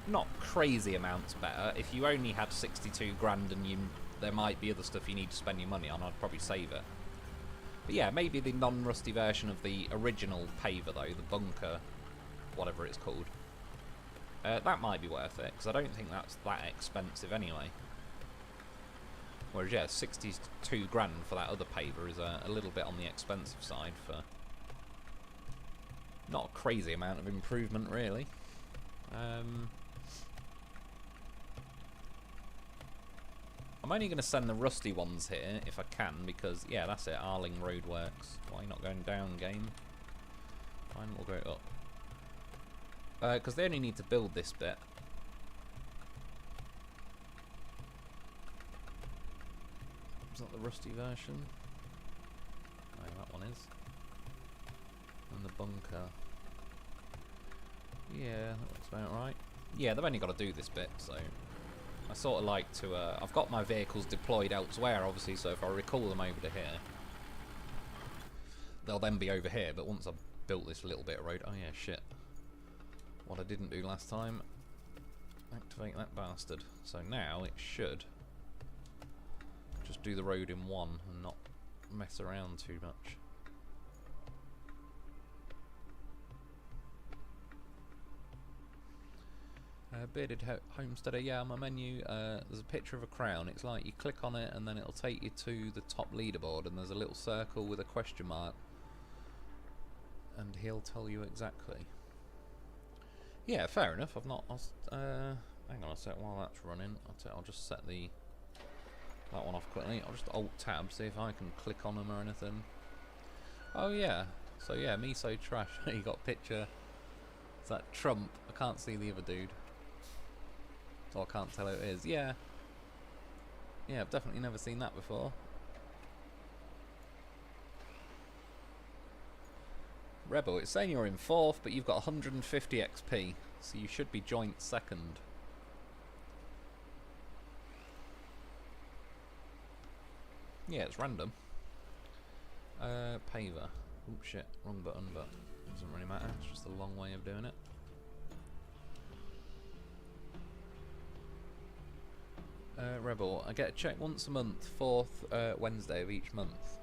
S1: not crazy amounts better. If you only had 62 grand and there might be other stuff you need to spend your money on, I'd probably save it. But yeah, maybe the non-rusty version of the original paver though, the bunker, whatever it's called. That might be worth it, because I don't think that's that expensive anyway. Whereas yeah, 62 grand for that other paver is a little bit on the expensive side for not a crazy amount of improvement really. I'm only going to send the rusty ones here if I can, because yeah, that's it, Arling Roadworks. Why not going down, game? Fine, we'll go up. Because they only need to build this bit. Is that the rusty version? Oh, that one is. And the bunker. Yeah, that looks about right. Yeah, they've only got to do this bit, so I sort of like to. I've got my vehicles deployed elsewhere, obviously, so if I recall them over to here, they'll then be over here. But once I've built this little bit of road, oh yeah, shit. What I didn't do last time, activate that bastard. So now it should just do the road in one and not mess around too much. Bearded Homesteader, yeah, on my menu there's a picture of a crown. It's like you click on it and then it'll take you to the top leaderboard and there's a little circle with a question mark and he'll tell you exactly. Yeah, fair enough. I've not. Hang on a sec while that's running. I'll just set that one off quickly. I'll just Alt Tab, see if I can click on them or anything. Oh yeah. So yeah, me so trash. You got a picture. It's that Trump. I can't see the other dude, so I can't tell who it is. Yeah. Yeah, I've definitely never seen that before. Rebel, it's saying you're in 4th, but you've got 150 XP, so you should be joint 2nd. Yeah, it's random. Paver. Oh shit, wrong button, but it doesn't really matter, it's just a long way of doing it. Rebel, I get a check once a month, 4th Wednesday of each month.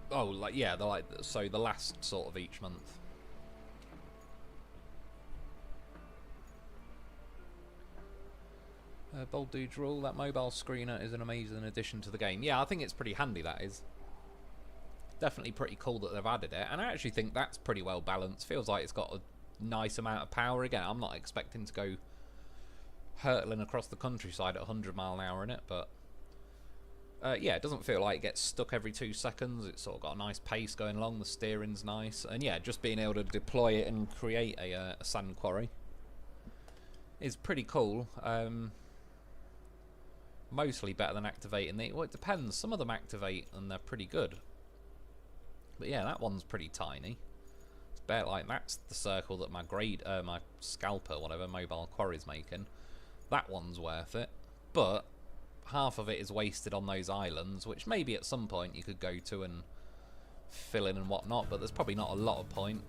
S1: Oh, like, yeah, they're like, so the last sort of each month. Bold Dude's Rule, that mobile screener is an amazing addition to the game. Yeah, I think it's pretty handy, that is. definitely pretty cool that they've added it, and I actually think that's pretty well balanced. Feels like it's got a nice amount of power. Again, I'm not expecting to go hurtling across the countryside at 100 mile an hour in it, but yeah, it doesn't feel like it gets stuck every 2 seconds. It's sort of got a nice pace going along, the steering's nice, and yeah, just being able to deploy it and create a sand quarry is pretty cool. Mostly better than activating the... Well, it depends. Some of them activate and they're pretty good. But yeah, that one's pretty tiny. It's about like that's the circle that my my scalper, whatever, mobile quarry's making. That one's worth it. But half of it is wasted on those islands, which maybe at some point you could go to and fill in and whatnot, but there's probably not a lot of point.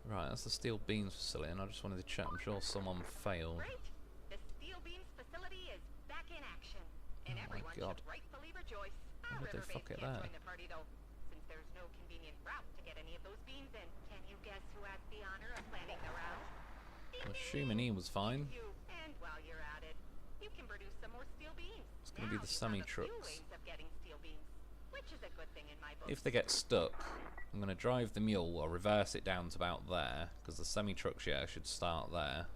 S1: Right, that's the steel beams facility, and I just wanted to check. I'm sure someone failed.
S2: Great. The steel beams facility is back in action, and everyone should rightfully rejoice.
S1: How did they fuck it there?
S2: Join the party though, since there's no convenient route to get any of those beams in. Can you guess who has the honor of planning the route?
S1: I'm assuming he was fine.
S2: You. And while you're at it, you can produce some more steel beams.
S1: It's going to be the semi-trucks. If they get stuck, I'm going to drive the mule or reverse it down to about there, because the semi-trucks, yeah, should start there.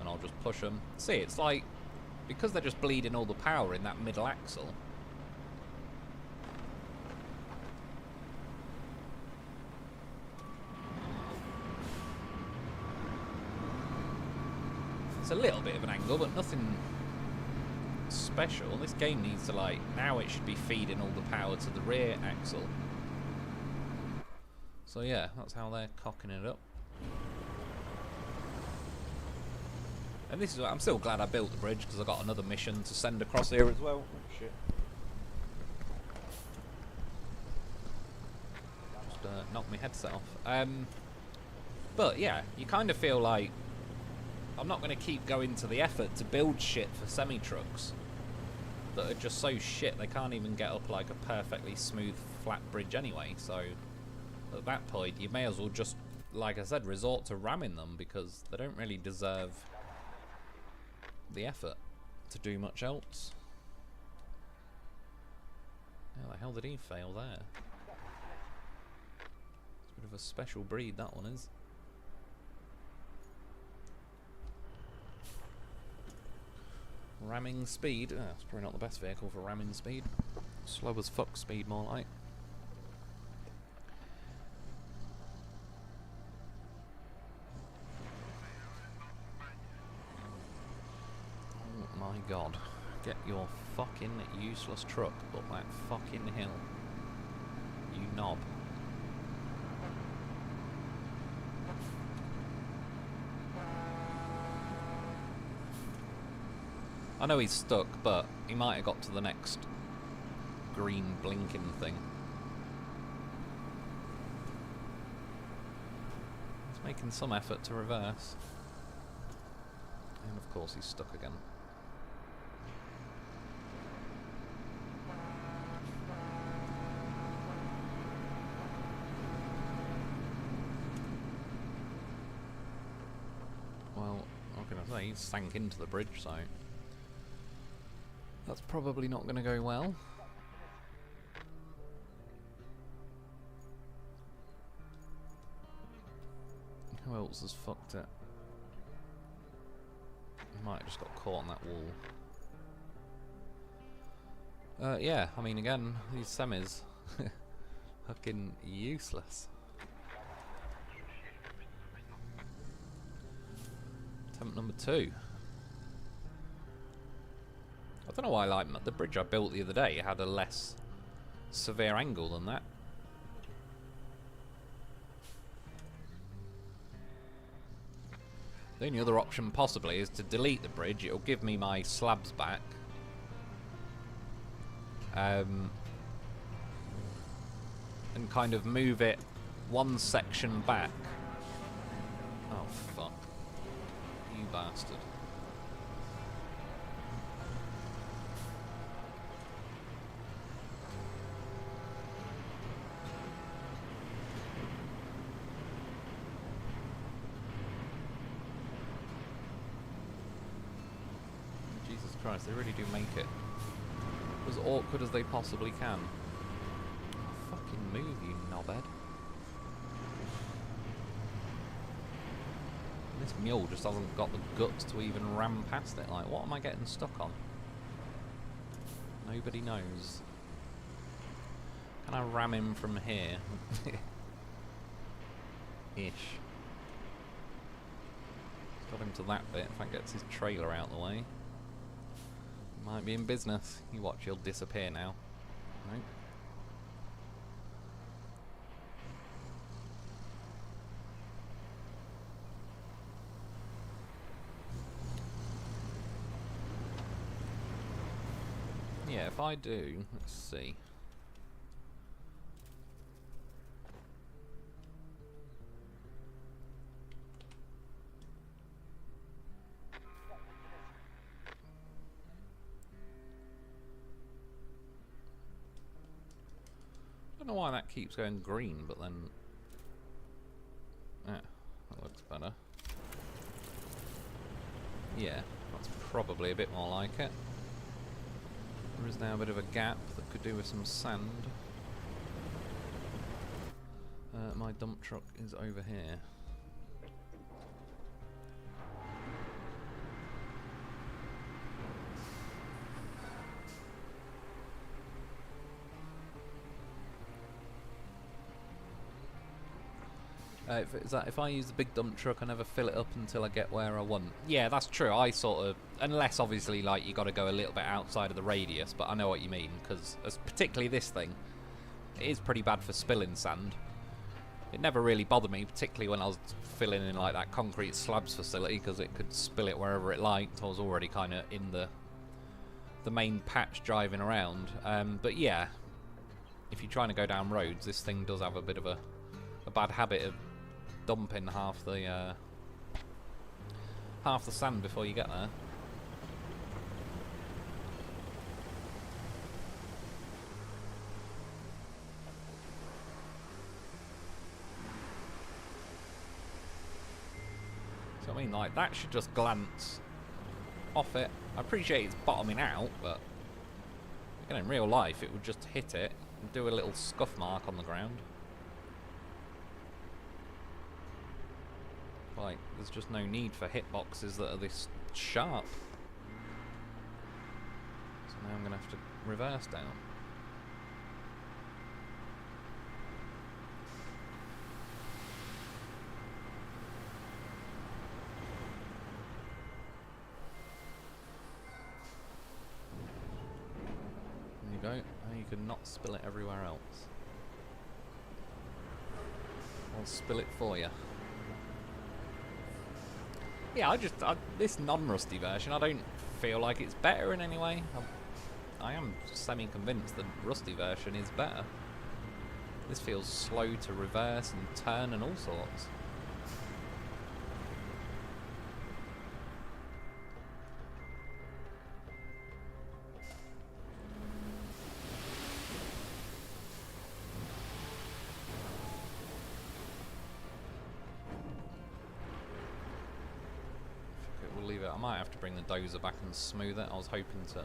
S1: And I'll just push them. See, it's like, because they're just bleeding all the power in that middle axle. It's a little bit of an angle, but nothing special. This game needs to, like, now it should be feeding all the power to the rear axle. So yeah, that's how they're cocking it up. And this is what I'm still glad I built the bridge, because I got another mission to send across here as well. Oh, shit. Just knocked my headset off. But yeah, you kind of feel like I'm not going to keep going to the effort to build shit for semi-trucks that are just so shit they can't even get up like a perfectly smooth flat bridge anyway. So at that point you may as well just, like I said, resort to ramming them, because they don't really deserve the effort to do much else. How the hell did he fail there? It's a bit of a special breed, that one is. Ramming speed. It's probably not the best vehicle for ramming speed. Slow as fuck speed, more like. Oh my god. Get your fucking useless truck up that fucking hill. You knob. I know he's stuck, but he might have got to the next green blinking thing. He's making some effort to reverse. And of course he's stuck again. Well, what can I say? He's sank into the bridge, so that's probably not going to go well. Who else has fucked it? Might have just got caught on that wall. Yeah, I mean, again, these semis. Fucking useless. Attempt number 2. I don't know why, like, the bridge I built the other day had a less severe angle than that. The only other option possibly is to delete the bridge. It'll give me my slabs back. And kind of move it one section back. Oh, fuck. You bastard. Christ, they really do make it as awkward as they possibly can. Oh, fucking move, you knobhead. This mule just hasn't got the guts to even ram past it. Like, what am I getting stuck on? Nobody knows. Can I ram him from here? Ish. Got him to that bit. If that gets his trailer out the way, might be in business. You watch, he'll disappear now. Nope. Yeah, if I do, let's see. I don't know why that keeps going green, but then... yeah, that looks better. Yeah, that's probably a bit more like it. There is now a bit of a gap that could do with some sand. My dump truck is over here. If I use the big dump truck, I never fill it up until I get where I want. Yeah, that's true. I sort of, unless obviously like you got to go a little bit outside of the radius, but I know what you mean, because particularly this thing, it is pretty bad for spilling sand. It never really bothered me, particularly when I was filling in like that concrete slabs facility, because it could spill it wherever it liked. I was already kind of in the main patch driving around. But yeah, if you're trying to go down roads, this thing does have a bit of a bad habit of dumping half the sand before you get there. So I mean, like, that should just glance off it. I appreciate it's bottoming out, but again, in real life it would just hit it and do a little scuff mark on the ground. Like, there's just no need for hitboxes that are this sharp. So now I'm going to have to reverse down. There you go. Now you can not spill it everywhere else. I'll spill it for you. Yeah, this non-rusty version, I don't feel like it's better in any way. I am semi-convinced the rusty version is better. This feels slow to reverse and turn and all sorts. I might have to bring the dozer back and smooth it. I was hoping to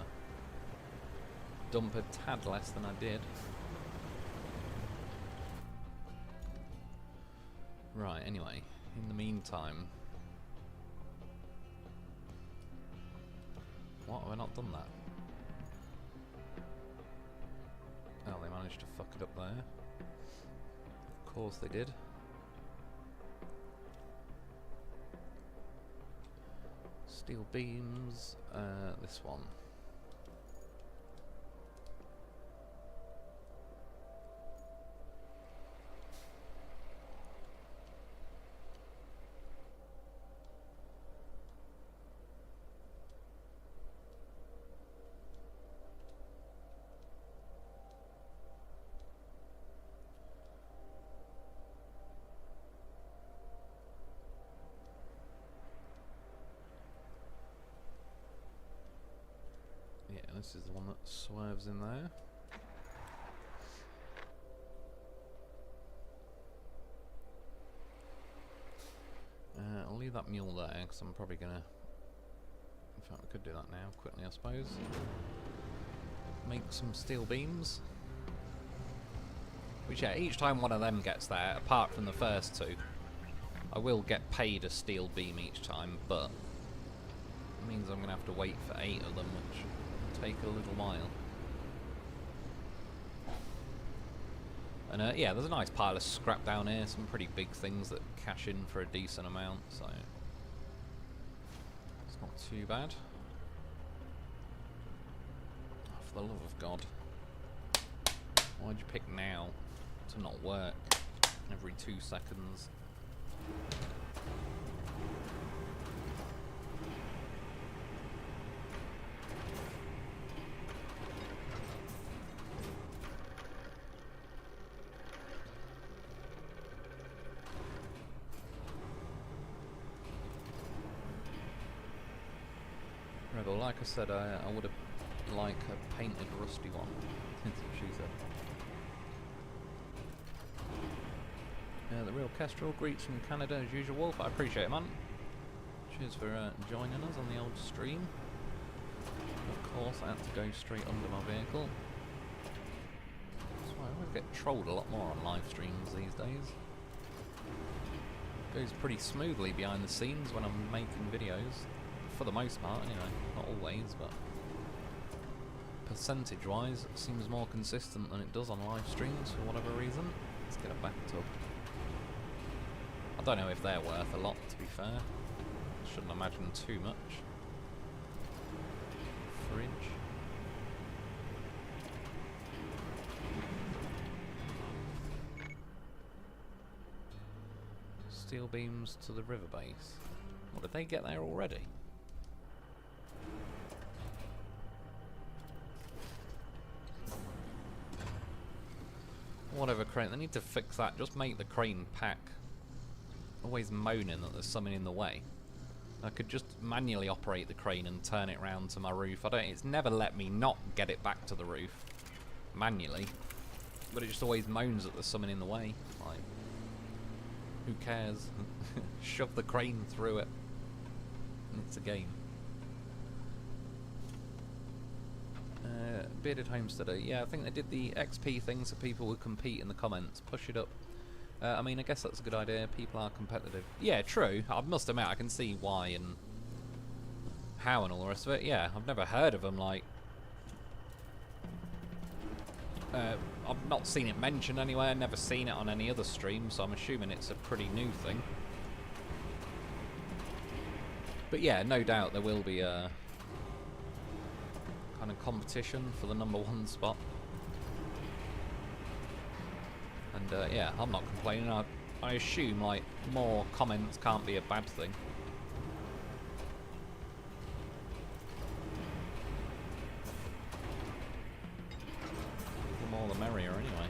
S1: dump a tad less than I did. Right, anyway, in the meantime... What, have I not done that? Oh, they managed to fuck it up there. Of course they did. Steel beams, this one. Yeah, this is the one that swerves in there. I'll leave that mule there because I'm probably gonna... In fact, we could do that now quickly, I suppose. make some steel beams. Which, yeah, each time one of them gets there, apart from the first two, I will get paid a steel beam each time, but it means I'm going to have to wait for 8 of them, which will take a little while. And yeah, there's a nice pile of scrap down here, some pretty big things that cash in for a decent amount, so it's not too bad. Oh, for the love of God. Why'd you pick now to not work every 2 seconds? Rebel, like I said, I would have liked a painted rusty one. That's what she said. The real Kestrel greets from Canada as usual, Wolf. I appreciate it, man. Cheers for joining us on the old stream. Of course, I had to go straight under my vehicle. That's why I always get trolled a lot more on live streams these days. Goes pretty smoothly behind the scenes when I'm making videos. For the most part, anyway. Not always, but percentage-wise, it seems more consistent than it does on live streams for whatever reason. Let's get a bathtub. I don't know if they're worth a lot, to be fair. Shouldn't imagine too much. Fridge. Steel beams to the river base. What, did they get there already? Whatever crane, they need to fix that. Just make the crane pack. Always moaning that there's something in the way. I could just manually operate the crane and turn it round to my roof. It's never let me not get it back to the roof manually, but it just always moans that there's something in the way. Like, who cares? Shove the crane through it. And it's a game. Bearded Homesteader. Yeah, I think they did the XP thing so people would compete in the comments. Push it up. I mean, I guess that's a good idea. People are competitive. Yeah, true. I must admit, I can see why and how and all the rest of it. Yeah, I've never heard of them, like... I've not seen it mentioned anywhere, never seen it on any other stream, so I'm assuming it's a pretty new thing. But yeah, no doubt there will be a kind of competition for the #1 spot. And yeah, I'm not complaining. I assume like more comments can't be a bad thing. The more the merrier anyway.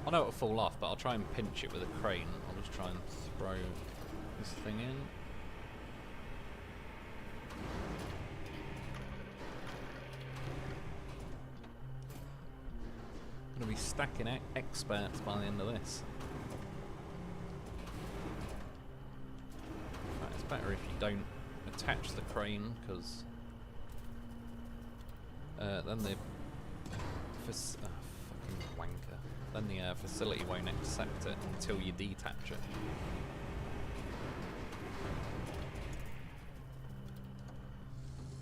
S1: I know it'll fall off, but I'll try and pinch it with a crane. I'll just try and throw this thing in. I'm going to be stacking experts by the end of this. In fact, it's better if you don't attach the crane, because then the... fucking wanker. Then the facility won't accept it until you detach it.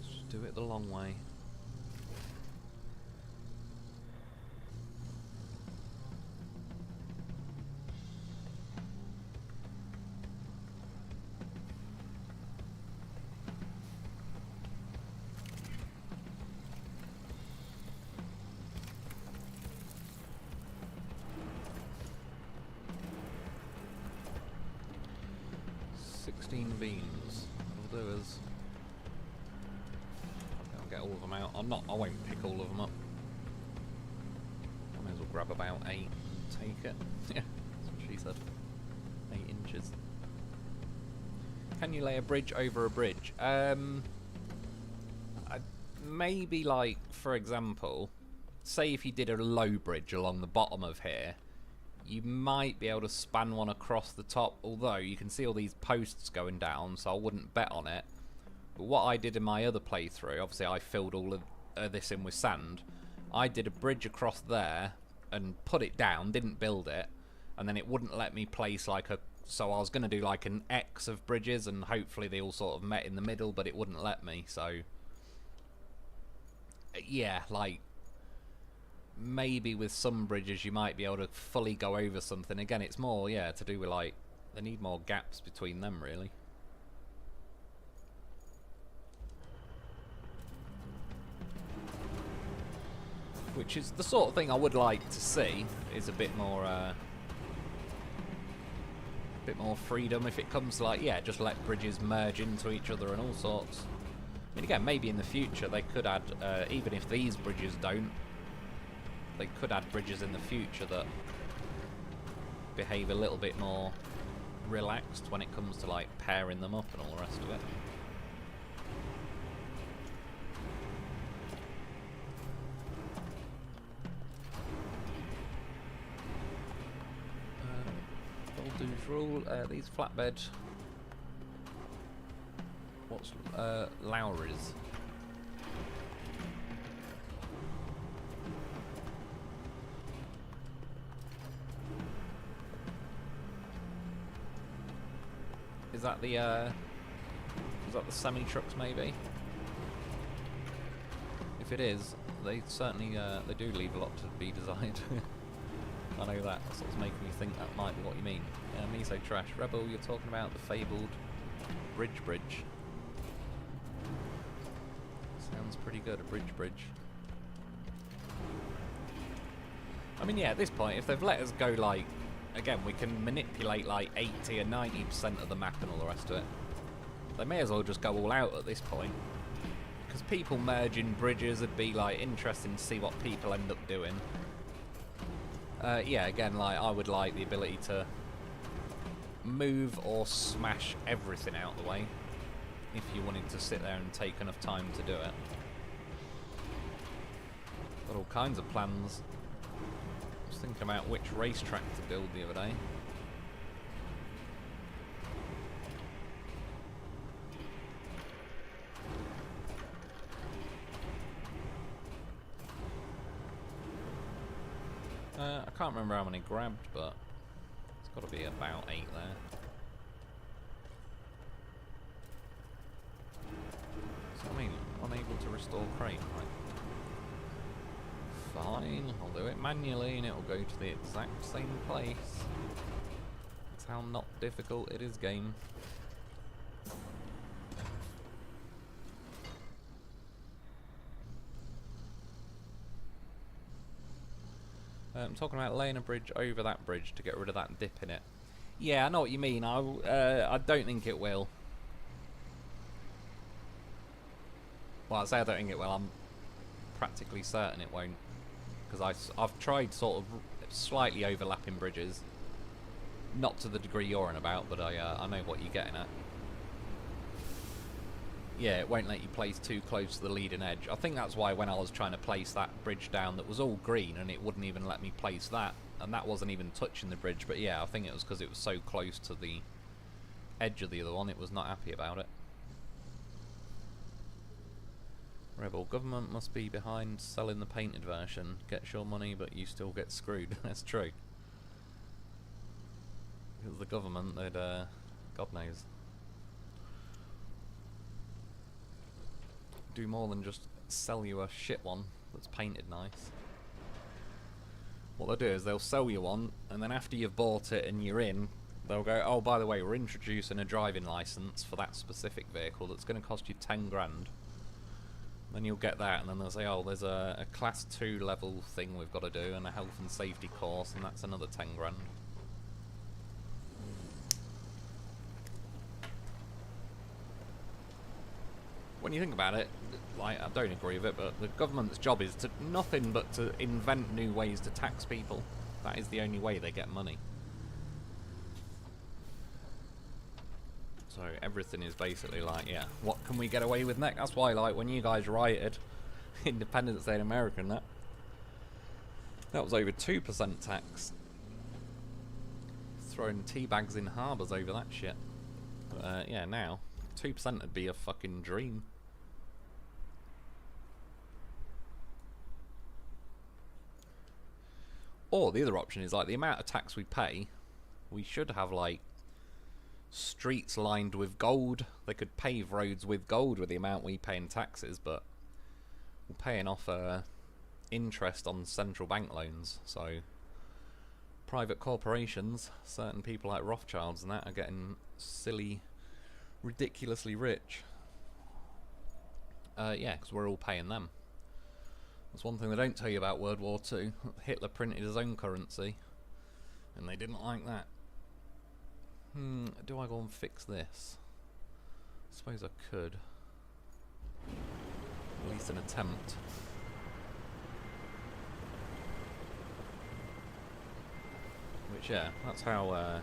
S1: Just do it the long way. 16 beams. What'll do is I'll get all of them out. I won't pick all of them up. I may as well grab about 8 and take it. Yeah, that's what she said. 8 inches. Can you lay a bridge over a bridge? Maybe, like, for example, say if you did a low bridge along the bottom of here, you might be able to span one across the top, although you can see all these posts going down, so I wouldn't bet on it. But what I did in my other playthrough, obviously I filled all of this in with sand, I did a bridge across there and put it down, didn't build it, and then it wouldn't let me place like a... So I was going to do like an X of bridges, and hopefully they all sort of met in the middle, but it wouldn't let me, so... Yeah, like... Maybe with some bridges you might be able to fully go over something. Again, it's more, yeah, to do with like... They need more gaps between them, really. Which is the sort of thing I would like to see, is a bit more freedom if it comes to, like, yeah, just let bridges merge into each other and all sorts. I mean, again, maybe in the future they could add, even if these bridges don't, they could add bridges in the future that behave a little bit more relaxed when it comes to, like, pairing them up and all the rest of it. I'll do for all these flatbed. What's Lowry's? Is that the semi trucks maybe? If it is, they certainly they do leave a lot to be desired. I know that. That's what's making me think that might be what you mean. Miso Trash. Rebel, you're talking about the fabled bridge. Sounds pretty good, a bridge. I mean, yeah, at this point, if they've let us go, like, again, we can manipulate, like, 80 or 90% of the map and all the rest of it. They may as well just go all out at this point. Because people merging bridges would be, like, interesting to see what people end up doing. Yeah, again, like, I would like the ability to move or smash everything out of the way if you wanted to sit there and take enough time to do it. Got all kinds of plans. I was thinking about which racetrack to build the other day. I can't remember how many grabbed, but it's got to be about 8 there. So I mean, unable to restore crate, right? Fine, I'll do it manually and it'll go to the exact same place. That's how not difficult it is, game. I'm talking about laying a bridge over that bridge to get rid of that dip in it. Yeah, I know what you mean. I don't think it will. Well, I say I don't think it will. I'm practically certain it won't. Because I've tried sort of slightly overlapping bridges. Not to the degree you're on about, but I know what you're getting at. Yeah, it won't let you place too close to the leading edge. I think that's why when I was trying to place that bridge down that was all green and it wouldn't even let me place that, and that wasn't even touching the bridge, but yeah, I think it was because it was so close to the edge of the other one, it was not happy about it. Rebel, government must be behind selling the painted version. Gets your money, but you still get screwed. That's true. Because the government, they'd, God knows. Do more than just sell you a shit one that's painted nice. What they'll do is they'll sell you one, and then after you've bought it and you're in, they'll go, oh, by the way, we're introducing a driving license for that specific vehicle that's going to cost you 10 grand. Then you'll get that, and then they'll say, oh, there's a class 2 level thing we've got to do, and a health and safety course, and that's another 10 grand. when you think about it, like, I don't agree with it, but the government's job is to nothing but to invent new ways to tax people. That is the only way they get money. So everything is basically like, yeah, what can we get away with next? That's why, like, when you guys rioted Independence Day in America and that was over 2% tax. Throwing tea bags in harbours over that shit. But, yeah, now 2% would be a fucking dream. Or the other option is, like, the amount of tax we pay, we should have, like, streets lined with gold. They could pave roads with gold with the amount we pay in taxes, but we're paying off interest on central bank loans, so private corporations, certain people like Rothschilds and that, are getting silly, ridiculously rich. Yeah, because we're all paying them. That's one thing they don't tell you about World War II. Hitler printed his own currency, and they didn't like that. Do I go and fix this? I suppose I could. At least an attempt. Which, yeah, that's how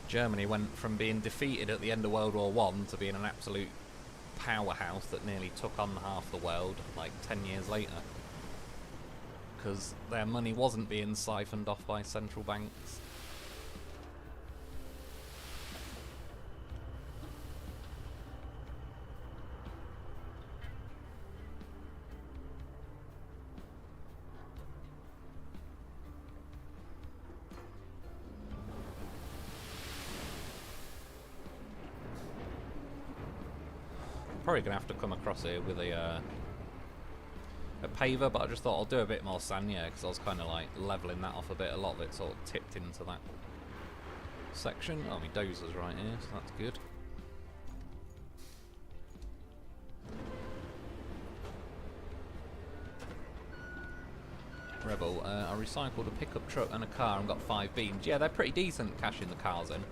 S1: Germany went from being defeated at the end of World War I to being an absolute powerhouse that nearly took on half the world, like 10 years later. Because their money wasn't being siphoned off by central banks. Probably gonna have to come across here with a paver, but I just thought I'll do a bit more sand, yeah, because I was kind of like leveling that off a bit. A lot of it sort of tipped into that section. Oh, my dozer's right here, so that's good. Rebel, I recycled a pickup truck and a car and got 5 beams. Yeah, they're pretty decent cashing the cars in.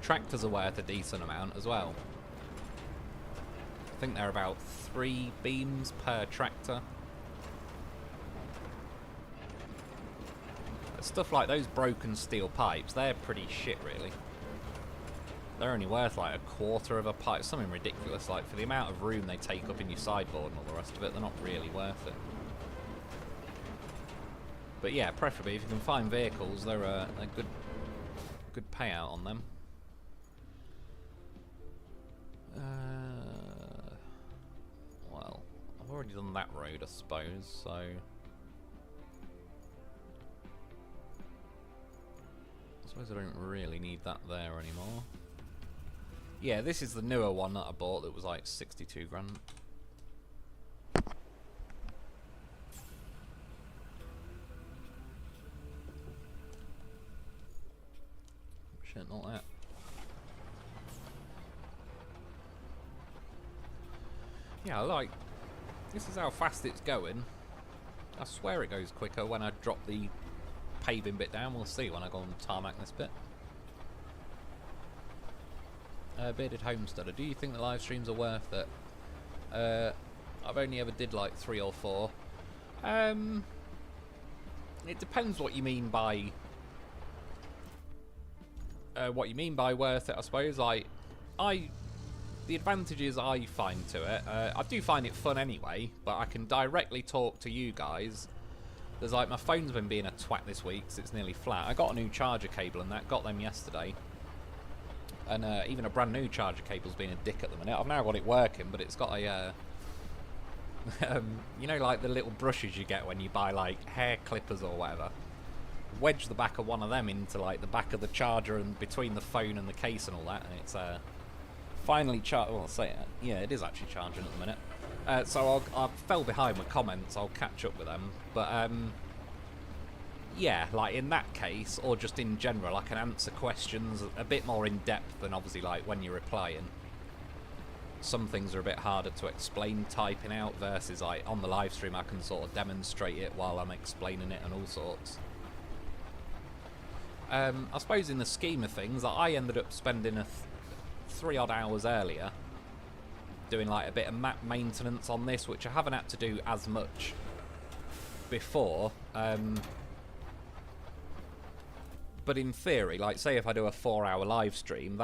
S1: Tractors are worth a decent amount as well. I think they're about 3 beams per tractor. Stuff like those broken steel pipes, they're pretty shit, really. They're only worth like a quarter of a pipe, something ridiculous. Like, for the amount of room they take up in your sideboard and all the rest of it, they're not really worth it. But yeah, preferably if you can find vehicles, they're a good payout on them. Well, I've already done that road, I suppose, so I suppose I don't really need that there anymore. Yeah, this is the newer one that I bought that was like 62 grand. Shit, not that. Yeah, like, this is how fast it's going. I swear it goes quicker when I drop the paving bit down. We'll see when I go on tarmac this bit. Bearded Homesteader, do you think the live streams are worth it? I've only ever did like 3 or 4. It depends what you mean by worth it, I suppose. Like, the advantages I find to it, I do find it fun anyway, but I can directly talk to you guys. There's like, my phone's been being a twat this week because it's nearly flat. I got a new charger cable and that, got them yesterday. And even a brand new charger cable's been a dick at the minute. I've now got it working, but it's got a, you know, like the little brushes you get when you buy like hair clippers or whatever. Wedge the back of one of them into like the back of the charger and between the phone and the case and all that, and it's finally well, I'll say it. Yeah, it is actually charging at the minute. So I fell behind with comments. I'll catch up with them, but yeah, like in that case, or just in general, I can answer questions a bit more in depth than obviously like when you're replying. Some things are a bit harder to explain typing out versus like on the live stream I can sort of demonstrate it while I'm explaining it and all sorts. I suppose in the scheme of things, I ended up spending 3 odd hours earlier doing like a bit of map maintenance on this, which I haven't had to do as much before. But in theory, like say if I do a 4-hour live stream,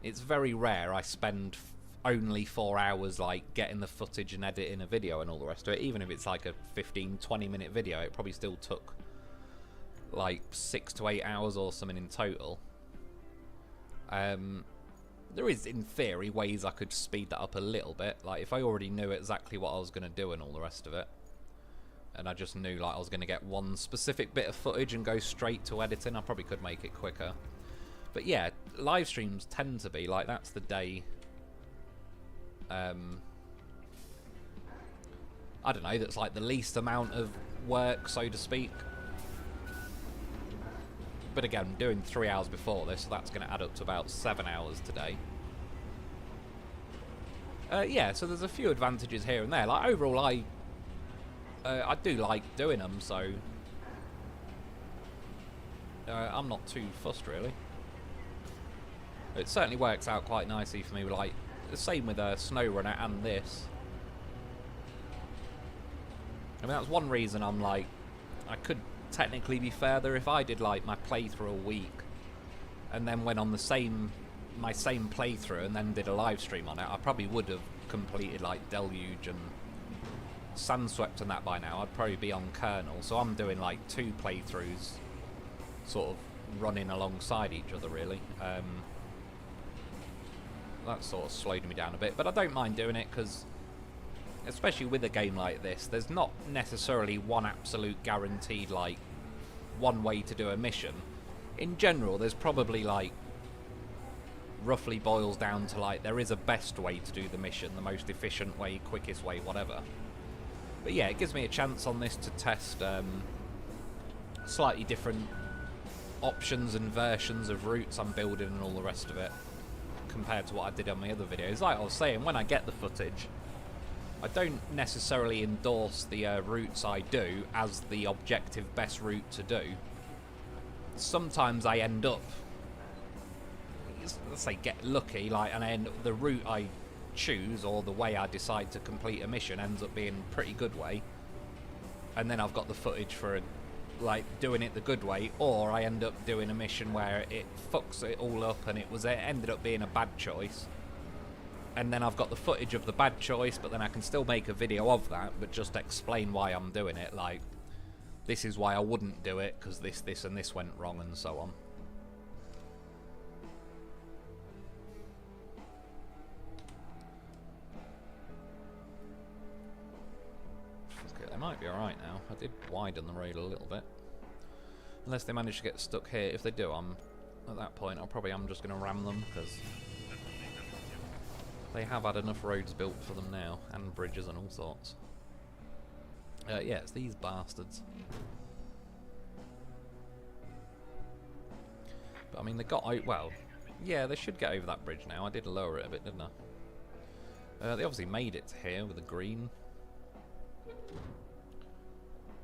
S1: it's very rare I spend only 4 hours like getting the footage and editing a video and all the rest of it. Even if it's like a 15-20 minute video, it probably still took like 6 to 8 hours or something in total. There is, in theory, ways I could speed that up a little bit. Like, if I already knew exactly what I was going to do and all the rest of it, and I just knew, like, I was going to get one specific bit of footage and go straight to editing, I probably could make it quicker. But yeah, live streams tend to be, like, that's the day... I don't know, that's, like, the least amount of work, so to speak. But again, I'm doing 3 hours before this, so that's going to add up to about 7 hours today. Yeah, so there's a few advantages here and there. Like overall, I do like doing them, so I'm not too fussed really. It certainly works out quite nicely for me. Like the same with SnowRunner and this. I mean, that's one reason I'm like, I could technically be further if I did like my playthrough a week and then went on my same playthrough and then did a live stream on it. I probably would have completed like Deluge and Sandswept and that by now. I'd probably be on Kernel, so I'm doing like 2 playthroughs sort of running alongside each other really. That sort of slowed me down a bit, but I don't mind doing it because especially with a game like this, there's not necessarily one absolute guaranteed, like, one way to do a mission. In general, there's probably, like, roughly boils down to, like, there is a best way to do the mission, the most efficient way, quickest way, whatever. But yeah, it gives me a chance on this to test slightly different options and versions of routes I'm building and all the rest of it, compared to what I did on my other videos. Like I was saying, when I get the footage, I don't necessarily endorse the routes I do as the objective best route to do. Sometimes I end up, let's say, get lucky, like, and the route I choose or the way I decide to complete a mission ends up being a pretty good way, and then I've got the footage for like doing it the good way, or I end up doing a mission where it fucks it all up and it ended up being a bad choice. And then I've got the footage of the bad choice, but then I can still make a video of that, but just explain why I'm doing it. Like, this is why I wouldn't do it, because this, and this went wrong, and so on. Okay, they might be alright now. I did widen the road a little bit. Unless they manage to get stuck here. If they do, at that point, I'm just going to ram them, because they have had enough roads built for them now, and bridges and all sorts. Yeah, it's these bastards. But I mean, they got out, well, yeah, they should get over that bridge now. I did lower it a bit, didn't I? They obviously made it to here with the green.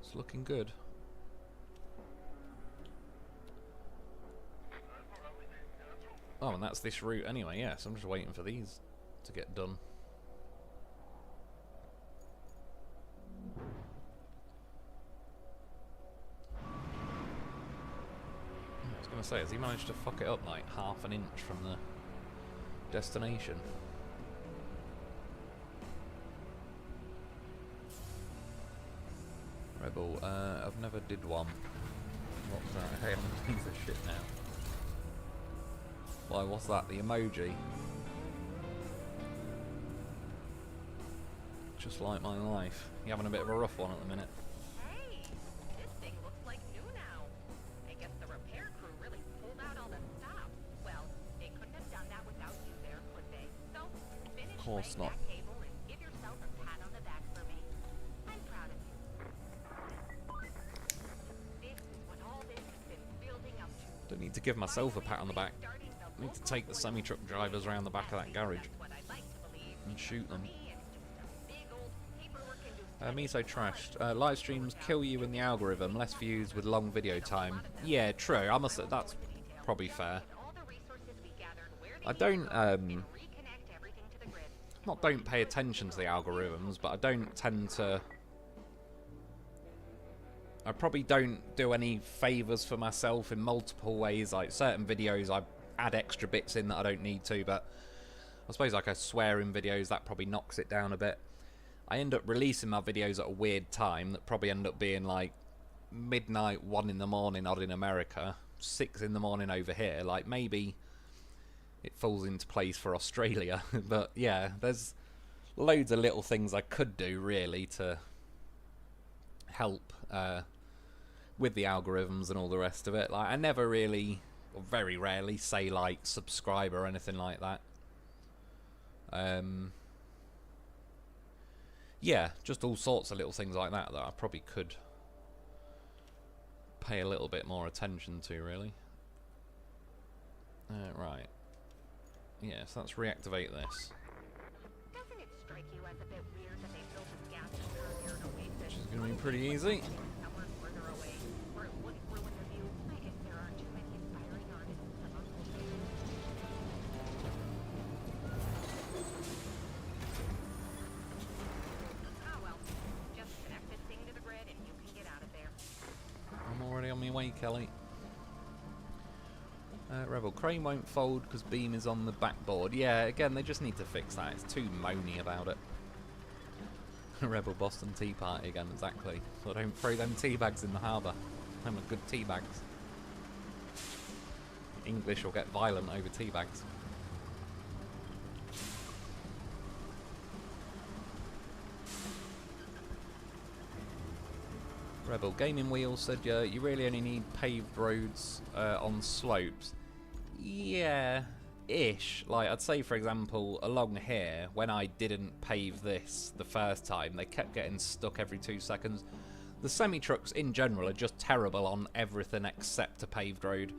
S1: It's looking good. Oh, and that's this route anyway, yeah, so I'm just waiting for these to get done. I was going to say, has he managed to fuck it up like half an inch from the destination? Rebel, I've never did one. What's that? Hey, I'm a piece of shit now. Why, what's that? The emoji? Just like my life. You're having a bit of a rough one at the minute.
S2: Hey, this thing looks like new now. I guess the repair crew really pulled out all the stops. Well, they couldn't have done that without you there, could they? So, finish
S1: Of course
S2: laying
S1: not.
S2: that cable and give yourself a pat on the back for me. I'm proud of you. This is what all this has been building up to.
S1: Don't need to give myself a pat on the back. I need to take the semi-truck drivers around the back of that garage and shoot them. Me so trashed. Live streams kill you in the algorithm. Less views with long video time. Yeah, true. I must. That's probably fair. I don't. not don't pay attention to the algorithms, but I don't tend to... I probably don't do any favours for myself in multiple ways. Like certain videos I add extra bits in that I don't need to, but I suppose like I swear in videos, that probably knocks it down a bit. I end up releasing my videos at a weird time that probably end up being like midnight, 1 in the morning odd in America, 6 in the morning over here. Like maybe it falls into place for Australia. But yeah, there's loads of little things I could do really to help with the algorithms and all the rest of it. Like I never really, or very rarely, say like subscribe or anything like that. Yeah, just all sorts of little things like that that I probably could pay a little bit more attention to, really. Right. Yeah, so let's reactivate this.
S2: Doesn't it strike you as a bit weird that they built this gas station near an oasis?
S1: Which is going to be pretty easy.
S2: Somewhere further away, where it wouldn't ruin the view. I guess there aren't too many inspiring artists among the two. Ah well, just connect this thing to the grid and you can get out of there.
S1: I'm already on my way, Kelly. Rebel, crane won't fold because beam is on the backboard. Yeah, again, they just need to fix that. It's too moany about it. Rebel Boston Tea Party again, exactly. So don't throw them tea bags in the harbour. Them are good tea bags. English will get violent over tea bags. Rebel Gaming Wheel said you really only need paved roads on slopes. Yeah, ish. Like I'd say, for example, along here, when I didn't pave this the first time, they kept getting stuck every 2 seconds. The semi-trucks in general are just terrible on everything except a paved road.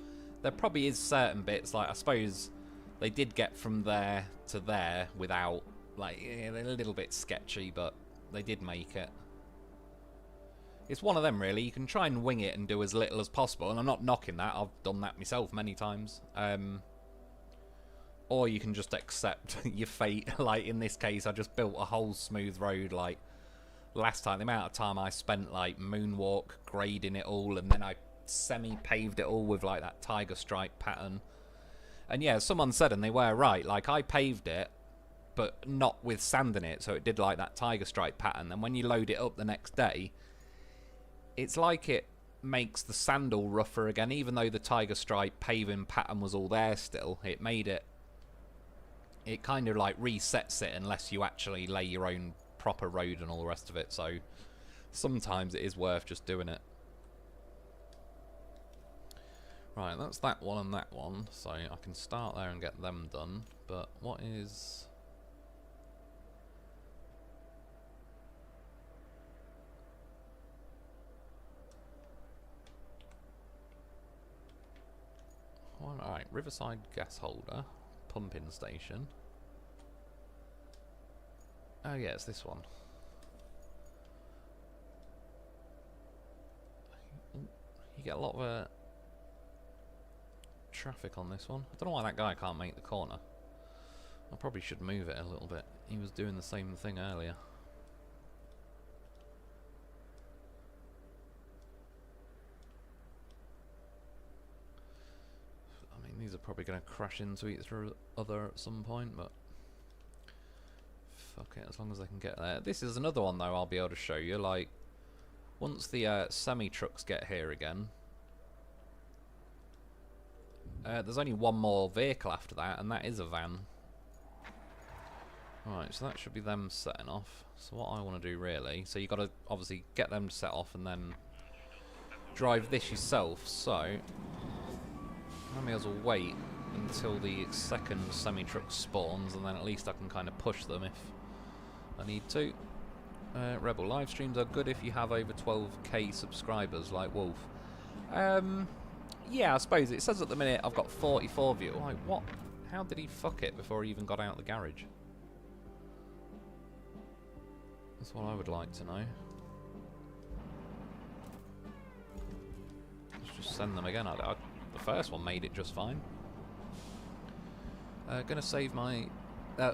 S1: There probably is certain bits, like I suppose they did get from there to there without, like, they're a little bit sketchy, but they did make it. It's one of them, really. You can try and wing it and do as little as possible, and I'm not knocking that. I've done that myself many times. Or you can just accept your fate. Like, in this case, I just built a whole smooth road, like, last time. The amount of time I spent, like, moonwalk, grading it all, and then I semi-paved it all with, like, that tiger stripe pattern. And, yeah, someone said, and they were right, like, I paved it, but not with sand in it, so it did, like, that tiger stripe pattern. And when you load it up the next day, it's like it makes the sand all rougher again, even though the tiger stripe paving pattern was all there still. It made it... It kind of like resets it unless you actually lay your own proper road and all the rest of it. So sometimes it is worth just doing it. Right, that's that one and that one. So I can start there and get them done. But what is... Alright, Riverside gas holder, pumping station. Oh yeah, it's this one. You get a lot of traffic on this one. I don't know why that guy can't make the corner. I probably should move it a little bit. He was doing the same thing earlier. These are probably going to crash into each other at some point, but fuck it, as long as I can get there. This is another one, though, I'll be able to show you. Like, once the semi-trucks get here again, there's only one more vehicle after that, and that is a van. Right, so that should be them setting off. So what I want to do, really, so you've got to obviously get them to set off and then drive this yourself, so... I may as well wait until the second semi-truck spawns, and then at least I can kind of push them if I need to. Rebel live streams are good if you have over 12k subscribers, like Wolf. Yeah, I suppose. It says at the minute I've got 44 views. Like, what? How did he fuck it before he even got out of the garage? That's what I would like to know. Let's just send them again. The first one made it just fine. Gonna save my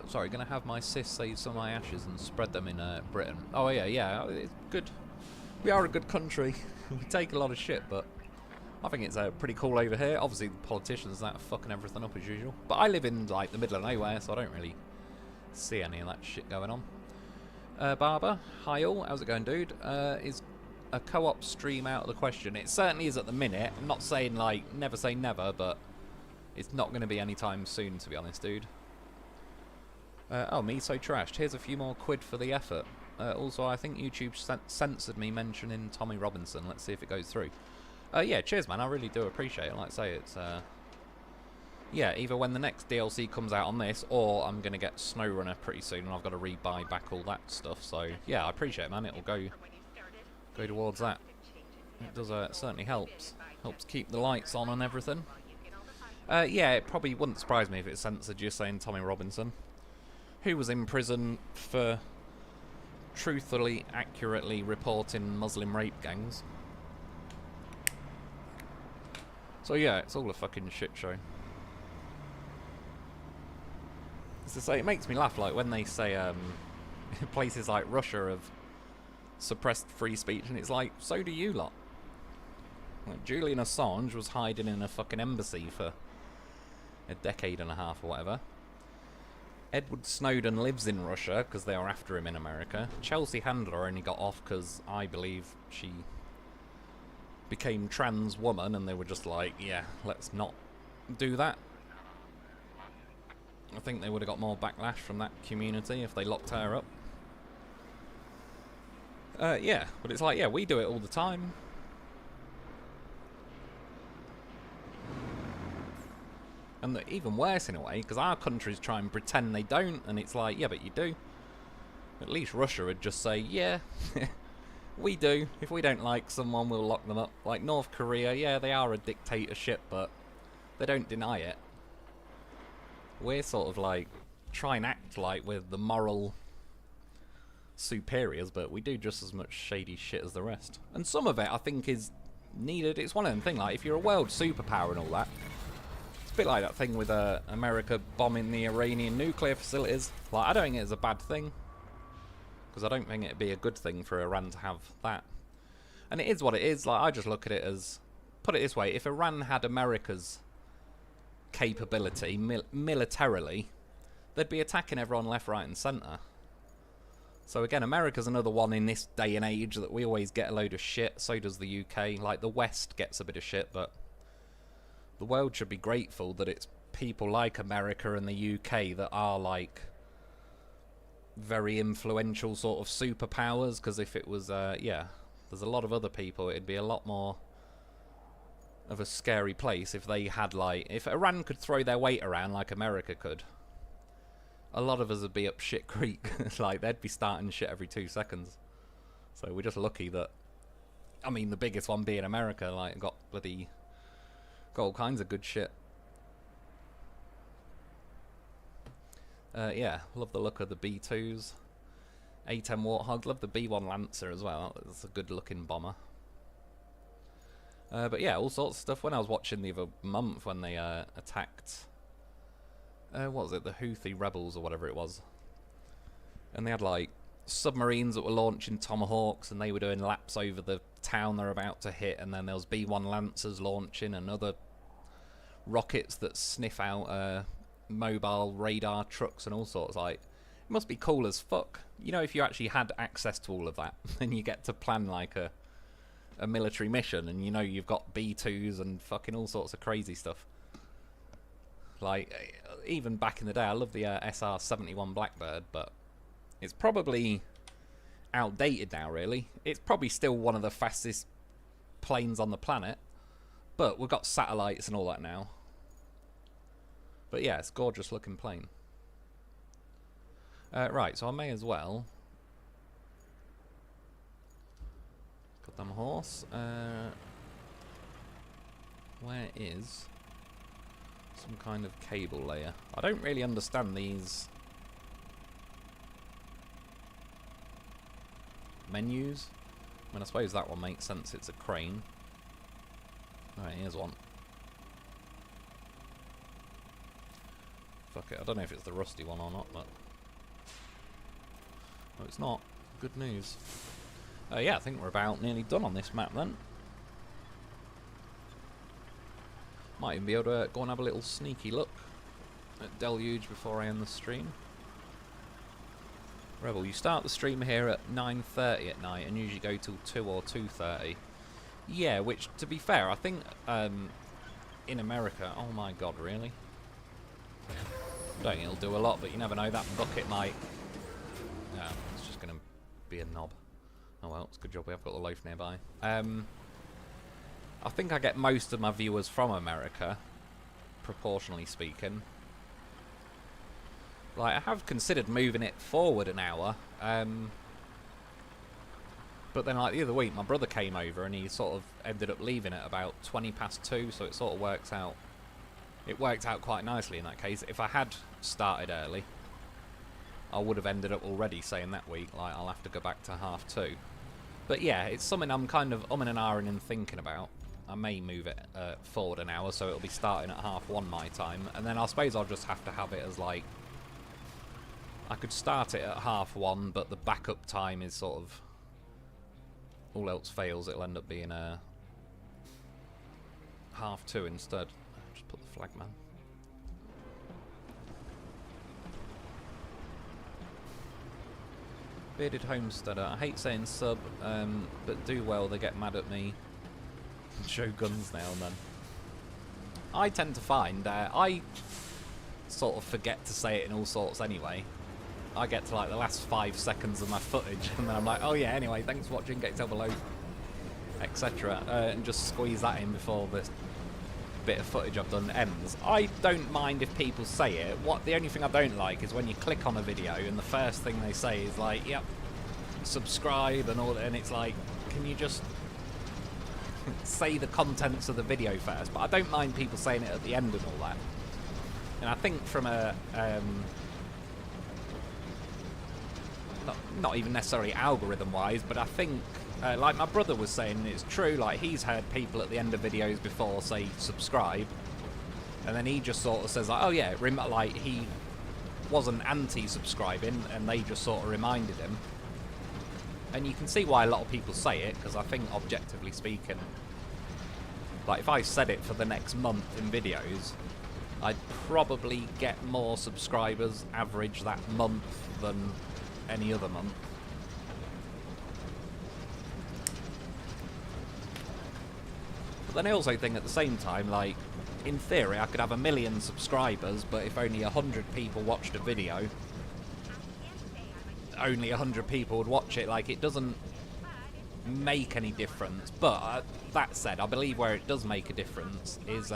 S1: Sorry, gonna have my sis save some of my ashes and spread them in Britain. Oh yeah, it's good. We are a good country. We take a lot of shit, but I think it's pretty cool over here. Obviously, the politicians that are fucking everything up as usual. But I live in like the middle of nowhere, so I don't really see any of that shit going on. Barber, hi all. How's it going, dude? Is a co-op stream out of the question? It certainly is at the minute. I'm not saying like never say never, but it's not going to be anytime soon, to be honest, dude. Oh, me so trashed. Here's a few more quid for the effort. Also, I think YouTube censored me mentioning Tommy Robinson. Let's see if it goes through. Yeah, cheers, man. I really do appreciate it. Like I say, it's yeah, either when the next DLC comes out on this, or I'm gonna get SnowRunner pretty soon, and I've got to re-buy back all that stuff. So yeah, I appreciate it, man. It'll go towards that. It does. It certainly helps keep the lights on and everything. Yeah, it probably wouldn't surprise me if it censored just saying Tommy Robinson, who was in prison for truthfully, accurately reporting Muslim rape gangs. So yeah, it's all a fucking shit show. As I say, it makes me laugh, like when they say places like Russia have suppressed free speech, and it's like, so do you lot. Like, Julian Assange was hiding in a fucking embassy for a decade and a half or whatever. Edward Snowden lives in Russia because they are after him in America. Chelsea Handler only got off because I believe she became trans woman, and they were just like, yeah, let's not do that. I think they would have got more backlash from that community if they locked her up. Yeah, but it's like, yeah, we do it all the time. And even worse in a way, because our countries try and pretend they don't, and it's like, yeah, but you do. At least Russia would just say, yeah, we do. If we don't like someone, we'll lock them up. Like North Korea, yeah, they are a dictatorship, but they don't deny it. We're sort of like, try and act like we're the moral superiors, but we do just as much shady shit as the rest. And some of it, I think, is needed. It's one of them things, like, if you're a world superpower and all that, it's a bit like that thing with America bombing the Iranian nuclear facilities. Like, I don't think it's a bad thing, because I don't think it'd be a good thing for Iran to have that. And it is what it is. Like, I just look at it as, put it this way, if Iran had America's capability militarily, they'd be attacking everyone left, right and centre. So again, America's another one in this day and age that we always get a load of shit. So does the UK. Like, the West gets a bit of shit, but the world should be grateful that it's people like America and the UK that are like very influential sort of superpowers, because if it was yeah, there's a lot of other people, it'd be a lot more of a scary place if they had, like, if Iran could throw their weight around like America could, a lot of us would be up shit creek. Like, they'd be starting shit every 2 seconds. So we're just lucky that, I mean, the biggest one being America, like, got all kinds of good shit. Yeah, love the look of the B2s. A10 Warthog, love the B1 Lancer as well. It's a good looking bomber. But yeah, all sorts of stuff. When I was watching the other month when they attacked, what was it, the Houthi rebels or whatever it was, and they had like submarines that were launching Tomahawks, and they were doing laps over the town they're about to hit, and then there was B1 Lancers launching, and other rockets that sniff out mobile radar trucks and all sorts. Like, it must be cool as fuck. You know, if you actually had access to all of that, then you get to plan like a military mission, and you know you've got B2s and fucking all sorts of crazy stuff. Like, even back in the day, I love the SR-71 Blackbird, but it's probably outdated now, really. It's probably still one of the fastest planes on the planet, but we've got satellites and all that now. But yeah, it's a gorgeous looking plane. Right, so I may as well. Goddamn horse. Where is some kind of cable layer? I don't really understand these menus. I mean, I suppose that one makes sense. It's a crane. Alright, here's one. Fuck it, I don't know if it's the rusty one or not, but... No, it's not. Good news. Yeah, I think we're about nearly done on this map then. Might even be able to go and have a little sneaky look at Deluge before I end the stream. Rebel, you start the stream here at 9:30 at night and usually go till 2 or 2:30. Yeah, which, to be fair, I think in America... Oh my god, really? I don't think it'll do a lot, but you never know, that bucket might... No, it's just going to be a knob. Oh well, it's a good job we have got the loaf nearby. I think I get most of my viewers from America, proportionally speaking. Like, I have considered moving it forward an hour, but then, like, the other week, my brother came over and he sort of ended up leaving at about 2:20, so it sort of works out. It worked out quite nicely in that case. If I had started early, I would have ended up already saying that week, like, I'll have to go back to 2:30. But yeah, it's something I'm kind of umming and ahhing and thinking about. I may move it forward an hour, so it'll be starting at 1:30 my time, and then I suppose I'll just have to have it as, like, I could start it at 1:30, but the backup time is sort of, all else fails, it'll end up being 2:30 instead. Just put the flag, man. Bearded Homesteader. I hate saying sub, but do well, they get mad at me. Show guns now and then. I tend to find, I sort of forget to say it in all sorts anyway. I get to like the last 5 seconds of my footage and then I'm like, oh yeah, anyway, thanks for watching, get yourself below, etc. And just squeeze that in before this bit of footage I've done ends. I don't mind if people say it. The only thing I don't like is when you click on a video and the first thing they say is like, yep, subscribe and all, and it's like, can you just say the contents of the video first? But I don't mind people saying it at the end and all that. And I think from a not even necessarily algorithm wise, but I think like my brother was saying, it's true, like he's heard people at the end of videos before say subscribe, and then he just sort of says like, oh yeah, like he wasn't anti-subscribing and they just sort of reminded him. And you can see why a lot of people say it, because I think objectively speaking, like if I said it for the next month in videos, I'd probably get more subscribers average that month than any other month. But then I also think at the same time, like, in theory I could have 1 million subscribers, but if only 100 people watched a video, only 100 people would watch it. Like, it doesn't make any difference. But that said, I believe where it does make a difference is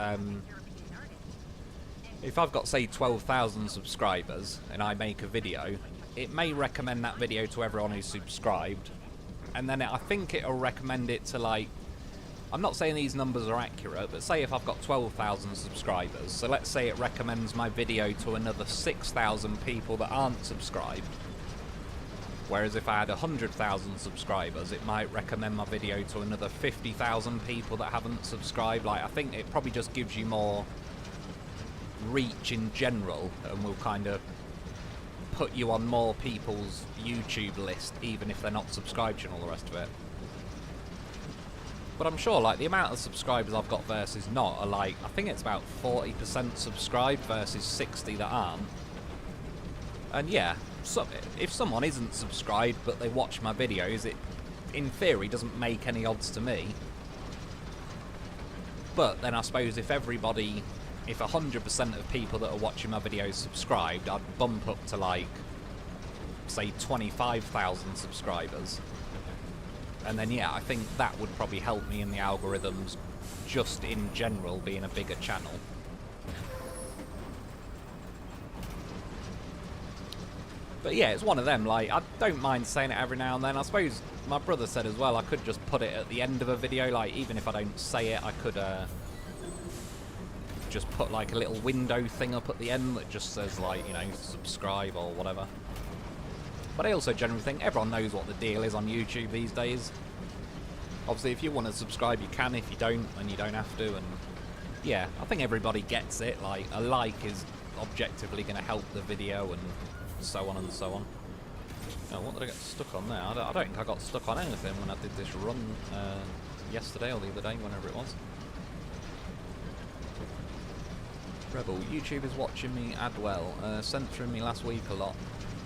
S1: if I've got, say, 12,000 subscribers and I make a video, it may recommend that video to everyone who's subscribed, and then I think it'll recommend it to, like, I'm not saying these numbers are accurate, but say if I've got 12,000 subscribers, so let's say it recommends my video to another 6,000 people that aren't subscribed, whereas if I had 100,000 subscribers, it might recommend my video to another 50,000 people that haven't subscribed. Like, I think it probably just gives you more reach in general, and will kind of put you on more people's YouTube list, even if they're not subscribed and all the rest of it. But I'm sure, like, the amount of subscribers I've got versus not are, like, I think it's about 40% subscribed versus 60 that aren't. And yeah, so if someone isn't subscribed but they watch my videos, it, in theory, doesn't make any odds to me. But then I suppose if 100% of people that are watching my videos subscribed, I'd bump up to, like, say 25,000 subscribers. And then, yeah, I think that would probably help me in the algorithms, just in general, being a bigger channel. But yeah, it's one of them, like, I don't mind saying it every now and then. I suppose my brother said as well, I could just put it at the end of a video, like, even if I don't say it, I could just put, like, a little window thing up at the end that just says, like, you know, subscribe or whatever. But I also generally think everyone knows what the deal is on YouTube these days. Obviously, if you want to subscribe, you can. If you don't, then you don't have to. And yeah, I think everybody gets it. Like, a like is objectively going to help the video, and so on and so on. Oh, what did I get stuck on there? I don't think I got stuck on anything when I did this run yesterday or the other day, whenever it was. Rebel, YouTube is watching me Adwell, censoring me last week a lot.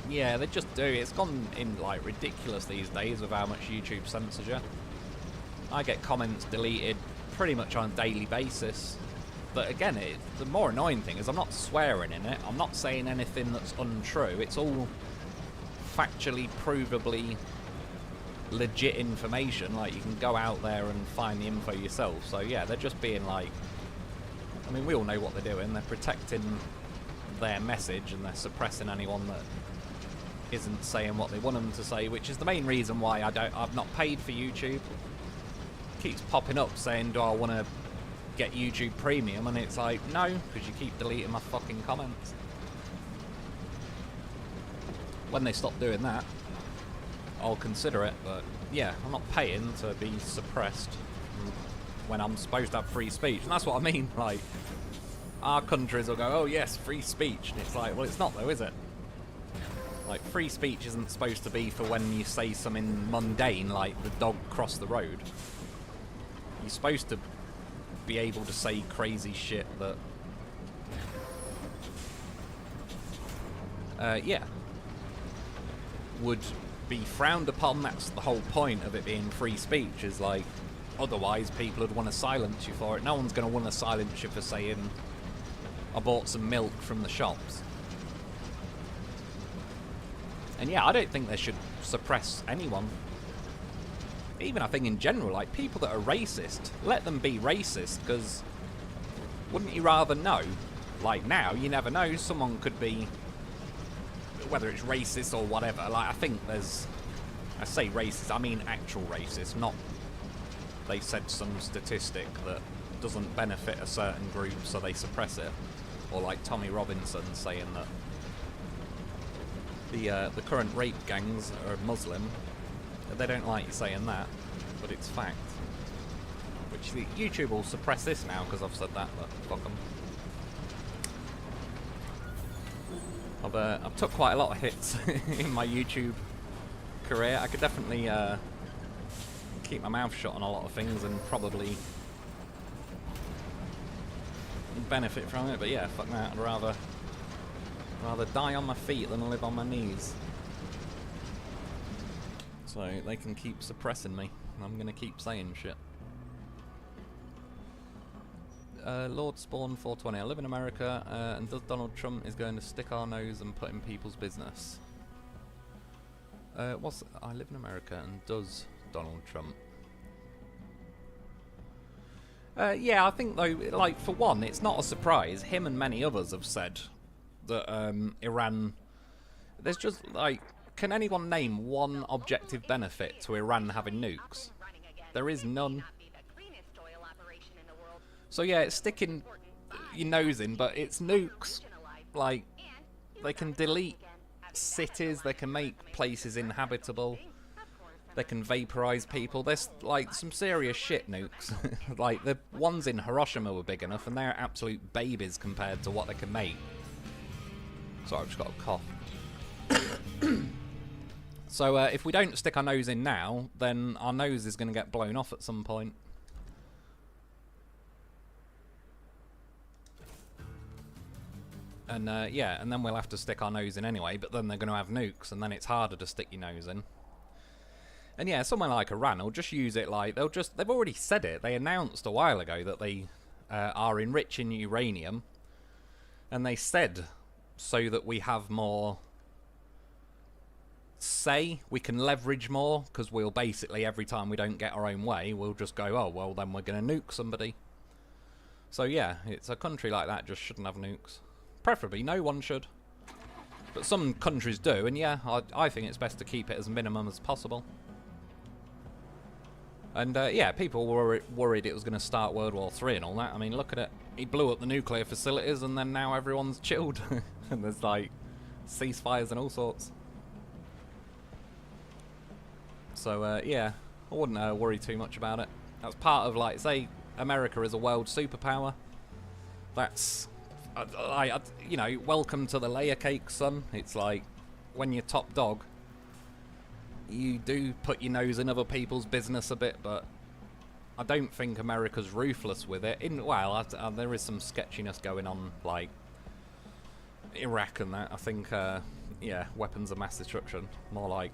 S1: Yeah, they just do. It's gone in like ridiculous these days with how much YouTube censors you. I get comments deleted pretty much on a daily basis. But again, the more annoying thing is I'm not swearing in it. I'm not saying anything that's untrue. It's all factually, provably legit information. Like, you can go out there and find the info yourself. So yeah, they're just being like, I mean, we all know what they're doing. They're protecting their message, and they're suppressing anyone that isn't saying what they want them to say, which is the main reason why I've not paid for YouTube. It keeps popping up saying, do I want to get YouTube Premium? And it's like, no, because you keep deleting my fucking comments. When they stop doing that, I'll consider it, but yeah, I'm not paying to be suppressed when I'm supposed to have free speech. And that's what I mean, like, our countries will go, oh yes, free speech, and it's like, well, it's not though, is it? Like, free speech isn't supposed to be for when you say something mundane, like the dog crossed the road. You're supposed to be able to say crazy shit that yeah, would be frowned upon. That's the whole point of it being free speech, is like, otherwise people would want to silence you for it. No one's going to want to silence you for saying, I bought some milk from the shops. And yeah, I don't think they should suppress anyone. Even I think in general, like, people that are racist, let them be racist, because wouldn't you rather know? Like, now, you never know, someone could be, whether it's racist or whatever. Like, I think there's, I say racist, I mean actual racist, not they said some statistic that doesn't benefit a certain group, so they suppress it. Or like Tommy Robinson saying that the current rape gangs are Muslim. They don't like you saying that, but it's fact. Which YouTube will suppress this now because I've said that, but fuck them. I've took quite a lot of hits in my YouTube career. I could definitely keep my mouth shut on a lot of things and probably benefit from it, but yeah, fuck that. I'd rather die on my feet than live on my knees. So they can keep suppressing me. I'm gonna keep saying shit. Lord Spawn 420. I live in America, and does Donald Trump is going to stick our nose and put in people's business? I live in America, and does Donald Trump? Yeah, I think though, like, for one, it's not a surprise. Him and many others have said that Iran. There's just like, can anyone name one objective benefit to Iran having nukes? There is none. So yeah, it's sticking your nose in, but it's nukes. Like, they can delete cities, they can make places inhabitable, they can vaporize people. There's like some serious shit nukes. Like, the ones in Hiroshima were big enough, and they're absolute babies compared to what they can make. Sorry, I've just got a cough. So if we don't stick our nose in now, then our nose is going to get blown off at some point. And yeah, and then we'll have to stick our nose in anyway, but then they're going to have nukes, and then it's harder to stick your nose in. And yeah, somewhere like Iran will just use it like, they've already said it. They announced a while ago that they are enriching uranium, and they said so that we have more say, we can leverage more, because we'll basically, every time we don't get our own way, we'll just go, oh, well, then we're going to nuke somebody. So yeah, it's a country like that just shouldn't have nukes. Preferably no one should. But some countries do, and yeah, I think it's best to keep it as minimum as possible. And yeah, people were worried it was going to start World War III and all that. I mean, look at it. He blew up the nuclear facilities, and then now everyone's chilled. And there's like ceasefires and all sorts. So yeah, I wouldn't worry too much about it. That's part of, like, say America is a world superpower. That's you know, welcome to the layer cake, son. It's like, when you're top dog, you do put your nose in other people's business a bit, but I don't think America's ruthless with it. Well, there is some sketchiness going on, like Iraq and that. I think, yeah, weapons of mass destruction. More like,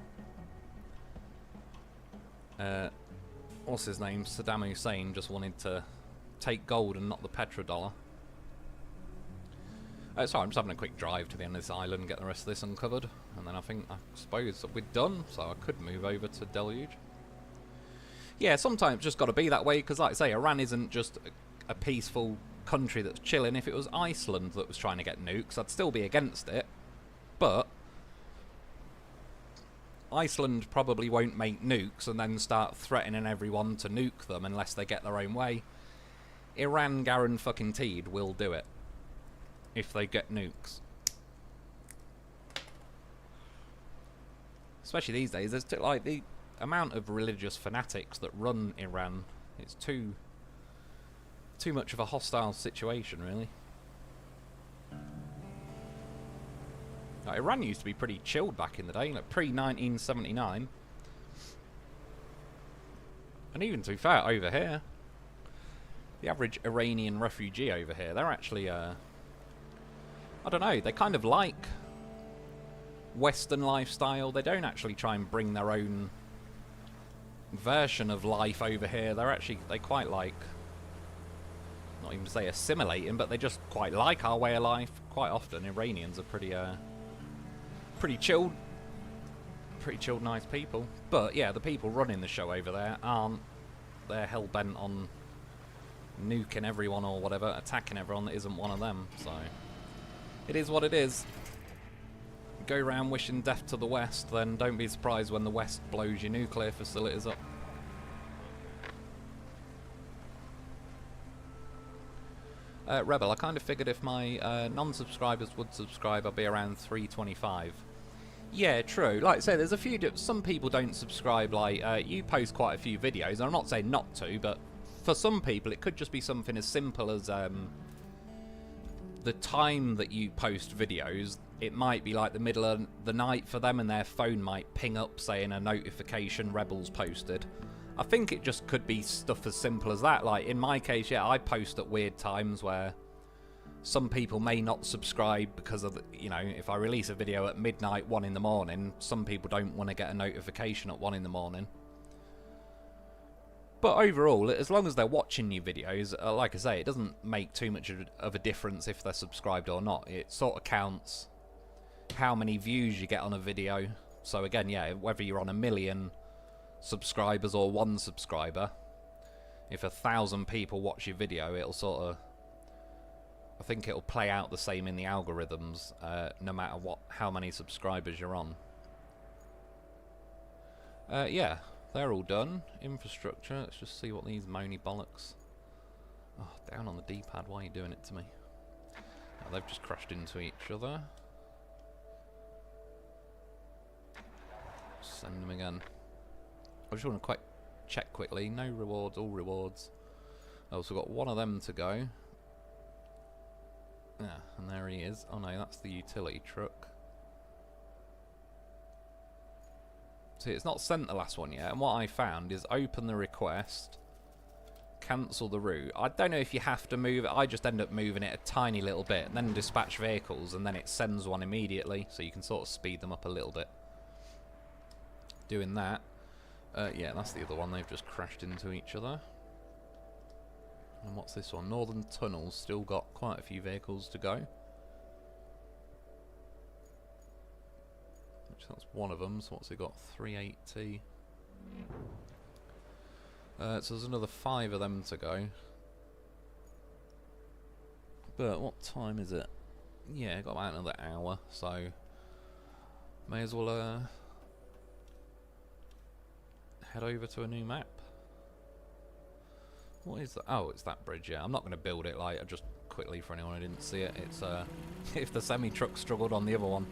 S1: what's his name? Saddam Hussein just wanted to take gold and not the petrodollar. Sorry, I'm just having a quick drive to the end of this island and get the rest of this uncovered. And then I suppose that we're done, so I could move over to Deluge. Yeah, sometimes it's just got to be that way, because like I say, Iran isn't just a peaceful country that's chilling. If it was Iceland that was trying to get nukes, I'd still be against it. But Iceland probably won't make nukes and then start threatening everyone to nuke them unless they get their own way. Iran guaranteed will do it if they get nukes. Especially these days, there's like the amount of religious fanatics that run Iran. It's too much of a hostile situation, really. Like, Iran used to be pretty chilled back in the day, like pre-1979. And even to be fair, over here, the average Iranian refugee over here, they're actually, I don't know, they kind of like Western lifestyle. They don't actually try and bring their own version of life over here. They quite like, not even to say assimilating, but they just quite like our way of life. Quite often, Iranians are pretty chilled, nice people. But yeah, the people running the show over there aren't. They're hell bent on nuking everyone or whatever, attacking everyone that isn't one of them. So it is what it is. Go around wishing death to the West, then don't be surprised when the West blows your nuclear facilities up. Rebel, I kind of figured if my non-subscribers would subscribe, I'd be around 325. Yeah, true. Like I say, there's a few... Some people don't subscribe, like, you post quite a few videos, and I'm not saying not to, but for some people it could just be something as simple as the time that you post videos. It might be like the middle of the night for them, and their phone might ping up saying a notification Rebel's posted. I think it just could be stuff as simple as that. Like, in my case, yeah, I post at weird times where some people may not subscribe because of, you know, if I release a video at midnight, 1 in the morning, some people don't want to get a notification at 1 in the morning. But overall, as long as they're watching your videos, like I say, it doesn't make too much of a difference if they're subscribed or not. It sort of counts how many views you get on a video. So again, yeah, whether you're on 1 million subscribers or 1 subscriber, if 1,000 people watch your video, it'll sort of, I think it'll play out the same in the algorithms, no matter how many subscribers you're on. Yeah, they're all done. Infrastructure, let's just see what these moany bollocks. Oh, down on the D-pad, why are you doing it to me? Oh, they've just crashed into each other. Send them again. I just want to check quickly. No rewards, all rewards. I've also got 1 of them to go. Yeah, and there he is. Oh no, that's the utility truck. See, it's not sent the last one yet, and what I found is open the request, cancel the route. I don't know if you have to move it. I just end up moving it a tiny little bit, and then dispatch vehicles, and then it sends one immediately, so you can sort of speed them up a little bit. Doing that. Yeah, that's the other one. They've just crashed into each other. And what's this one? Northern Tunnels. Still got quite a few vehicles to go. Which, that's one of them. So what's it got? 380. So there's another 5 of them to go. But what time is it? Yeah, got about another hour. So may as well head over to a new map. What is that? Oh, it's that bridge, yeah. I'm not going to build it, like, just quickly for anyone who didn't see it. It's, if the semi-truck struggled on the other one,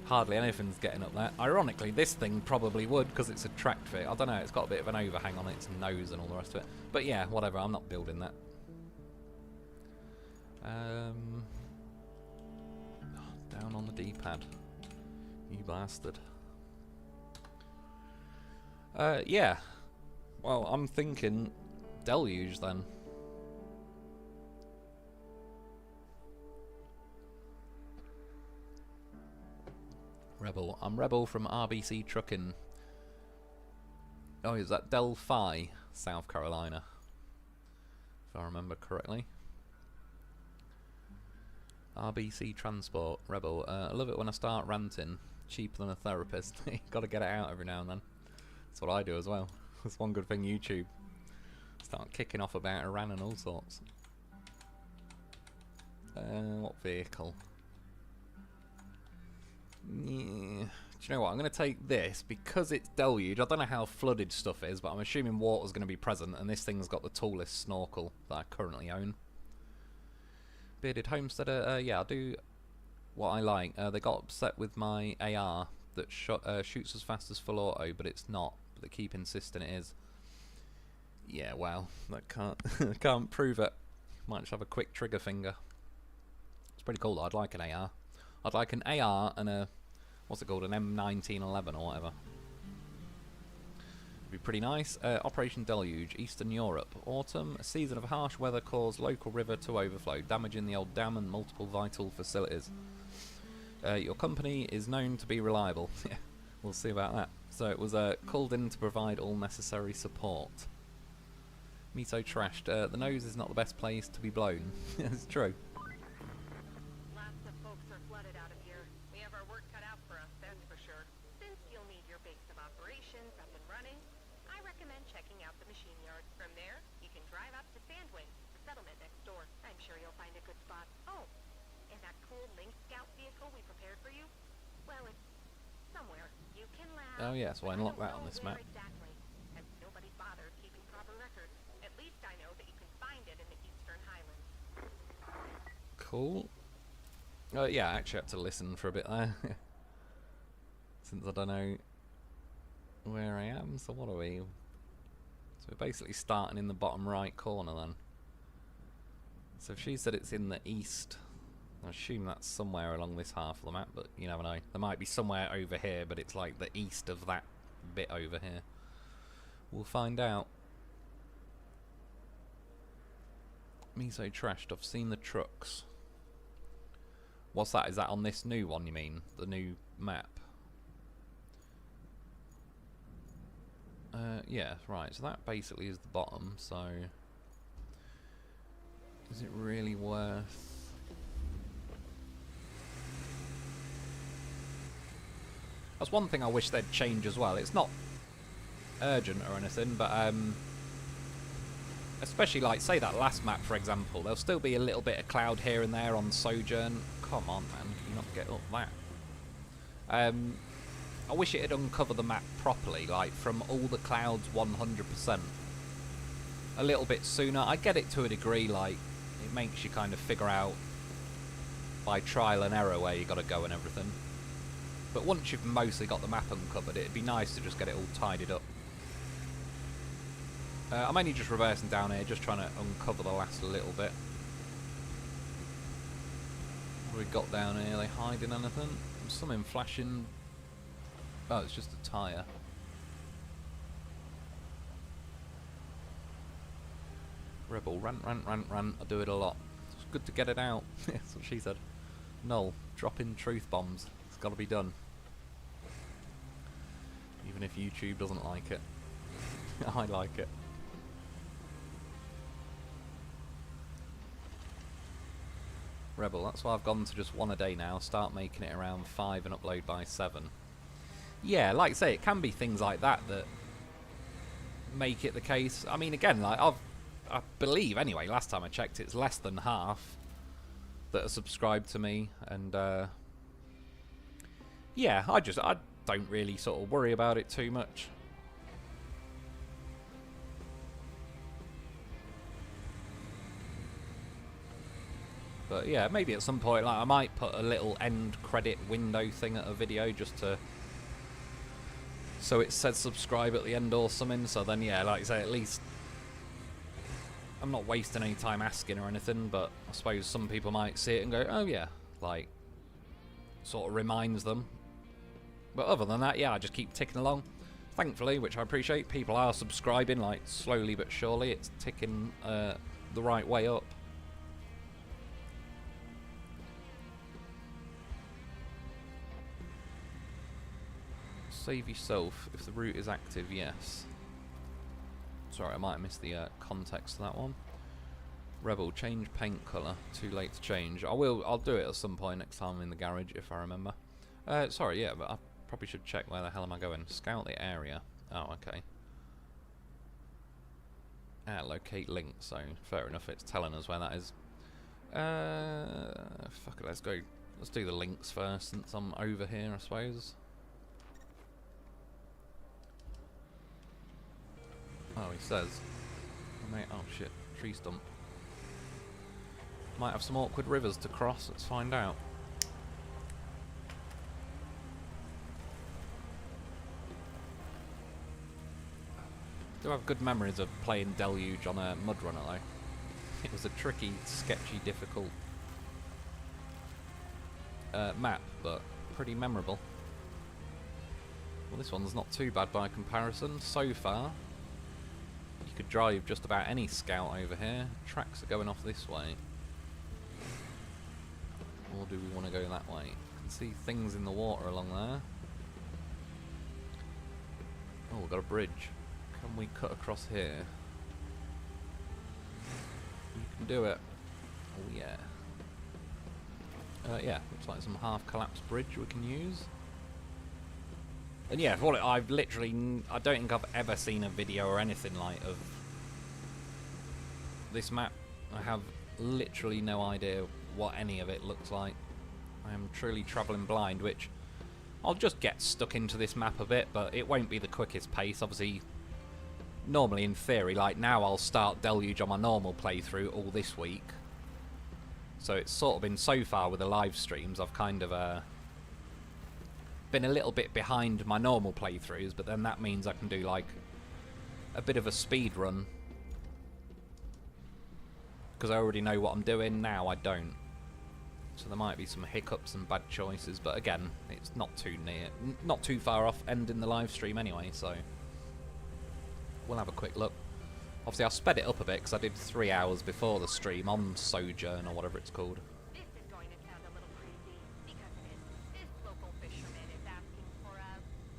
S1: hardly anything's getting up there. Ironically, this thing probably would, because it's a tracked fit. I don't know, it's got a bit of an overhang on its nose and all the rest of it. But yeah, whatever, I'm not building that. Down on the D-pad. You bastard. Yeah. Well, I'm thinking deluge then. Rebel. I'm Rebel from RBC Trucking. Oh, is that Delphi, South Carolina? If I remember correctly. RBC Transport, Rebel. I love it when I start ranting. Cheaper than a therapist. You gotta get it out every now and then. That's what I do as well. That's one good thing YouTube. Start kicking off about Iran and all sorts. What vehicle? Yeah. Do you know what? I'm going to take this because it's deluge. I don't know how flooded stuff is, but I'm assuming water's going to be present, and this thing's got the tallest snorkel that I currently own. Bearded Homesteader, yeah, I'll do what I like. They got upset with my AR that shoots as fast as full auto, but it's not. But they keep insisting it is. Yeah, well, that can't prove it. Might just have a quick trigger finger. It's pretty cool though. I'd like an AR. I'd like an AR and a, what's it called, an M1911 or whatever. Be pretty nice. Operation Deluge, Eastern Europe. Autumn, a season of harsh weather caused local river to overflow, damaging the old dam and multiple vital facilities. Your company is known to be reliable. Yeah, we'll see about that. So it was called in to provide all necessary support. Miso trashed. The nose is not the best place to be blown. It's true.
S2: Lots of folks are flooded out of here. We have our work cut out for us, that's for sure. Since you'll need your base of operations up and running, I recommend checking out the machine yard. From there, you can drive up to Sandwing, the settlement next door. I'm sure you'll find a good spot. Oh, and that cool Lynx Scout vehicle we prepared for you? Well, it's somewhere. You can laugh.
S1: Oh yeah, so I unlocked that on this map.
S2: Exactly, as nobody's bothered keeping proper records. At least I know that you can find it in the Eastern Highlands.
S1: Cool. Yeah, I actually had to listen for a bit there. Since I don't know where I am, so what are we? So we're basically starting in the bottom right corner then. So if she said it's in the east, I assume that's somewhere along this half of the map, but you never know. There might be somewhere over here, but it's like the east of that bit over here. We'll find out. Miso trashed. I've seen the trucks. What's that? Is that on this new one, you mean? The new map? Yeah, right. So that basically is the bottom, so... Is it really worth... That's one thing I wish they'd change as well. It's not urgent or anything, but especially like, say that last map for example, there'll still be a little bit of cloud here and there on Sojourn. Come on man, can you not get up that? I wish it had uncovered the map properly, like from all the clouds 100%. A little bit sooner. I get it to a degree, like it makes you kind of figure out by trial and error where you got to go and everything. But once you've mostly got the map uncovered, it'd be nice to just get it all tidied up. I'm only just reversing down here, just trying to uncover the last little bit. What have we got down here? Are they hiding anything? Something flashing. Oh, it's just a tyre. Rebel, rant, rant, rant, rant. I do it a lot. It's good to get it out. That's what she said. Null, dropping truth bombs. It's got to be done. Even if YouTube doesn't like it. I like it. Rebel, that's why I've gone to just one a day now. Start making it around 5 and upload by 7. Yeah, like I say, it can be things like that that make it the case. I mean, again, like I believe anyway, last time I checked, it's less than half that are subscribed to me, and yeah, I don't really sort of worry about it too much. But yeah, maybe at some point, like I might put a little end credit window thing at a video just to, so it says subscribe at the end or something. So then, yeah, like I say, at least I'm not wasting any time asking or anything, but I suppose some people might see it and go, oh yeah, like, sort of reminds them. But other than that, yeah, I just keep ticking along. Thankfully, which I appreciate, people are subscribing, like, slowly but surely. It's ticking the right way up. Save yourself if the route is active, yes. Sorry, I might have missed the context of that one. Rebel, change paint colour. Too late to change. I'll do it at some point next time I'm in the garage, if I remember. Sorry, yeah, but I probably should check where the hell am I going. Scout the area. Oh, okay. Locate link, so fair enough, it's telling us where that is. Fuck it, let's go. Let's do the links first, since I'm over here, I suppose. Oh, he says. Oh shit, tree stump. Might have some awkward rivers to cross, let's find out. I do have good memories of playing Deluge on a mud runner though. It was a tricky, sketchy, difficult map, but pretty memorable. Well, this one's not too bad by comparison so far. You could drive just about any scout over here. Tracks are going off this way. Or do we want to go that way? I can see things in the water along there. Oh, we've got a bridge. Can we cut across here? You can do it. Oh yeah. Yeah, looks like some half-collapsed bridge we can use. And yeah, for I don't think I've ever seen a video or anything like of this map. I have literally no idea what any of it looks like. I am truly travelling blind, which I'll just get stuck into this map a bit, but it won't be the quickest pace. Obviously, normally in theory, like now I'll start Deluge on my normal playthrough all this week. So it's sort of been so far with the live streams, I've kind of been a little bit behind my normal playthroughs, but then that means I can do like a bit of a speed run because I already know what I'm doing. Now I don't, so there might be some hiccups and bad choices, but again, it's not too far off ending the live stream anyway, so we'll have a quick look. Obviously I sped it up a bit because I did 3 hours before the stream on Sojourn or whatever it's called.
S2: This is going to sound a little crazy, because it is. This local fisherman is asking for a,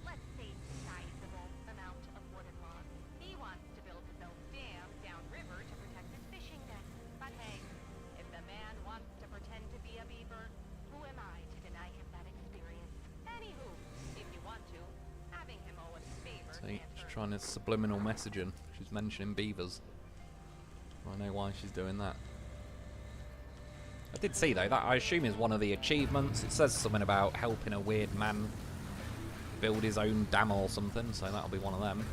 S2: let's say, sizable amount of wooden logs. He wants to build his own dam downriver to protect his fishing nets. But hey, if the man wants to pretend to be a beaver, who am I to deny him that experience? Anywho, if you want to, having him owe us a favor.
S1: See, she's trying to subliminal messaging. She's mentioning beavers. I know why she's doing that. I did see though that I assume is one of the achievements. It says something about helping a weird man build his own dam or something, so that'll be one of them.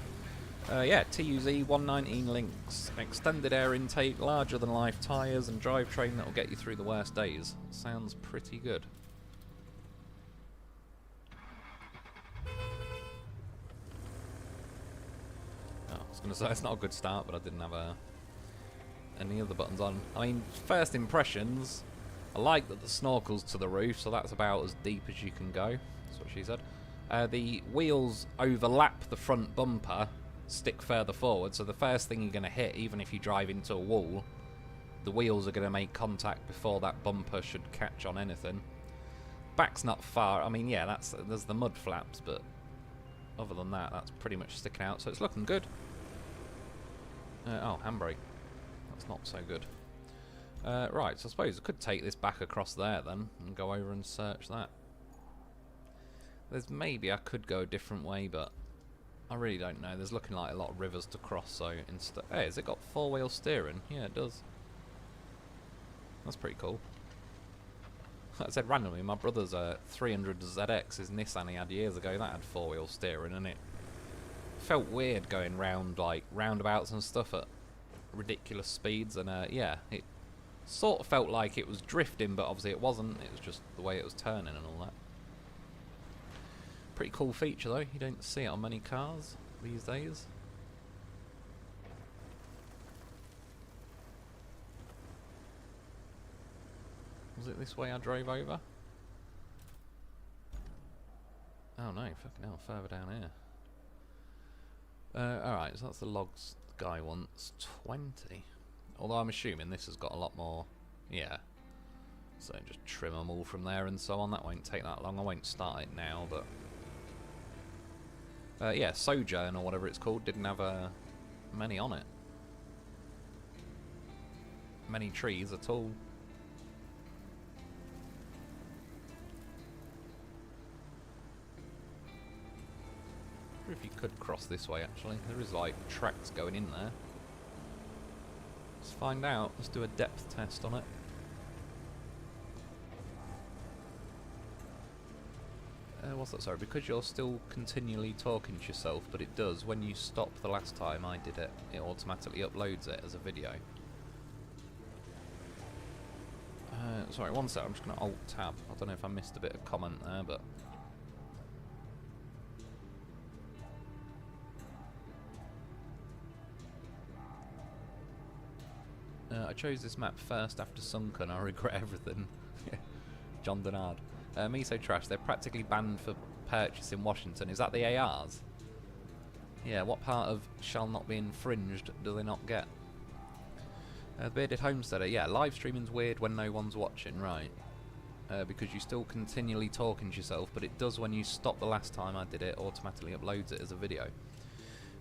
S1: Yeah, TUZ 119 links. Extended air intake, larger than life tyres, and drivetrain that'll get you through the worst days. Sounds pretty good. I was going to say it's not a good start, but I didn't have any other buttons on. I mean, first impressions, I like that the snorkel's to the roof, so that's about as deep as you can go. That's what she said. The wheels overlap the front bumper, stick further forward, so the first thing you're going to hit, even if you drive into a wall, the wheels are going to make contact before that bumper should catch on anything. Back's not far. I mean, yeah, there's the mud flaps, but other than that, that's pretty much sticking out, so it's looking good. Oh, handbrake. That's not so good. Right, so I suppose I could take this back across there then and go over and search that. Maybe I could go a different way, but I really don't know. There's looking like a lot of rivers to cross, so instead... Hey, has it got four-wheel steering? Yeah, it does. That's pretty cool. I said randomly, my brother's 300ZX, his Nissan he had years ago, that had four-wheel steering, and it felt weird going round like roundabouts and stuff at ridiculous speeds, and yeah, it sort of felt like it was drifting, but obviously it wasn't. It was just the way it was turning and all that. Pretty cool feature though. You don't see it on many cars these days. Was it this way I drove over? Oh no, fucking hell, further down here. Alright, so that's the logs the guy wants. 20. Although I'm assuming this has got a lot more. Yeah. So just trim them all from there and so on. That won't take that long. I won't start it now, but... yeah, Sojourn or whatever it's called didn't have many on it. Many trees at all. I wonder if you could cross this way actually. There is like tracks going in there. Let's find out. Let's do a depth test on it. What's that? Sorry, because you're still continually talking to yourself, but it does when you stop the last time I did it. It automatically uploads it as a video. Sorry, one sec. I'm just going to Alt Tab. I don't know if I missed a bit of comment there, but. I chose this map first after Sunken. I regret everything. John Denard. Miso Trash. They're practically banned for purchase in Washington. Is that the ARs? Yeah, what part of shall not be infringed do they not get? The Bearded Homesteader. Yeah, live streaming's weird when no one's watching, right. Because you're still continually talking to yourself, but it does when you stop the last time I did it, automatically uploads it as a video.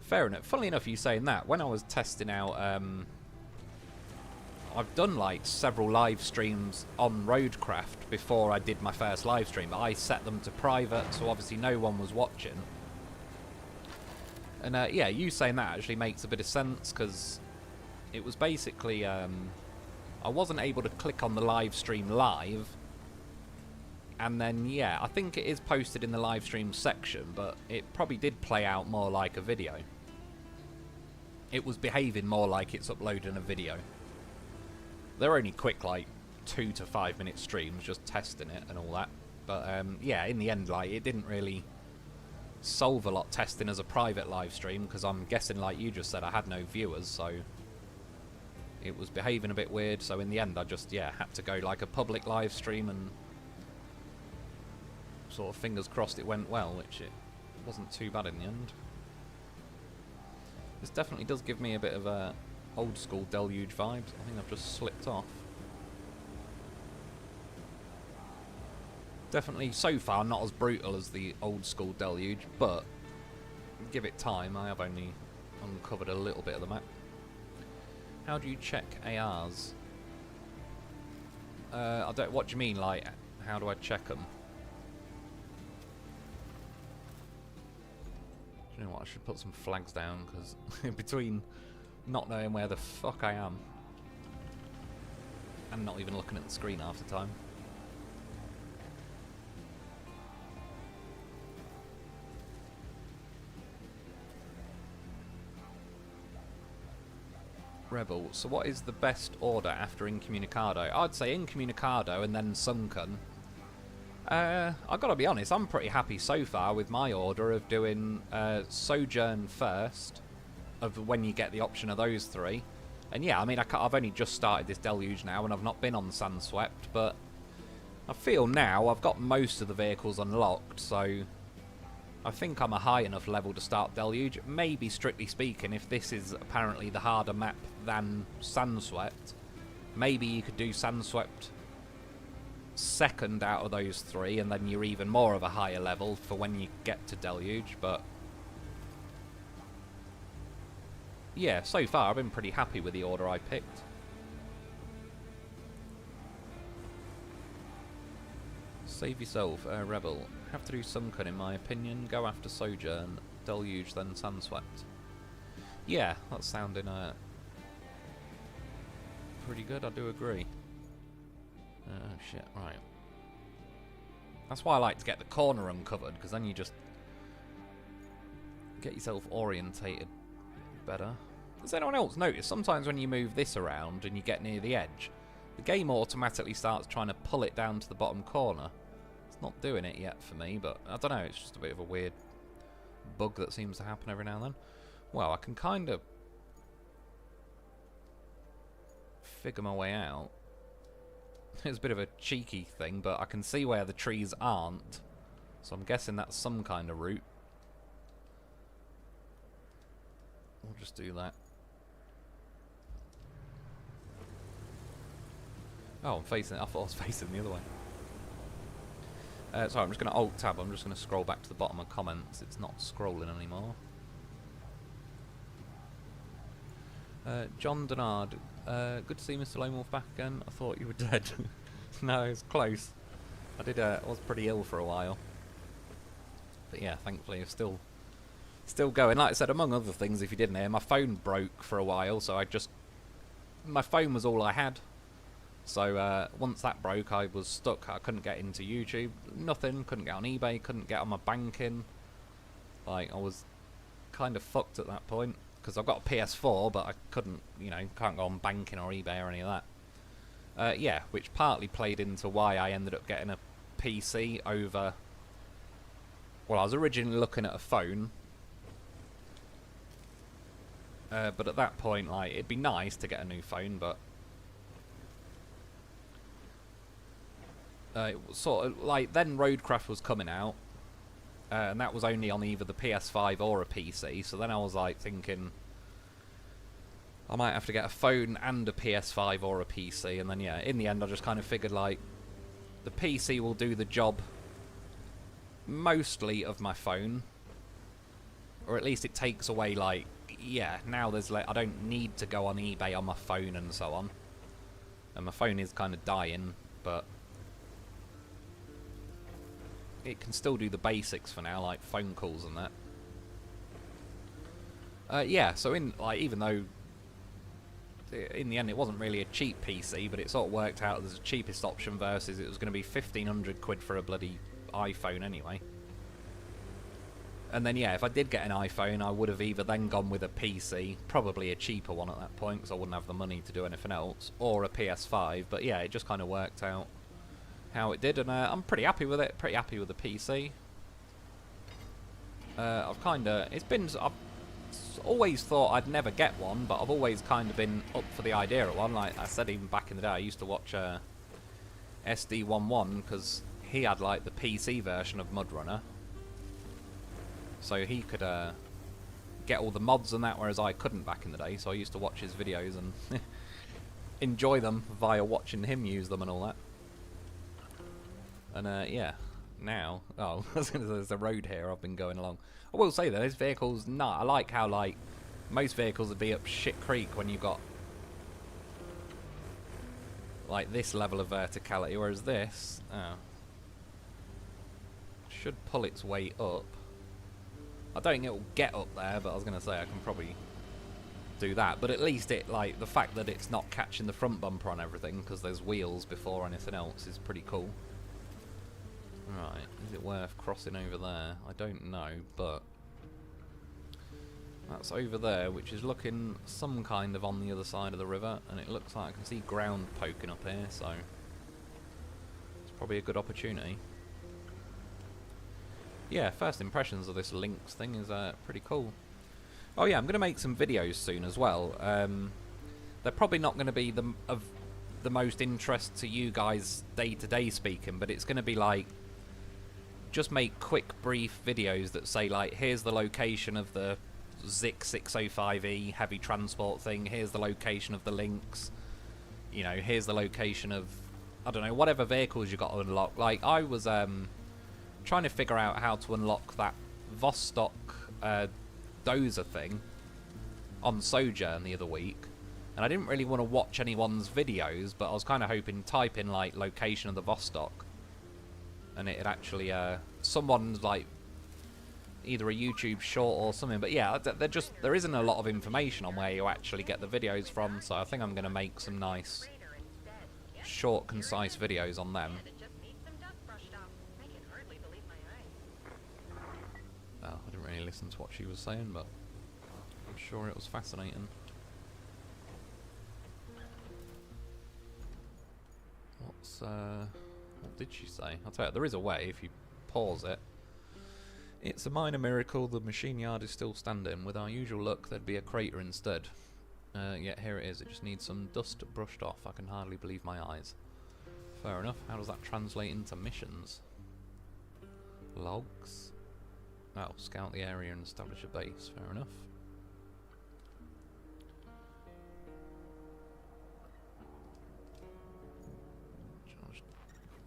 S1: Fair enough. Funnily enough, you saying that, when I was testing out... I've done like several live streams on Roadcraft before I did my first live stream. I set them to private, so obviously no one was watching. And yeah, you saying that actually makes a bit of sense, because it was basically I wasn't able to click on the live stream live, and then yeah, I think it is posted in the live stream section, but it probably did play out more like a video. It was behaving more like it's uploading a video. They're only quick, like 2 to 5 minute streams, just testing it and all that. But yeah, in the end, like it didn't really solve a lot testing as a private live stream, because I'm guessing, like you just said, I had no viewers, so it was behaving a bit weird. So in the end, I just had to go like a public live stream, and sort of fingers crossed it went well, which it wasn't too bad in the end. This definitely does give me a bit of a old school deluge vibes. I think I've just slipped off. Definitely so far not as brutal as the old school deluge, but give it time. I have only uncovered a little bit of the map. How do you check ARs? I don't. What do you mean? Like, how do I check them? Do you know what? I should put some flags down, because between not knowing where the fuck I am and not even looking at the screen half the time. Rebel. So what is the best order after Incommunicado? I'd say Incommunicado and then Sunken. I've got to be honest, I'm pretty happy so far with my order of doing Sojourn first, of when you get the option of those three. And yeah, I mean, I've only just started this deluge now, and I've not been on Sandswept, but I feel now I've got most of the vehicles unlocked, so I think I'm a high enough level to start deluge. Maybe, strictly speaking, if this is apparently the harder map than Sandswept, maybe you could do Sandswept second out of those three, and then you're even more of a higher level for when you get to deluge. But yeah, so far I've been pretty happy with the order I picked. Save yourself, Rebel. Have to do Sunken in my opinion. Go after Sojourn, Deluge, then Sandswept. Yeah, that's sounding pretty good, I do agree. Oh shit, right. That's why I like to get the corner uncovered, because then you just get yourself orientated better. Does anyone else notice sometimes when you move this around and you get near the edge, the game automatically starts trying to pull it down to the bottom corner? It's not doing it yet for me, but I don't know, it's just a bit of a weird bug that seems to happen every now and then. Well, I can kind of figure my way out. It's a bit of a cheeky thing, but I can see where the trees aren't. So I'm guessing that's some kind of route. We'll just do that. Oh, I'm facing it. I thought I was facing the other way. Sorry, I'm just going to Alt-Tab. I'm just going to scroll back to the bottom of comments. It's not scrolling anymore. John Denard. Good to see Mr. Lone Wolf back again. I thought you were dead. No, it's close. I was pretty ill for a while. But yeah, thankfully it's still going. Like I said, among other things, if you didn't hear, my phone broke for a while, so my phone was all I had. So once that broke, I was stuck. I couldn't get into YouTube, nothing. Couldn't get on eBay, couldn't get on my banking. Like, I was kind of fucked at that point, because I've got a PS4, but I couldn't, can't go on banking or eBay or any of that. Yeah, which partly played into why I ended up getting a PC over... Well, I was originally looking at a phone, but at that point, like, it'd be nice to get a new phone, but it was sort of like then Roadcraft was coming out, and that was only on either the PS5 or a PC. So then I was like thinking, I might have to get a phone and a PS5 or a PC, and then yeah, in the end I just kind of figured like the PC will do the job mostly of my phone, or at least it takes away like, yeah, now there's like I don't need to go on eBay on my phone and so on, and my phone is kind of dying, but it can still do the basics for now, like phone calls and that. Yeah, so even though in the end it wasn't really a cheap PC, but it sort of worked out as the cheapest option versus it was going to be 1,500 quid for a bloody iPhone anyway. And then yeah, if I did get an iPhone, I would have either then gone with a PC, probably a cheaper one at that point because I wouldn't have the money to do anything else, or a PS5. But yeah, it just kind of worked out how it did, and I'm pretty happy with it. Pretty happy with the PC. I've always thought I'd never get one, but I've always kind of been up for the idea of one. Like I said, even back in the day, I used to watch SD11 because he had like the PC version of Mudrunner, so he could get all the mods and that, whereas I couldn't back in the day. So I used to watch his videos and enjoy them via watching him use them and all that. And yeah, now, oh, there's a road here I've been going along. I will say though, those vehicles, I like how like most vehicles would be up shit creek when you've got like this level of verticality, whereas this should pull its way up. I don't think it'll get up there, but I was going to say I can probably do that. But at least it, like, the fact that it's not catching the front bumper on everything because there's wheels before anything else is pretty cool. Right, is it worth crossing over there? I don't know, but that's over there, which is looking some kind of on the other side of the river, and it looks like I can see ground poking up here, so it's probably a good opportunity. Yeah, first impressions of this links thing is pretty cool. Oh yeah, I'm going to make some videos soon as well. They're probably not going to be of the most interest to you guys day-to-day speaking, but it's going to be like, just make quick, brief videos that say like, here's the location of the Zik 605E heavy transport thing, here's the location of the links, here's the location of, I don't know, whatever vehicles you got to unlock. Like, I was trying to figure out how to unlock that Vostok dozer thing on Sojourn the other week, and I didn't really want to watch anyone's videos, but I was kind of hoping type in like location of the Vostok and it'd actually someone's like either a YouTube short or something. But yeah, there isn't a lot of information on where you actually get the videos from, so I think I'm going to make some nice short, concise videos on them. Oh, I didn't really listen to what she was saying, but I'm sure it was fascinating. What did she say? I'll tell you, there is a way if you pause it. It's a minor miracle the machine yard is still standing. With our usual luck, there'd be a crater instead. Yet here it is. It just needs some dust brushed off. I can hardly believe my eyes. Fair enough. How does that translate into missions? Logs. Oh, scout the area and establish a base. Fair enough.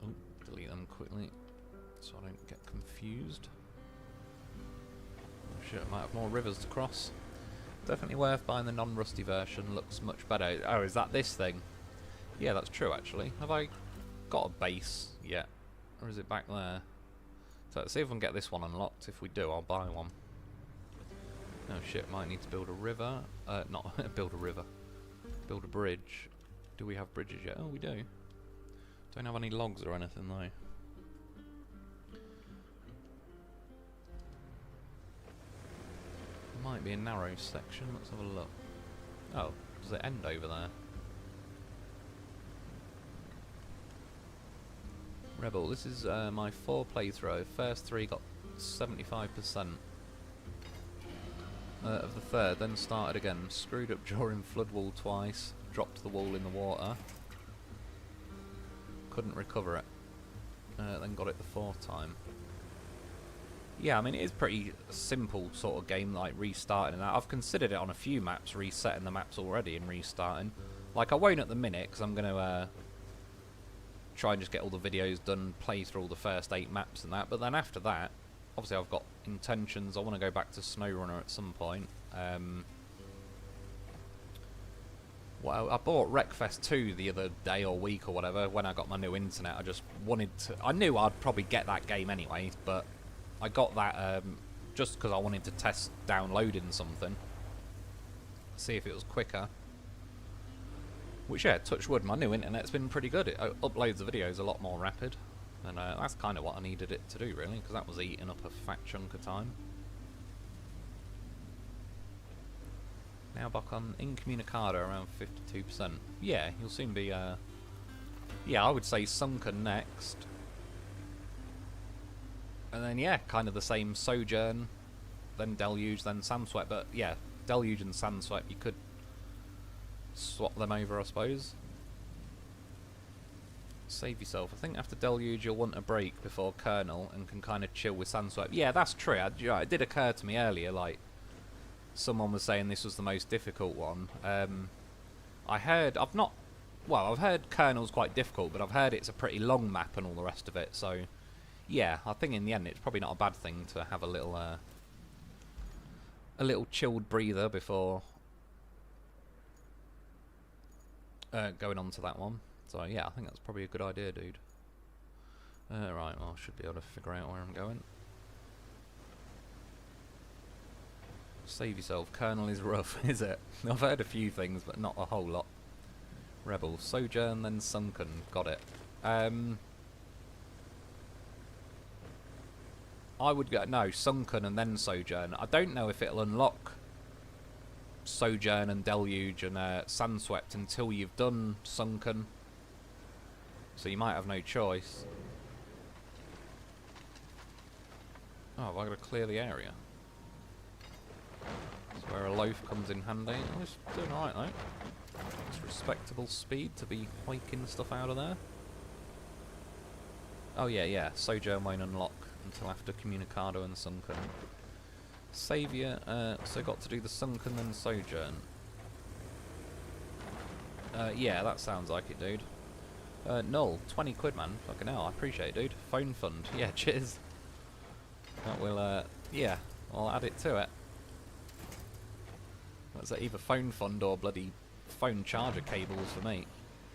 S1: Oh, delete them quickly so I don't get confused. Oh shit, I might have more rivers to cross. Definitely worth buying the non-rusty version. Looks much better. Oh, is that this thing? Yeah, that's true actually. Have I got a base yet? Or is it back there? So let's see if we can get this one unlocked. If we do, I'll buy one. Oh shit, might need to build a river. Not build a river. Build a bridge. Do we have bridges yet? Oh, we do. Don't have any logs or anything though. Might be a narrow section. Let's have a look. Oh, does it end over there? Rebel, this is my 4 playthrough. First 3 got 75% of the third, then started again. Screwed up during flood wall twice, dropped the wall in the water, couldn't recover it, then got it the 4th time. Yeah, I mean, it is pretty simple sort of game, like restarting and that. I've considered it on a few maps, resetting the maps already and restarting. Like, I won't at the minute, because I'm going to try and just get all the videos done, play through all the first 8 maps and that. But then after that, obviously I've got intentions. I want to go back to SnowRunner at some point. Well, I bought Wreckfest 2 the other day or week or whatever when I got my new internet. I just wanted to... I knew I'd probably get that game anyway, but I got that just because I wanted to test downloading something. See if it was quicker. Which, yeah, touch wood, my new internet's been pretty good. It uploads the videos a lot more rapid. And that's kind of what I needed it to do, really, because that was eating up a fat chunk of time. Now back on Incommunicado, around 52%. Yeah, you'll soon be, yeah, I would say Sunken next. And then, yeah, kind of the same Sojourn, then Deluge, then Sandswept. But, yeah, Deluge and Sandswept, you could swap them over, I suppose. Save yourself. I think after Deluge you'll want a break before Kernel and can kind of chill with Sandswept. Yeah, that's true. It did occur to me earlier, like, someone was saying this was the most difficult one. I've heard Kernel's quite difficult, but I've heard it's a pretty long map and all the rest of it, so yeah, I think in the end it's probably not a bad thing to have a little chilled breather before going on to that one. So yeah, I think that's probably a good idea, dude. Right, well, I should be able to figure out where I'm going. Save yourself. Kernel is rough, is it? I've heard a few things, but not a whole lot. Rebel. Sojourn, then Sunken. Got it. I would go... No, Sunken and then Sojourn. I don't know if it'll unlock Sojourn and Deluge and Sandswept until you've done Sunken. So you might have no choice. Oh, have I got to clear the area? That's where a loaf comes in handy. Oh, it's doing alright though. It's respectable speed to be hiking stuff out of there. Oh yeah, Sojourn won't unlock until after Communicado and Sunken. Saviour, so got to do the Sunken then Sojourn. Yeah, that sounds like it, dude. Null, 20 quid, man. Fucking hell, I appreciate it, dude. Phone fund. Yeah, cheers. That will, yeah, I'll add it to it. That's either phone fund or bloody phone charger cables for me.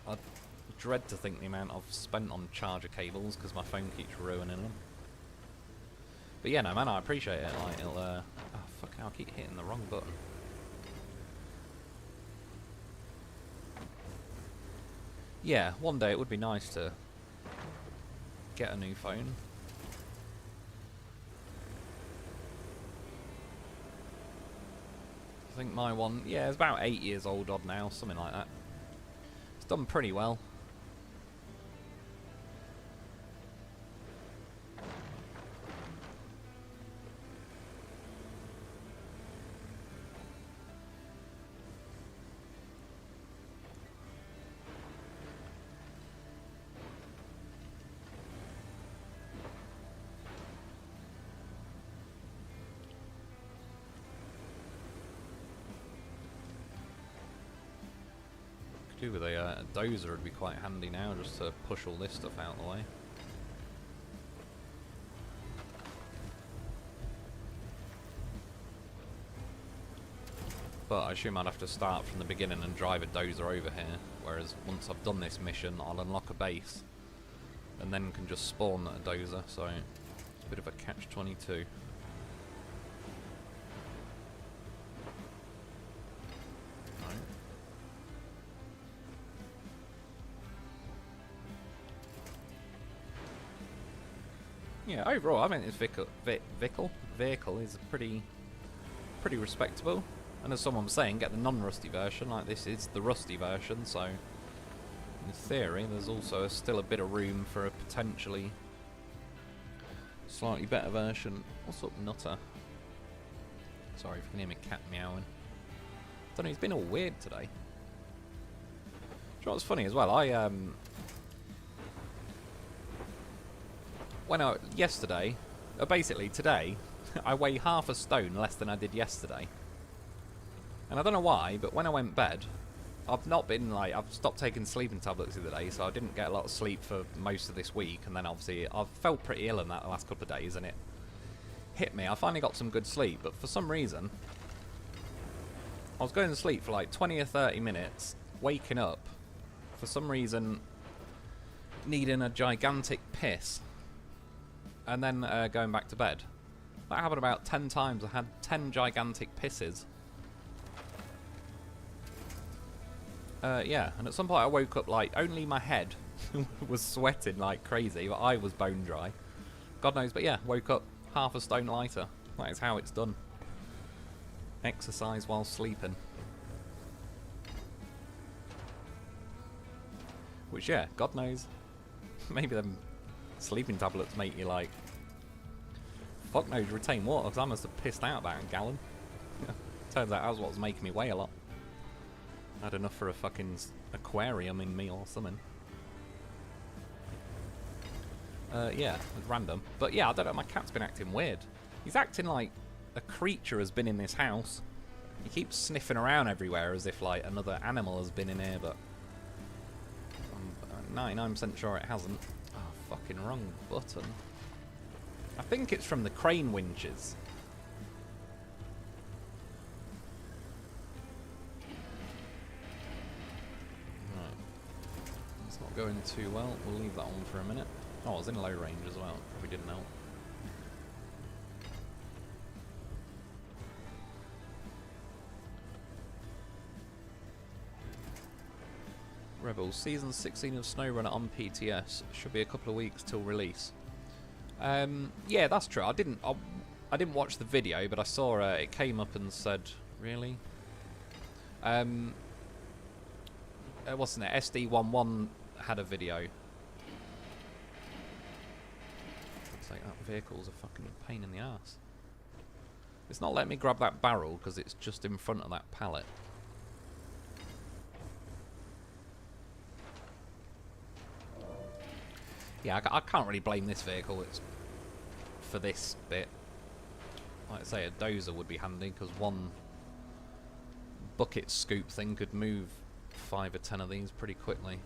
S1: I dread to think the amount I've spent on charger cables because my phone keeps ruining them. But yeah, no, man, I appreciate it. Like, it'll, oh, fuck, I keep hitting the wrong button. Yeah, one day it would be nice to get a new phone. I think my one, yeah, it's about 8 years old odd now, something like that. It's done pretty well. Do with a dozer would be quite handy now, just to push all this stuff out of the way. But I assume I'd have to start from the beginning and drive a dozer over here, whereas once I've done this mission, I'll unlock a base, and then can just spawn a dozer, so it's a bit of a catch-22. Yeah, overall, I think this vehicle is pretty respectable. And as someone was saying, get the non-rusty version. Like, this is the rusty version, so in theory, there's also still a bit of room for a potentially slightly better version. What's up, Nutter? Sorry if you can hear my cat meowing. Don't know, he's been all weird today. Do you know what's funny as well? Yesterday, basically today, I weigh half a stone less than I did yesterday. And I don't know why, but when I went to bed, I've stopped taking sleeping tablets the other day, so I didn't get a lot of sleep for most of this week, and then obviously I've felt pretty ill in that the last couple of days, and it hit me. I finally got some good sleep, but for some reason, I was going to sleep for like 20 or 30 minutes, waking up, for some reason, needing a gigantic piss, and then going back to bed. That happened about 10 times. I had 10 gigantic pisses. Yeah, and at some point I woke up like only my head was sweating like crazy, but I was bone dry. God knows, but yeah, woke up half a stone lighter. That is how it's done. Exercise while sleeping. Which, yeah, God knows. Maybe them sleeping tablets make you like, fuck knows, retain water, because I must have pissed out about a gallon. Turns out that was what was making me weigh a lot. I had enough for a fucking aquarium in me or something. Yeah, it's random. But yeah, I don't know, my cat's been acting weird. He's acting like a creature has been in this house. He keeps sniffing around everywhere as if like another animal has been in here, but I'm 99% sure it hasn't. Oh, fucking wrong button. I think it's from the crane winches. Not going too well. We'll leave that on for a minute. Oh, I was in low range as well. Probably didn't help. Rebels, Season 16 of SnowRunner on PTS. Should be a couple of weeks till release. Yeah, that's true. I didn't watch the video, but I saw it came up and said, really? Wasn't it? SD11 had a video. Looks like that vehicle's a fucking pain in the ass. It's not letting me grab that barrel because it's just in front of that pallet. Yeah, I can't really blame this vehicle. It's for this bit. Like I say, a dozer would be handy because one bucket scoop thing could move 5 or 10 of these pretty quickly.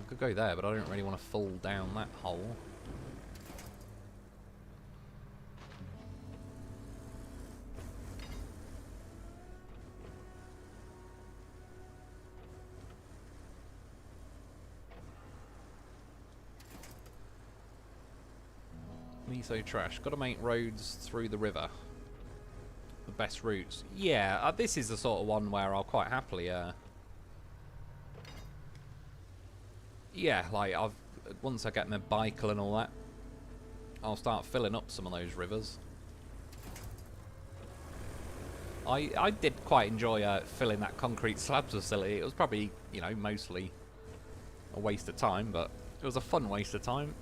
S1: I could go there, but I don't really want to fall down that hole. Miso trash. Got to make roads through the river. The best routes. Yeah, this is the sort of one where I'll quite happily yeah, like once I get my bicycle and all that, I'll start filling up some of those rivers. I did quite enjoy filling that concrete slabs facility. It was probably, you know, mostly a waste of time, but it was a fun waste of time.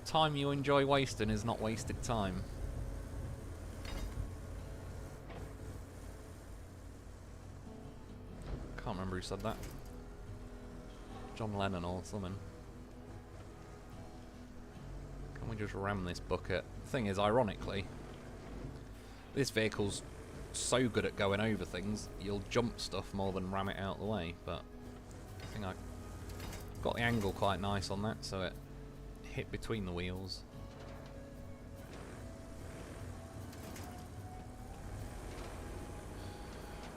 S1: Time you enjoy wasting is not wasted time. Can't remember who said that. John Lennon or something. Can we just ram this bucket? The thing is, ironically, this vehicle's so good at going over things, you'll jump stuff more than ram it out the way. But I think I got the angle quite nice on that, so it hit between the wheels.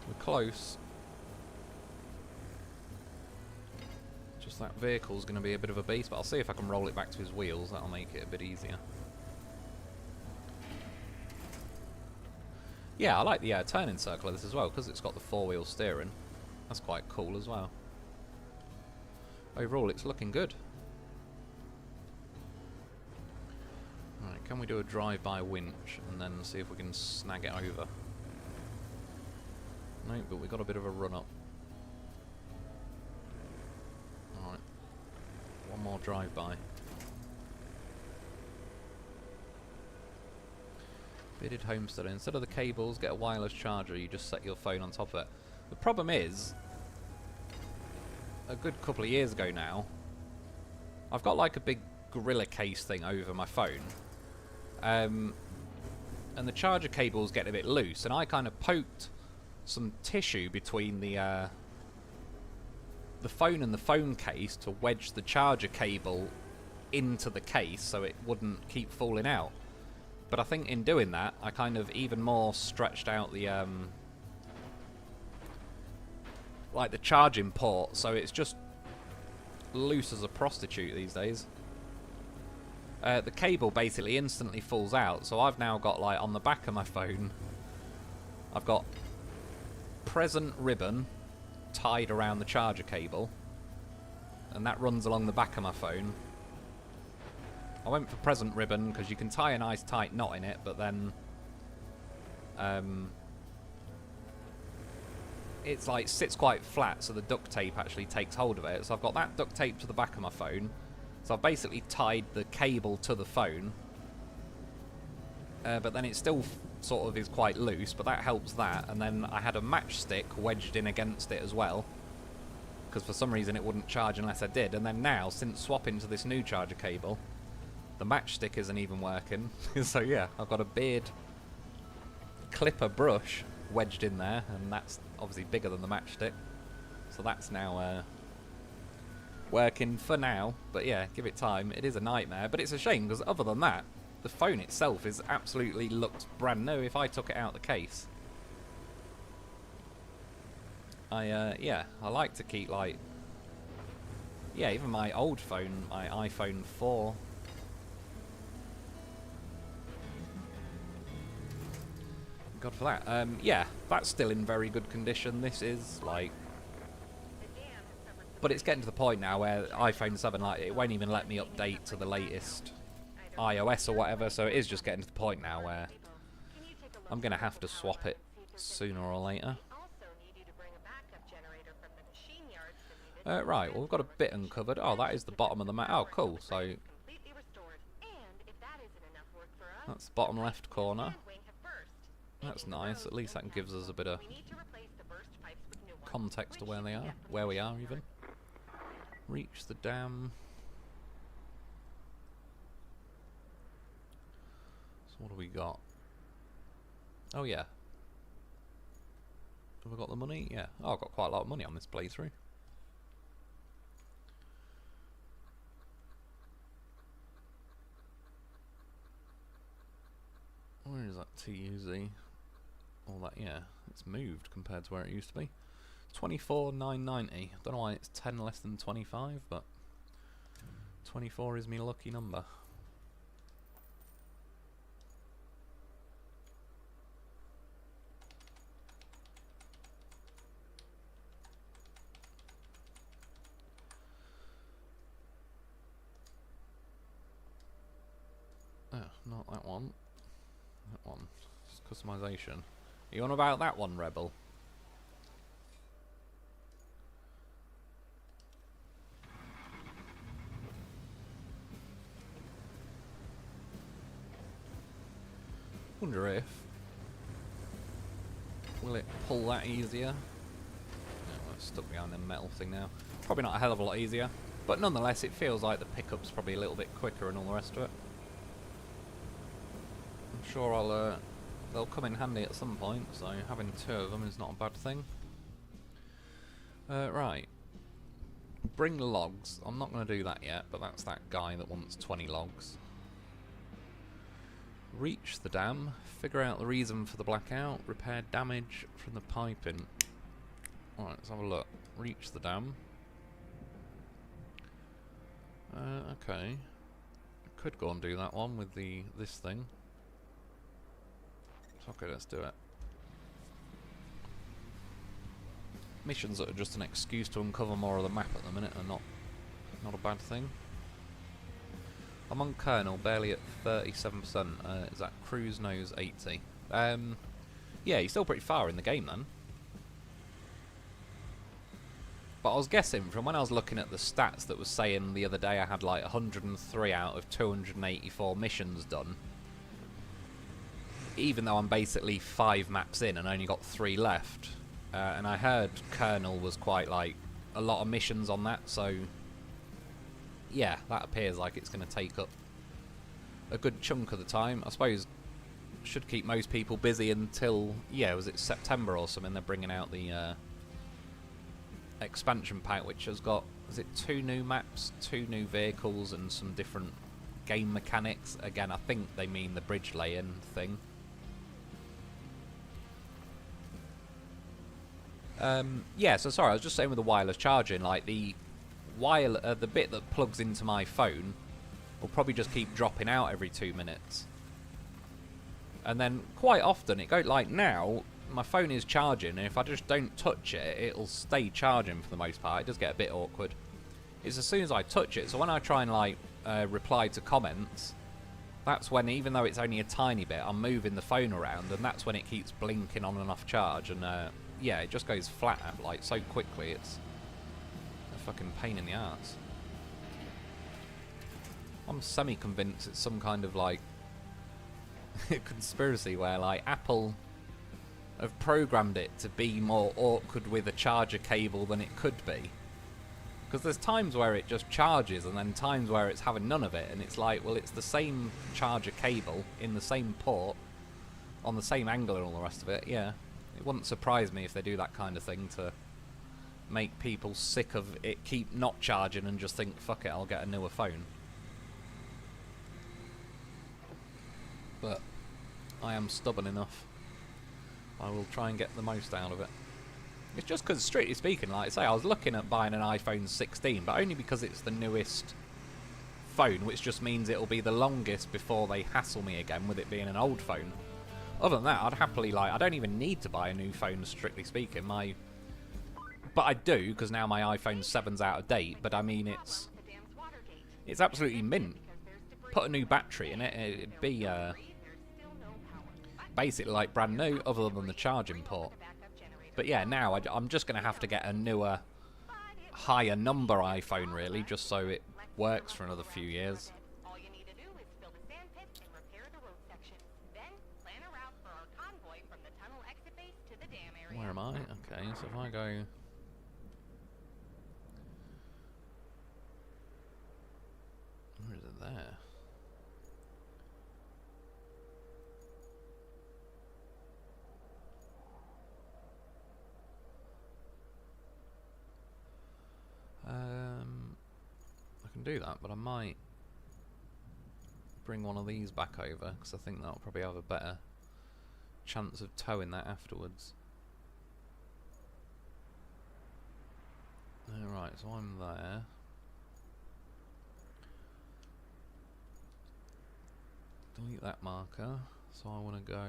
S1: We're close. Just that vehicle's going to be a bit of a beast, but I'll see if I can roll it back to his wheels. That'll make it a bit easier. Yeah, I like the turning circle of this as well, because it's got the four-wheel steering. That's quite cool as well. Overall, it's looking good. Right, can we do a drive-by winch and then see if we can snag it over? No, but we got a bit of a run-up. Alright. One more drive-by. Fitted homesteader. Instead of the cables, get a wireless charger. You just set your phone on top of it. The problem is, a good couple of years ago now, I've got like a big gorilla case thing over my phone. And the charger cable's getting a bit loose, and I kind of poked some tissue between the phone and the phone case to wedge the charger cable into the case so it wouldn't keep falling out. But I think in doing that, I kind of even more stretched out the like the charging port, so it's just loose as a prostitute these days. The cable basically instantly falls out, so I've now got, like, on the back of my phone, I've got present ribbon tied around the charger cable, and that runs along the back of my phone. I went for present ribbon because you can tie a nice tight knot in it, but then it's like sits quite flat, so the duct tape actually takes hold of it. So I've got that duct tape to the back of my phone. So I've basically tied the cable to the phone, but then it still sort of is quite loose, but that helps that. And then I had a matchstick wedged in against it as well, because for some reason it wouldn't charge unless I did. And then now, since swapping to this new charger cable, the matchstick isn't even working. So yeah, I've got a beard clipper brush wedged in there, and that's obviously bigger than the matchstick. So that's now working for now. But yeah, give it time. It is a nightmare, but it's a shame because other than that, the phone itself is absolutely looked brand new if I took it out of the case. Yeah, I like to keep, like, yeah, even my old phone, my iPhone 4. God for that. Yeah, that's still in very good condition. This is, like, but it's getting to the point now where iPhone 7, like, it won't even let me update to the latest iOS or whatever, so it is just getting to the point now where I'm going to have to swap it sooner or later. Right, well, we've got a bit uncovered. Oh, that is the bottom of the map. Oh, cool. So that's the bottom left corner. That's nice. At least that gives us a bit of context to where they are, where we are even. Reach the dam. So what do we got? Oh yeah. Have we got the money? Yeah. Oh, I've got quite a lot of money on this playthrough. Where is that TUZ? All that, yeah. It's moved compared to where it used to be. 24,990. Don't know why it's 10 less than 25, but 24 is my lucky number. Oh, not that one. That one. It's customization. Are you on about that one, Rebel? Wonder if... will it pull that easier? No, it's stuck behind the metal thing now. Probably not a hell of a lot easier, but nonetheless it feels like the pickup's probably a little bit quicker and all the rest of it. I'm sure I'll they'll come in handy at some point, so having 2 of them is not a bad thing. Right. Bring logs. I'm not going to do that yet, but that's that guy that wants 20 logs. Reach the dam. Figure out the reason for the blackout. Repair damage from the piping. Alright, let's have a look. Reach the dam. Okay. Could go and do that one with this thing. Okay, let's do it. Missions that are just an excuse to uncover more of the map at the minute are not a bad thing. I'm on Colonel, barely at 37%. Is that cruise nose 80? Yeah, you're still pretty far in the game then. But I was guessing from when I was looking at the stats that was saying the other day I had like 103 out of 284 missions done. Even though I'm basically 5 maps in and only got 3 left. And I heard Colonel was quite like a lot of missions on that, so yeah, that appears like it's going to take up a good chunk of the time. I suppose should keep most people busy until, yeah, was it September or something? They're bringing out the expansion pack, which has got, is it 2 new maps, 2 new vehicles, and some different game mechanics. Again, I think they mean the bridge laying thing. Yeah, so sorry, I was just saying with the wireless charging, like the bit that plugs into my phone will probably just keep dropping out every 2 minutes. And then quite often it goes like now, my phone is charging, and if I just don't touch it, it'll stay charging for the most part. It does get a bit awkward. It's as soon as I touch it, so when I try and like reply to comments, that's when, even though it's only a tiny bit, I'm moving the phone around, and that's when it keeps blinking on and off charge, and yeah, it just goes flat like so quickly. It's a fucking pain in the ass. I'm semi-convinced it's some kind of like conspiracy where like Apple have programmed it to be more awkward with a charger cable than it could be. Because there's times where it just charges and then times where it's having none of it, and it's like, well, it's the same charger cable in the same port on the same angle and all the rest of it. Yeah, it wouldn't surprise me if they do that kind of thing to make people sick of it keep not charging and just think, fuck it, I'll get a newer phone. But I am stubborn enough. I will try and get the most out of it. It's just because, strictly speaking, like I say, I was looking at buying an iPhone 16, but only because it's the newest phone, which just means it'll be the longest before they hassle me again with it being an old phone. Other than that, I'd happily, like, I don't even need to buy a new phone, strictly speaking. But I do, because now my iPhone 7's out of date, but I mean, it's absolutely mint. Put a new battery in it, it'd be basically like brand new, other than the charging port. But yeah, now I'm just going to have to get a newer, higher number iPhone, really, just so it works for another few years.
S2: All you need to do is fill the sand pit and repair the road section. Then plan a route for our convoy from the tunnel exit base to the dam area.
S1: Where am I? Okay, so if I go... Where is it there? I can do that, but I might bring one of these back over, because I think that'll probably have a better chance of towing that afterwards. Alright, so I'm there. Delete that marker, so I want to go...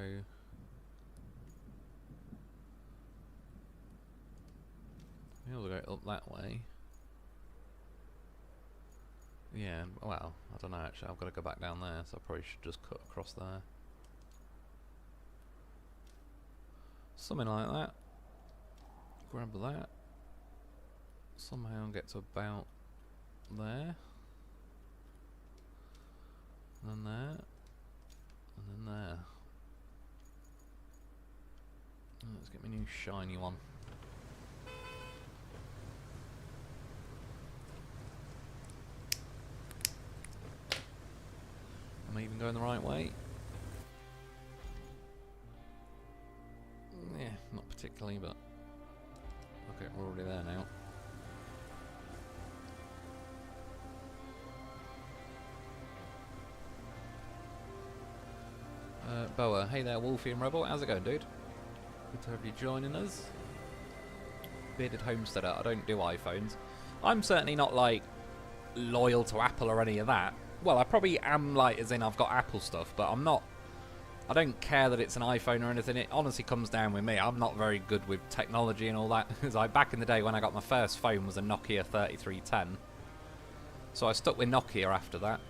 S1: Maybe we'll go up that way. Yeah, well, I don't know actually, I've got to go back down there, so I probably should just cut across there. Something like that. Grab that. Somehow get to about there. And then there. And then there. Let's get my new shiny one. Am I even going the right way? actually, but okay, we're already there now. Boa, hey there, Wolfie and Rebel. How's it going, dude? Good to have you joining us. Bearded Homesteader. I don't do iPhones. I'm certainly not like loyal to Apple or any of that. Well, I probably am, like, as in I've got Apple stuff, but I'm not. I don't care that it's an iPhone or anything. It honestly comes down with me. I'm not very good with technology and all that. It's like back in the day when I got my first phone was a Nokia 3310. So I stuck with Nokia after that.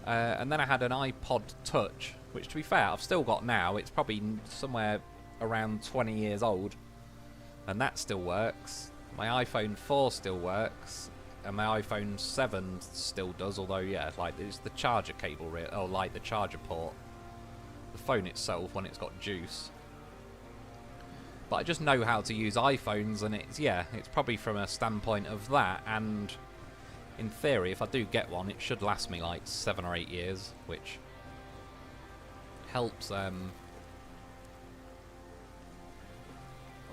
S1: And then I had an iPod Touch, which, to be fair, I've still got now. It's probably somewhere around 20 years old, and that still works. My iPhone 4 still works, and my iPhone 7 still does, although, yeah, like, it's the charger cable, or, like, the charger port. The phone itself, when it's got juice. But I just know how to use iPhones, and it's, yeah, it's probably from a standpoint of that, and in theory, if I do get one, it should last me like 7 or 8 years, which helps, I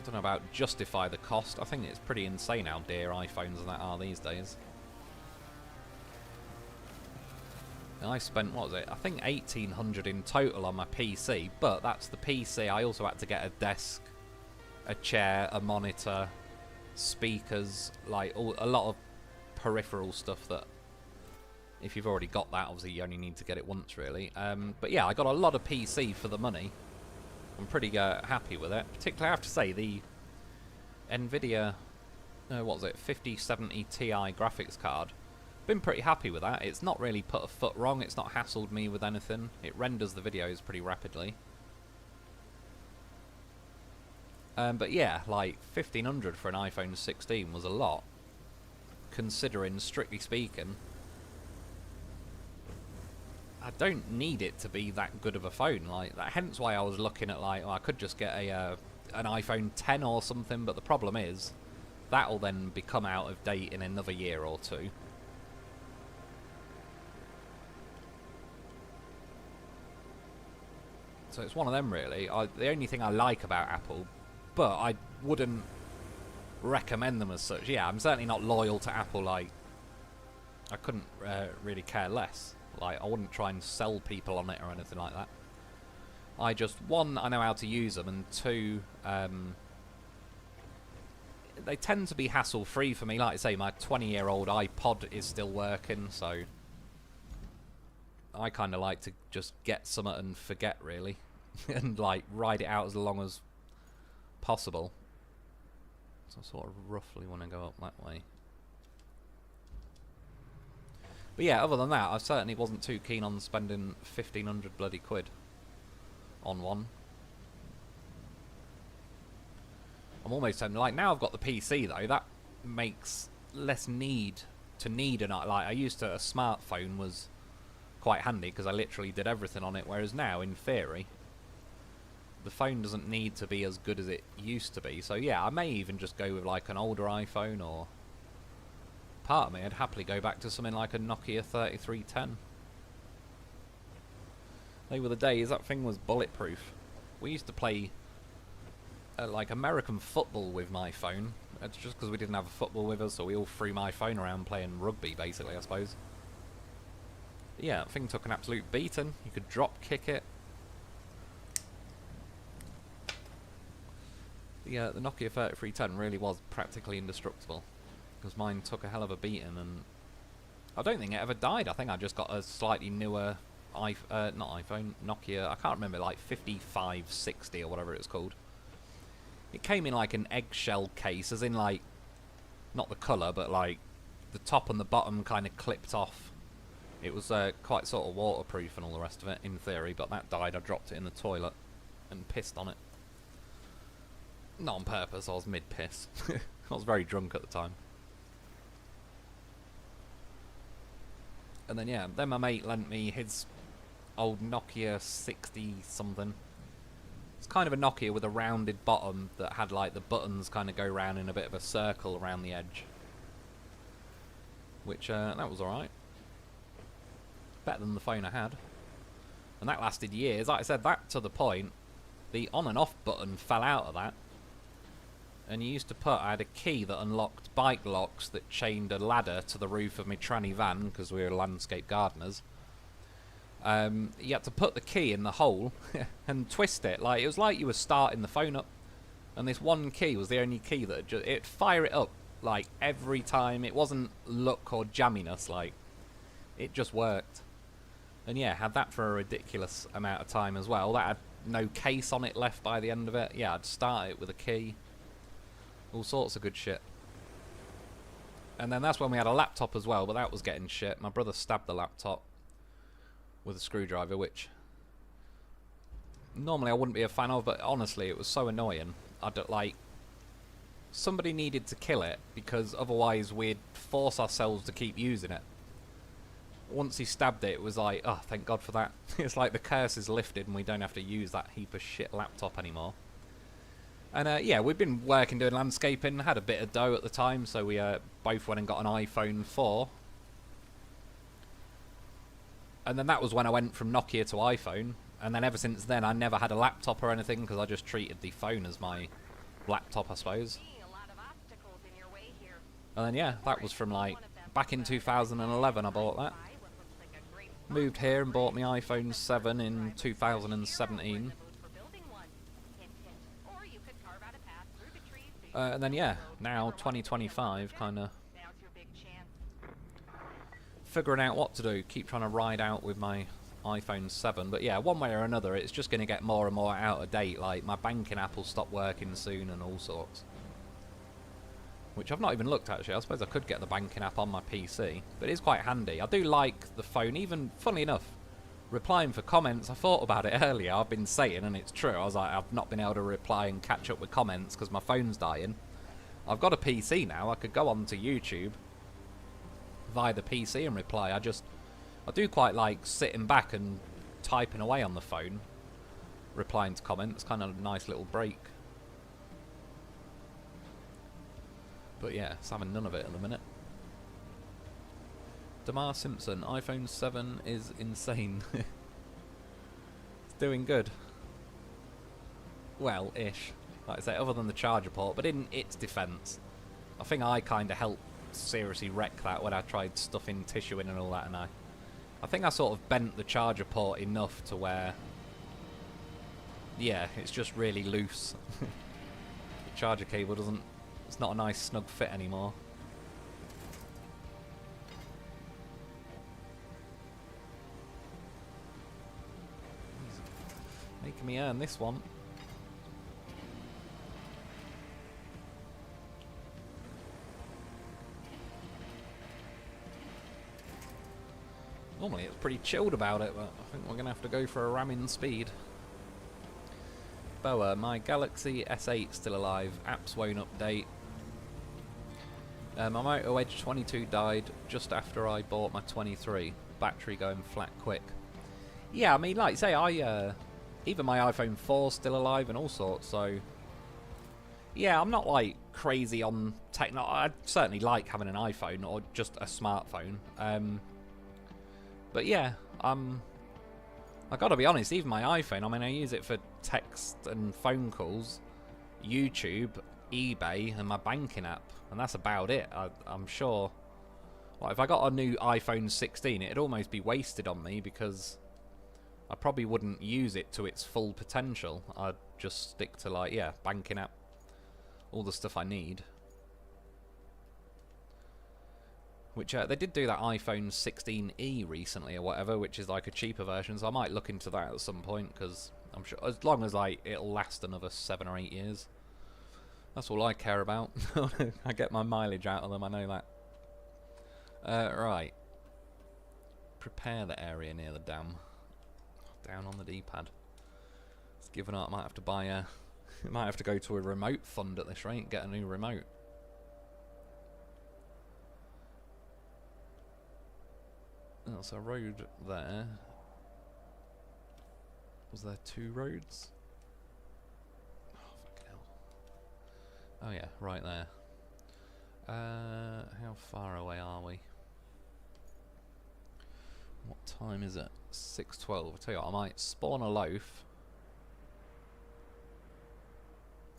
S1: don't know about justify the cost. I think it's pretty insane how dear iPhones and that are these days. And I spent, what was it, I think $1,800 in total on my PC, but that's the PC. I also had to get a desk, a chair, a monitor, speakers, like a lot of peripheral stuff that if you've already got that, obviously you only need to get it once, really. But yeah, I got a lot of PC for the money. I'm pretty happy with it. Particularly, I have to say, the NVIDIA, what was it, 5070 Ti graphics card. Been pretty happy with that. It's not really put a foot wrong. It's not hassled me with anything. It renders the videos pretty rapidly. But yeah, like $1,500 for an iPhone 16 was a lot, considering, strictly speaking, I don't need it to be that good of a phone like that. Hence why I was looking at, like, well, I could just get an iPhone 10 or something, but the problem is that'll then become out of date in another year or two. So it's one of them, really. The only thing I like about Apple, but I wouldn't recommend them as such. Yeah, I'm certainly not loyal to Apple. Like, I couldn't really care less. Like, I wouldn't try and sell people on it or anything like that. I just, one, I know how to use them, and two, they tend to be hassle-free for me. Like I say, my 20-year-old iPod is still working, so I kind of like to just get something and forget, really, and, like, ride it out as long as possible. So I sort of roughly want to go up that way. But yeah, other than that, I certainly wasn't too keen on spending 1,500 bloody quid on one. I'm almost tempted. Like, now I've got the PC though, that makes less need to need an, like, I used to, a smartphone was quite handy because I literally did everything on it, whereas now, in theory, the phone doesn't need to be as good as it used to be. So yeah, I may even just go with like an older iPhone, or part of me, I'd happily go back to something like a Nokia 3310. They were the days, that thing was bulletproof. We used to play like American football with my phone. It's just because we didn't have a football with us, so we all threw my phone around playing rugby, basically, I suppose. But yeah, that thing took an absolute beating. You could drop kick it. Yeah, the Nokia 3310 really was practically indestructible, because mine took a hell of a beating, and I don't think it ever died. I think I just got a slightly newer not iPhone, Nokia, I can't remember, like 5560 or whatever it was called. It came in like an eggshell case, as in, like, not the colour, but like the top and the bottom kind of clipped off. It was quite sort of waterproof and all the rest of it, in theory, but that died. I dropped it in the toilet and pissed on it. Not on purpose, I was mid-piss. I was very drunk at the time. And then, yeah, then my mate lent me his old Nokia 60-something. It's kind of a Nokia with a rounded bottom that had, like, the buttons kind of go round in a bit of a circle around the edge. Which, that was alright. Better than the phone I had. And that lasted years. Like I said, that to the point, the on and off button fell out of that. and you used to put, I had a key that unlocked bike locks that chained a ladder to the roof of my tranny van, because we were landscape gardeners. You had to put the key in the hole and twist it. Like, it was like you were starting the phone up, and this one key was the only key that it'd fire it up, like, every time. It wasn't luck or jamminess, like, it just worked. And yeah, had that for a ridiculous amount of time as well. That had no case on it left by the end of it. Yeah, I'd start it with a key. All sorts of good shit. And then that's when we had a laptop as well, but that was getting shit. My brother stabbed the laptop with a screwdriver, which normally I wouldn't be a fan of, but honestly, it was so annoying. Like, somebody needed to kill it, because otherwise we'd force ourselves to keep using it. Once he stabbed it, it was like, oh, thank God for that. It's like the curse is lifted and we don't have to use that heap of shit laptop anymore. And yeah, we've been working doing landscaping, had a bit of dough at the time, so we both went and got an iPhone 4. And then that was when I went from Nokia to iPhone, and then ever since then I never had a laptop or anything, because I just treated the phone as my laptop, I suppose. And then yeah, that was from like back in 2011 I bought that. Moved here and bought my iPhone 7 in 2017. And then yeah, now 2025, kind of figuring out what to do. Keep trying to ride out with my iPhone 7, but yeah, one way or another it's just going to get more and more out of date. Like, my banking app will stop working soon and all sorts, which I've not even looked at actually. I suppose I could get the banking app on my PC, but it is quite handy. I do like the phone, even, funnily enough, replying for comments. I thought about it earlier, I've been saying, and it's true, I was like, I've not been able to reply and catch up with comments because my phone's dying. I've got a PC now, I could go on to YouTube via the PC and reply. I do quite like sitting back and typing away on the phone, replying to comments. Kind of a nice little break. But yeah, it's having none of it at the minute. Damar Simpson, iPhone 7 is insane. It's doing good. Well, ish. Like I say, other than the charger port, but in its defence, I think I kind of helped seriously wreck that when I tried stuffing tissue in and all that, and I think I sort of bent the charger port enough to where, yeah, it's just really loose. The charger cable doesn't, it's not a nice snug fit anymore. He's making me earn this one. Normally it's pretty chilled about it, but I think we're going to have to go for a ramming speed. Boa, my Galaxy S8 still alive. Apps won't update. My Moto Edge 22 died just after I bought my 23. Battery going flat quick. Yeah, I mean, like say, even my iPhone 4's still alive and all sorts, so yeah, I'm not like crazy on techno. I certainly like having an iPhone or just a smartphone. But yeah, I gotta be honest, even my iPhone, I mean, I use it for text and phone calls, YouTube, eBay, and my banking app, and that's about it. I'm sure, like, if I got a new iPhone 16, it'd almost be wasted on me because I probably wouldn't use it to its full potential. I'd just stick to, like, yeah, banking app, all the stuff I need. Which, they did do that iPhone 16e recently or whatever, which is like a cheaper version, so I might look into that at some point, because I'm sure, as long as like it'll last another 7 or 8 years. That's all I care about. I get my mileage out of them, I know that. Right. Prepare the area near the dam. Down on the D-pad. It's given up, I might have to buy a... might have to go to a remote fund at this rate, get a new remote. There's a road there. Was there 2 roads? Oh, fucking hell. Oh yeah, right there. How far away are we? What time is it? 6:12. I tell you what, I might spawn a loaf.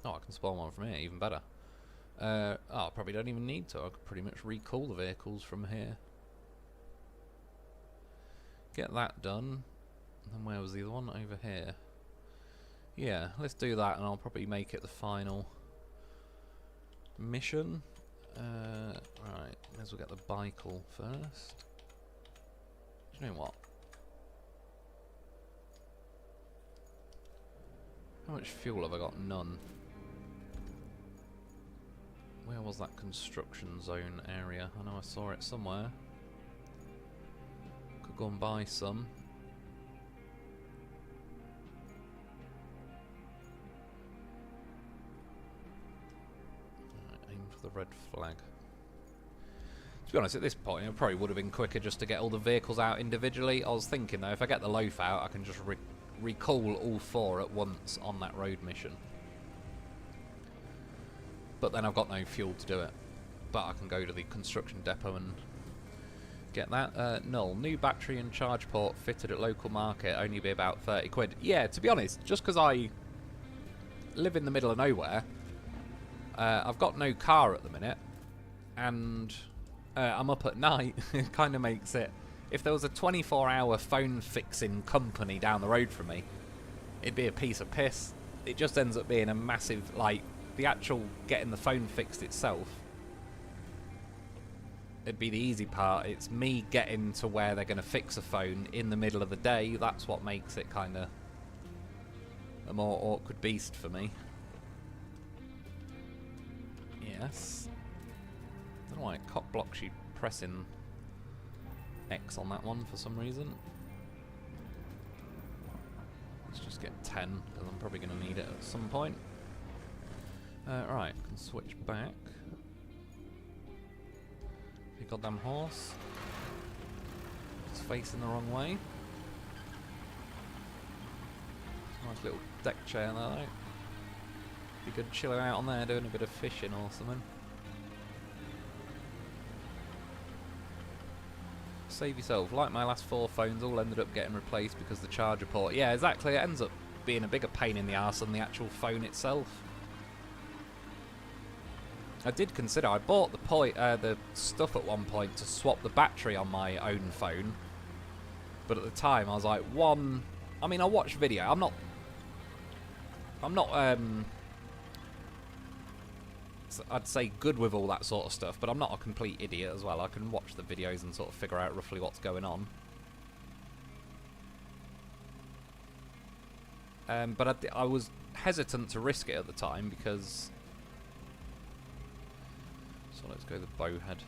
S1: Oh, I can spawn one from here, even better. I probably don't even need to. I could pretty much recall the vehicles from here. Get that done. And then where was the other one? Over here. Yeah, let's do that, and I'll probably make it the final mission. Right, may as well get the bicycle first. Do you know what? How much fuel have I got? None. Where was that construction zone area? I know I saw it somewhere. Could go and buy some. Right, aim for the red flag. To be honest, at this point it probably would have been quicker just to get all the vehicles out individually. I was thinking though, if I get the loaf out, I can just recall all 4 at once on that road mission. But then I've got no fuel to do it. But I can go to the construction depot and get that. Null. New battery and charge port fitted at local market. Only be about 30 quid. Yeah, to be honest, just because I live in the middle of nowhere, I've got no car at the minute. And I'm up at night. It kind of makes it... If there was a 24-hour phone fixing company down the road from me, it'd be a piece of piss. It just ends up being a massive, like, the actual getting the phone fixed itself. It'd be the easy part. It's me getting to where they're going to fix a phone in the middle of the day. That's what makes it kind of a more awkward beast for me. Yes. I don't know why it cock blocks you pressing X on that one for some reason. Let's just get 10 because I'm probably going to need it at some point. Right, can switch back. You goddamn horse. It's facing the wrong way. Nice little deck chair there though. Be good chilling out on there doing a bit of fishing or something. Save yourself. Like my last 4 phones, all ended up getting replaced because the charger port. Yeah, exactly. It ends up being a bigger pain in the arse than the actual phone itself. I did consider. I bought the stuff at one point to swap the battery on my own phone, but at the time I was like, one. I mean, I watch video. I'm not. I'd say good with all that sort of stuff, but I'm not a complete idiot as well. I can watch the videos and sort of figure out roughly what's going on. But I was hesitant to risk it at the time because... So let's go the bowhead.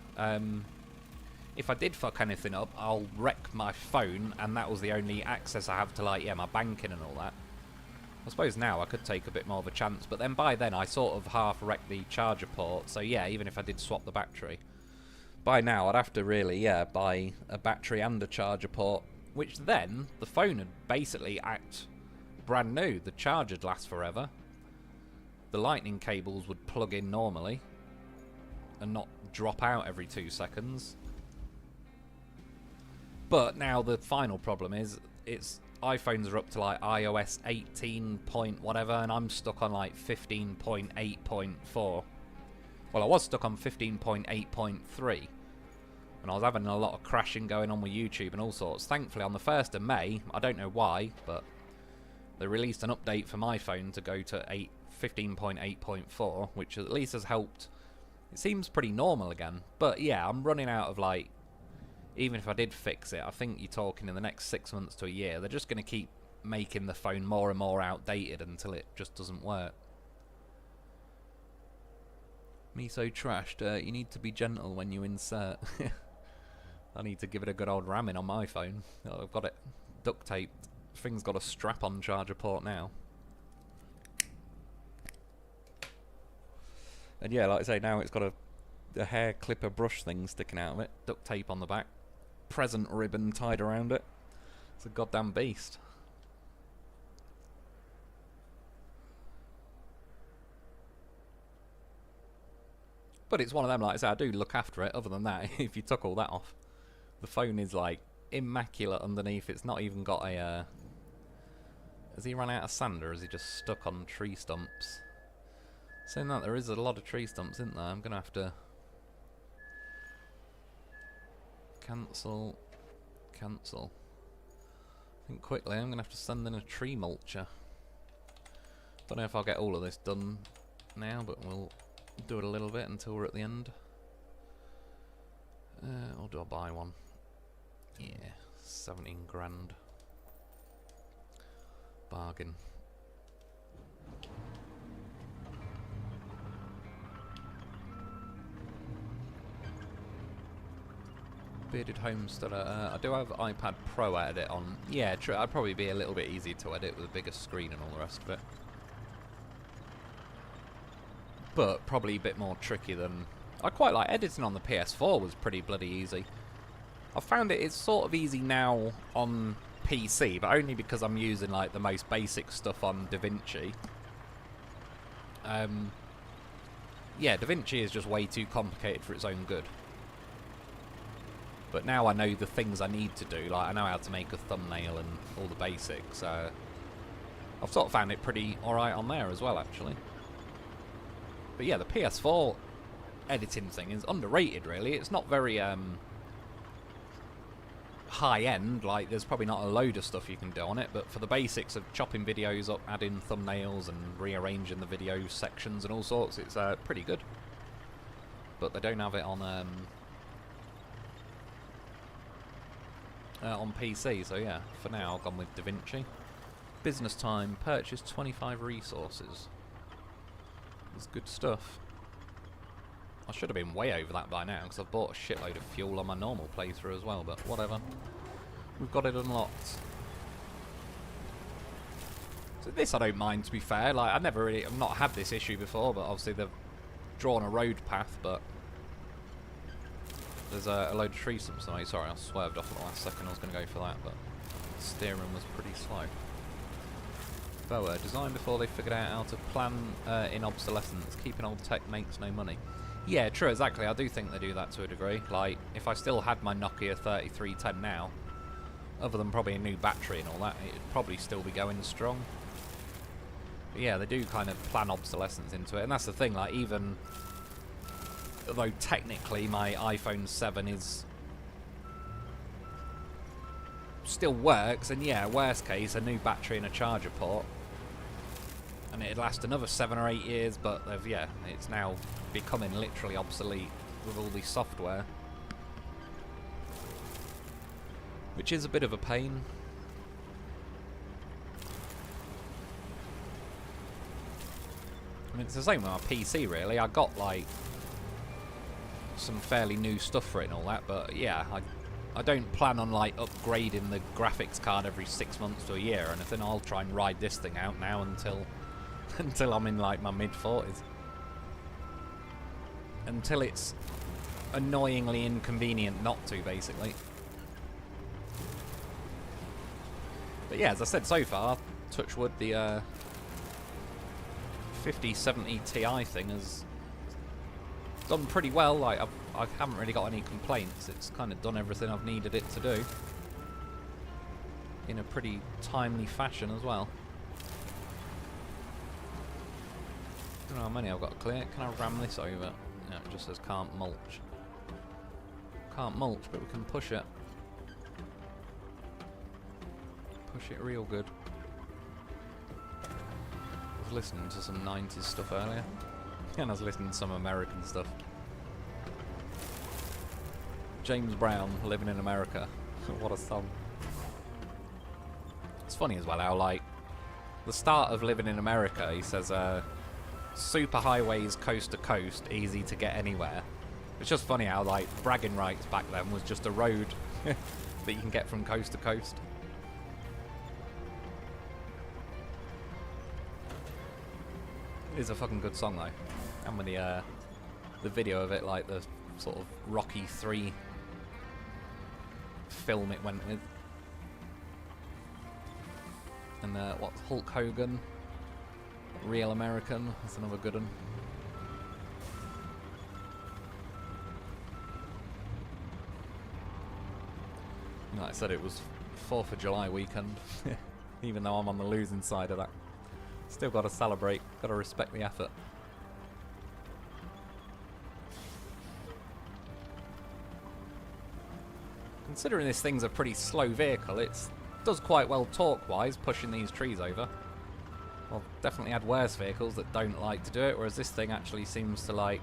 S1: If I did fuck anything up, I'll wreck my phone, and that was the only access I have to, like, yeah, my banking and all that. I suppose now I could take a bit more of a chance, but then by then I sort of half wrecked the charger port, so yeah, even if I did swap the battery, by now I'd have to really, yeah, buy a battery and a charger port, which then the phone would basically act brand new. The charger'd last forever. The lightning cables would plug in normally and not drop out every 2 seconds. But now the final problem is, iPhones are up to like iOS 18 point whatever, and I'm stuck on like 15.8.4. Well, I was stuck on 15.8.3, and I was having a lot of crashing going on with YouTube and all sorts. Thankfully, on the 1st of May, I don't know why, but they released an update for my phone to go to 15.8.4, which at least has helped. It seems pretty normal again, but yeah, I'm running out of, like, even if I did fix it, I think you're talking in the next 6 months to a year, they're just going to keep making the phone more and more outdated until it just doesn't work. Me so trashed, you need to be gentle when you insert. I need to give it a good old ramming on my phone. I've got it duct taped. Thing's got a strap-on charger port now. And yeah, like I say, now it's got a hair clipper brush thing sticking out of it. Duct tape on the back. Present ribbon tied around it. It's a goddamn beast. But it's one of them, like I say, I do look after it. Other than that, if you took all that off, the phone is like immaculate underneath. It's not even got a... Has he run out of sand, or is he just stuck on tree stumps? Saying that, there is a lot of tree stumps, isn't there? I'm going to have to cancel. I think quickly I'm going to have to send in a tree mulcher. Don't know if I'll get all of this done now, but we'll do it a little bit until we're at the end. Or do I buy one? Yeah, 17 grand. Bargain. Bearded Homesteader. I do have iPad Pro edit on. Yeah, true. I'd probably be a little bit easier to edit with a bigger screen and all the rest of it. But probably a bit more tricky than... I quite like editing on the PS4 was pretty bloody easy. I found it's sort of easy now on PC, but only because I'm using like the most basic stuff on DaVinci. Yeah, DaVinci is just way too complicated for its own good. But now I know the things I need to do, like I know how to make a thumbnail and all the basics. I've sort of found it pretty alright on there as well, actually. But yeah, the PS4 editing thing is underrated, really. It's not very high-end, like there's probably not a load of stuff you can do on it, but for the basics of chopping videos up, adding thumbnails and rearranging the video sections and all sorts, it's pretty good. But they don't have it on PC, so yeah, for now I've gone with DaVinci. Business time, purchase 25 resources. It's good stuff. I should have been way over that by now, because I've bought a shitload of fuel on my normal playthrough as well, but whatever. We've got it unlocked. So this I don't mind, to be fair. Like, I've not had this issue before, but obviously they've drawn a road path, but there's a load of tree stumps. Sorry, I swerved off at the last second. I was going to go for that, but steering was pretty slow. Boa, designed before they figured out how to plan in obsolescence. Keeping old tech makes no money. Yeah, true, exactly. I do think they do that to a degree. Like, if I still had my Nokia 3310 now, other than probably a new battery and all that, it'd probably still be going strong. But yeah, they do kind of plan obsolescence into it, and that's the thing, like, even though technically my iPhone 7 is still works, and yeah, worst case, a new battery and a charger port, and it'd last another 7 or 8 years, but yeah, it's now becoming literally obsolete with all the software, which is a bit of a pain. I mean, it's the same with my PC, really. I got like some fairly new stuff for it and all that, but yeah, I don't plan on like upgrading the graphics card every 6 months to a year or anything. I'll try and ride this thing out now until I'm in like my mid-40s. Until it's annoyingly inconvenient not to, basically. But yeah, as I said, so far, touch wood, the 5070 Ti thing has done pretty well. Like, I haven't really got any complaints. It's kind of done everything I've needed it to do in a pretty timely fashion as well. I don't know how many I've got to clear. Can I ram this over? No, it just says can't mulch. Can't mulch, but we can push it. Push it real good. I was listening to some 90s stuff earlier. And I was listening to some American stuff. James Brown, Living in America. What a song. It's funny as well how, like, the start of Living in America, he says, super highways coast to coast, easy to get anywhere. It's just funny how, like, bragging rights back then was just a road that you can get from coast to coast. It is a fucking good song, though. And with the video of it, like the sort of Rocky 3 film it went with. And what, Hulk Hogan, Real American, that's another good one. Like I said, it was 4th of July weekend, even though I'm on the losing side of that. Still got to celebrate, got to respect the effort. Considering this thing's a pretty slow vehicle, it does quite well torque-wise, pushing these trees over. Well, definitely had worse vehicles that don't like to do it, whereas this thing actually seems to, like,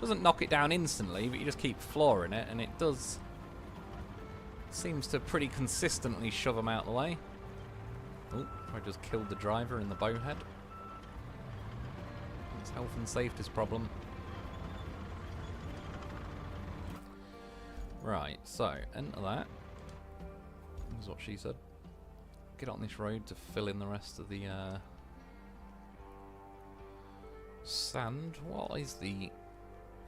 S1: doesn't knock it down instantly, but you just keep flooring it, and it does... seems to pretty consistently shove them out of the way. Oh, I just killed the driver in the bowhead. It's health and safety's problem. Right, so, enter that. That's what she said. Get on this road to fill in the rest of the sand. What is the...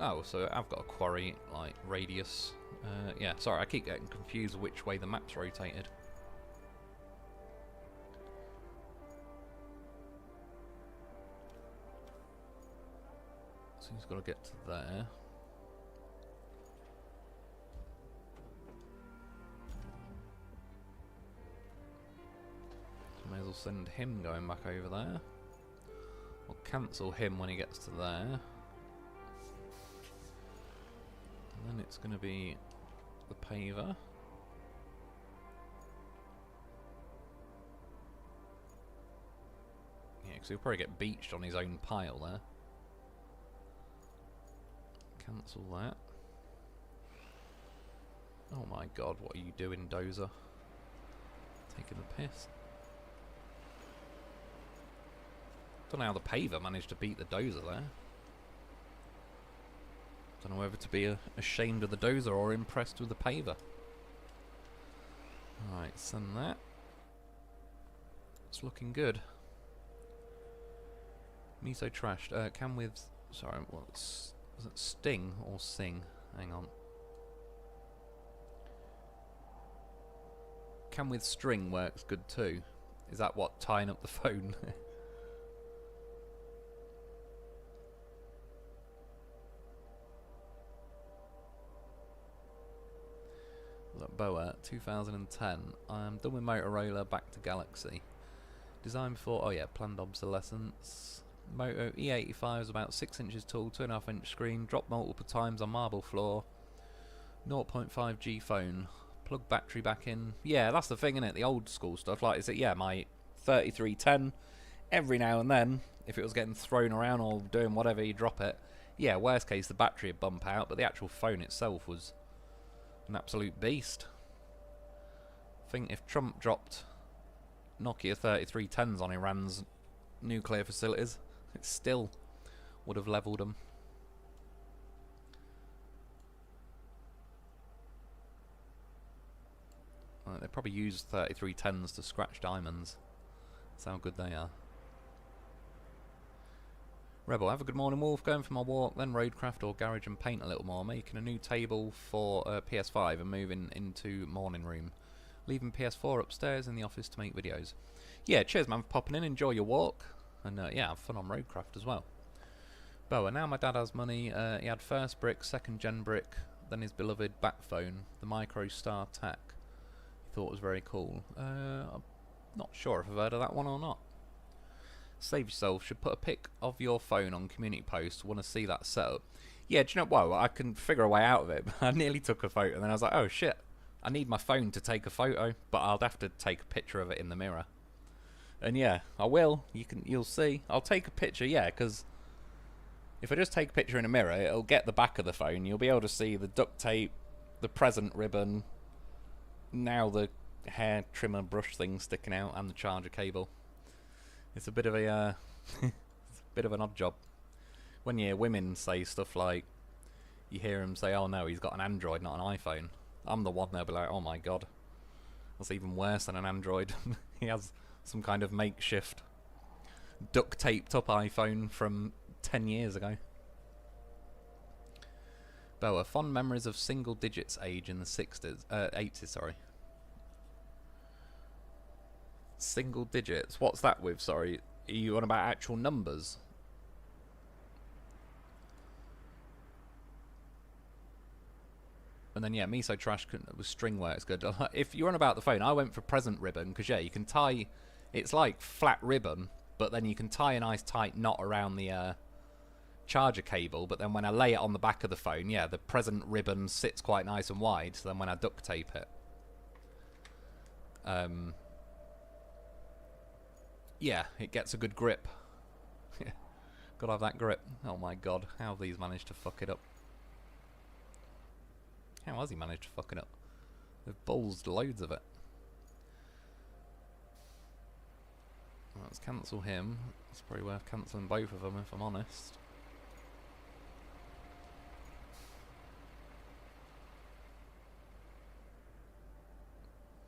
S1: oh, so I've got a quarry, like, radius. Yeah, sorry, I keep getting confused which way the map's rotated. So he's got to get to there. So may as well send him going back over there. Or cancel him when he gets to there. And then it's going to be the paver. Yeah, because he'll probably get beached on his own pile there. Cancel that. Oh my god, what are you doing, Dozer? Taking the piss. Don't know how the paver managed to beat the Dozer there. Don't know whether to be ashamed of the Dozer or impressed with the paver. Alright, send that. It's looking good. Miso trashed. Can with... sorry, what's... was it sting or sing? Hang on. Can with string works good too. Is that what, tying up the phone? Look, Boa, 2010. I'm done with Motorola, back to Galaxy. Design for, oh yeah, planned obsolescence. Moto E85 is about 6 inches tall, 2.5 inch screen, dropped multiple times on marble floor. 0.5G phone. Plug battery back in. Yeah, that's the thing, innit? The old school stuff. Like, is it, yeah, my 3310, every now and then, if it was getting thrown around or doing whatever, you drop it. Yeah, worst case, the battery would bump out, but the actual phone itself was an absolute beast. I think if Trump dropped Nokia 3310s on Iran's nuclear facilities, it still would have levelled them. They probably use 3310s to scratch diamonds. That's how good they are. Rebel, have a good morning, Wolf. Going for my walk, then roadcraft or garage and paint a little more. Making a new table for PS5 and moving into morning room. Leaving PS4 upstairs in the office to make videos. Yeah, cheers, man, for popping in. Enjoy your walk. And yeah, have fun on roadcraft as well. Boa, now my dad has money. He had first brick, second gen brick, then his beloved back phone, the Micro Star Tac. He thought it was very cool. I'm not sure if I've heard of that one or not. Save yourself. Should put a pic of your phone on community post. Want to see that setup? Yeah, do you know what? Well, I can figure a way out of it. I nearly took a photo and then I was like, oh shit, I need my phone to take a photo, but I'll have to take a picture of it in the mirror. And yeah, I will. You'll see. I'll take a picture, yeah, because if I just take a picture in a mirror, it'll get the back of the phone. You'll be able to see the duct tape, the present ribbon, now the hair trimmer brush thing sticking out, and the charger cable. It's a bit of a it's a bit of an odd job. When you hear women say stuff like, you hear them say, "Oh no, he's got an Android, not an iPhone." I'm the one that'll be like, "Oh my god, that's even worse than an Android." He has some kind of makeshift duct taped up iPhone from 10 years ago. Boa, fond memories of single digits age in the 80s, sorry. Single digits? What's that with, sorry? Are you on about actual numbers? And then yeah, Miso Trash with string works good. If you're on about the phone, I went for present ribbon, because yeah, you can tie, it's like flat ribbon, but then you can tie a nice tight knot around the charger cable, but then when I lay it on the back of the phone, yeah, the present ribbon sits quite nice and wide, so then when I duct tape it, yeah, it gets a good grip. Gotta have that grip. Oh my god, how have these managed to fuck it up? How has he managed to fuck it up? They've bullsed loads of it. Well, let's cancel him. It's probably worth cancelling both of them if I'm honest.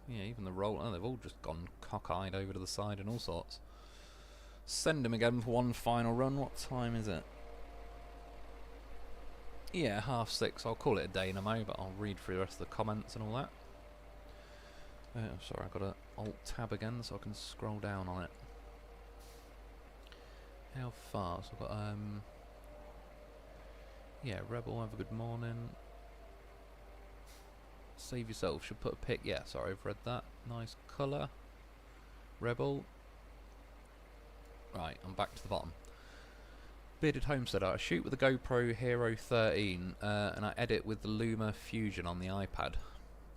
S1: Yeah, even the roll. Oh, they've all just gone cockeyed over to the side and all sorts. Send him again for one final run. What time is it? Yeah, 6:30. I'll call it a day in a mo, but I'll read through the rest of the comments and all that. Sorry, I've got to alt tab again so I can scroll down on it. How far? So I've got yeah, Rebel, have a good morning. Save yourself, should put a pic. Yeah, sorry, I've read that. Nice colour. Rebel. Right, I'm back to the bottom. Bearded Homesteader. I shoot with the GoPro Hero 13 and I edit with the Luma Fusion on the iPad.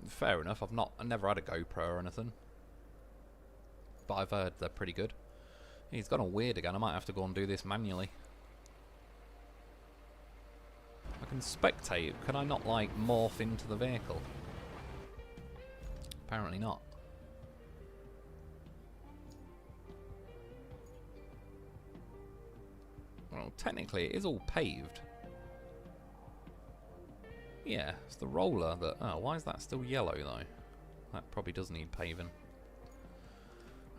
S1: Fair enough, I never had a GoPro or anything, but I've heard they're pretty good. He's gone all weird again. I might have to go and do this manually. I can spectate. Can I not, like, morph into the vehicle? Apparently not. Well, technically it is all paved. Yeah, it's the roller that... Oh, why is that still yellow, though? That probably does need paving.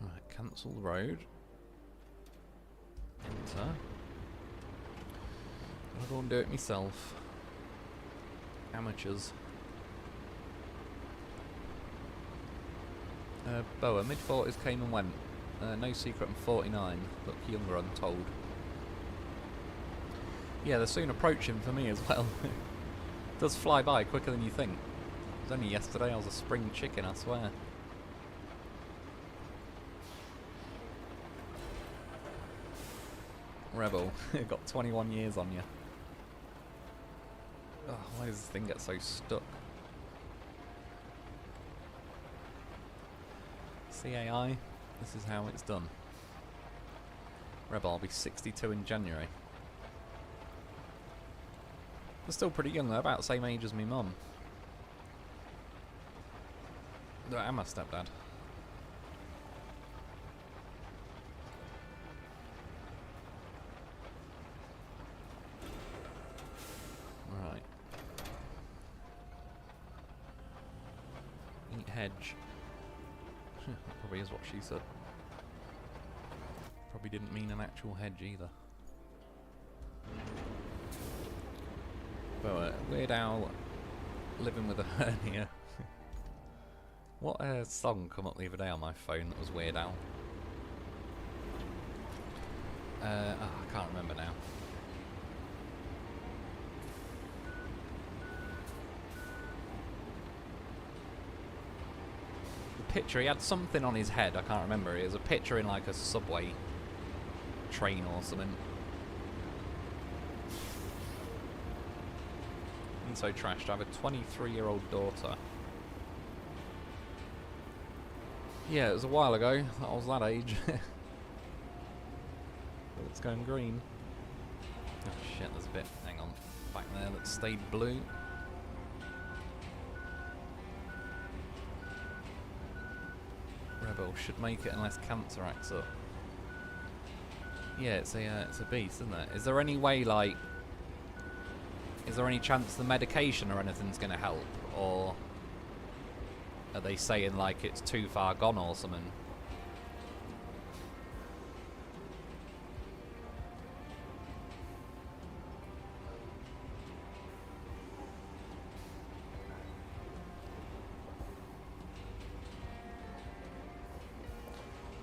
S1: Alright, cancel the road. Enter. I'll go and do it myself. Amateurs. Boa, mid-40s came and went. No secret, I'm 49. Look younger, I'm told. Yeah, they're soon approaching for me as well. It does fly by quicker than you think. It was only yesterday I was a spring chicken, I swear. Rebel, got 21 years on you. Oh, why does this thing get so stuck? CAI, this is how it's done. Rebel, I'll be 62 in January. They're still pretty young, they're about the same age as me mum. And my stepdad. Right. Eat hedge. That probably is what she said. Probably didn't mean an actual hedge either. Well, Weird Al living with a hernia. What song come up the other day on my phone that was Weird Al? Oh, I can't remember now. The picture, he had something on his head, I can't remember. It was a picture in like a subway train or something. I'm so trashed. I have a 23-year-old daughter. Yeah, it was a while ago. I was that age. It's going green. Oh shit, there's a bit, hang on, back there that stayed blue. Rebel should make it unless cancer acts up. Yeah, it's a beast, isn't it? Is there any way, like... Is there any chance the medication or anything's going to help? Or are they saying, like, it's too far gone or something?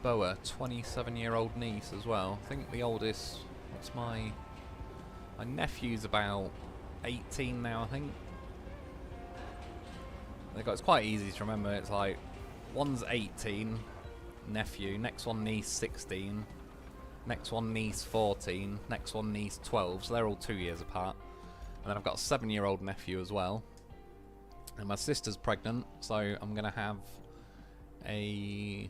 S1: Boa, 27-year-old niece as well. I think the oldest... What's my nephew's about 18 now, I think. It's quite easy to remember. It's like, one's 18, nephew, next one niece 16, Next one, niece 14. Next one, niece 12. So they're all 2 years apart. And then I've got a 7-year-old nephew as well. And my sister's pregnant, so I'm gonna have a...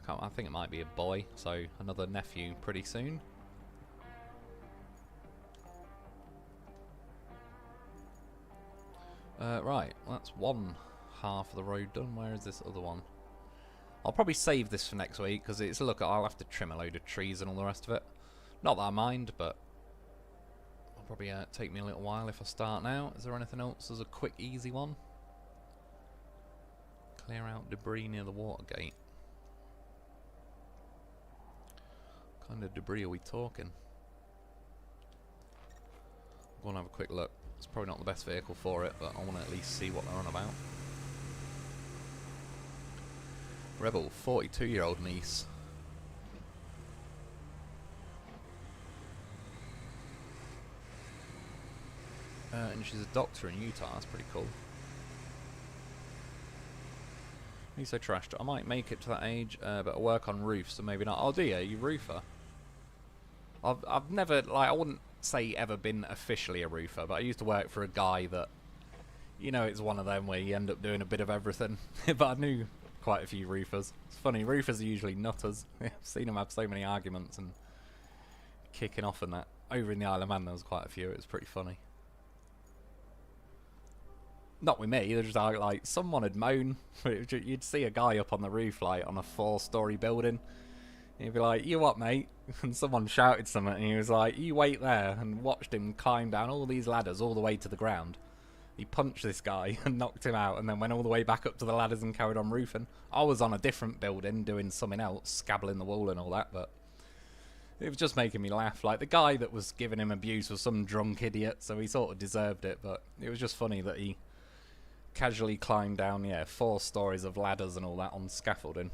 S1: I think it might be a boy, so another nephew pretty soon. Right, well, that's one half of the road done. Where is this other one? I'll probably save this for next week, because it's, look, I'll have to trim a load of trees and all the rest of it. Not that I mind, but it'll probably take me a little while if I start now. Is there anything else as a quick, easy one? Clear out debris near the water gate. What kind of debris are we talking? Go and have a quick look. It's probably not the best vehicle for it, but I want to at least see what they're on about. Rebel, 42-year-old niece. And she's a doctor in Utah. That's pretty cool. He's so trashed. I might make it to that age, but I work on roofs, so maybe not. Oh, do you? You roofer? I've never, like, I wouldn't say ever been officially a roofer, but I used to work for a guy that, you know, it's one of them where you end up doing a bit of everything. But I knew quite a few roofers. It's funny, roofers are usually nutters. I've seen them have so many arguments and kicking off and that. Over in the Isle of Man there was quite a few. It was pretty funny. Not with me, they're just like, someone had moan. You'd see a guy up on the roof, like, on a 4-story building. He'd be like, "You what, mate?" And someone shouted something, and he was like, "You wait there," and watched him climb down all these ladders all the way to the ground. He punched this guy and knocked him out, and then went all the way back up to the ladders and carried on roofing. I was on a different building doing something else, scabbling the wall and all that, but it was just making me laugh. Like, the guy that was giving him abuse was some drunk idiot, so he sort of deserved it, but it was just funny that he casually climbed down, 4 stories of ladders and all that on scaffolding.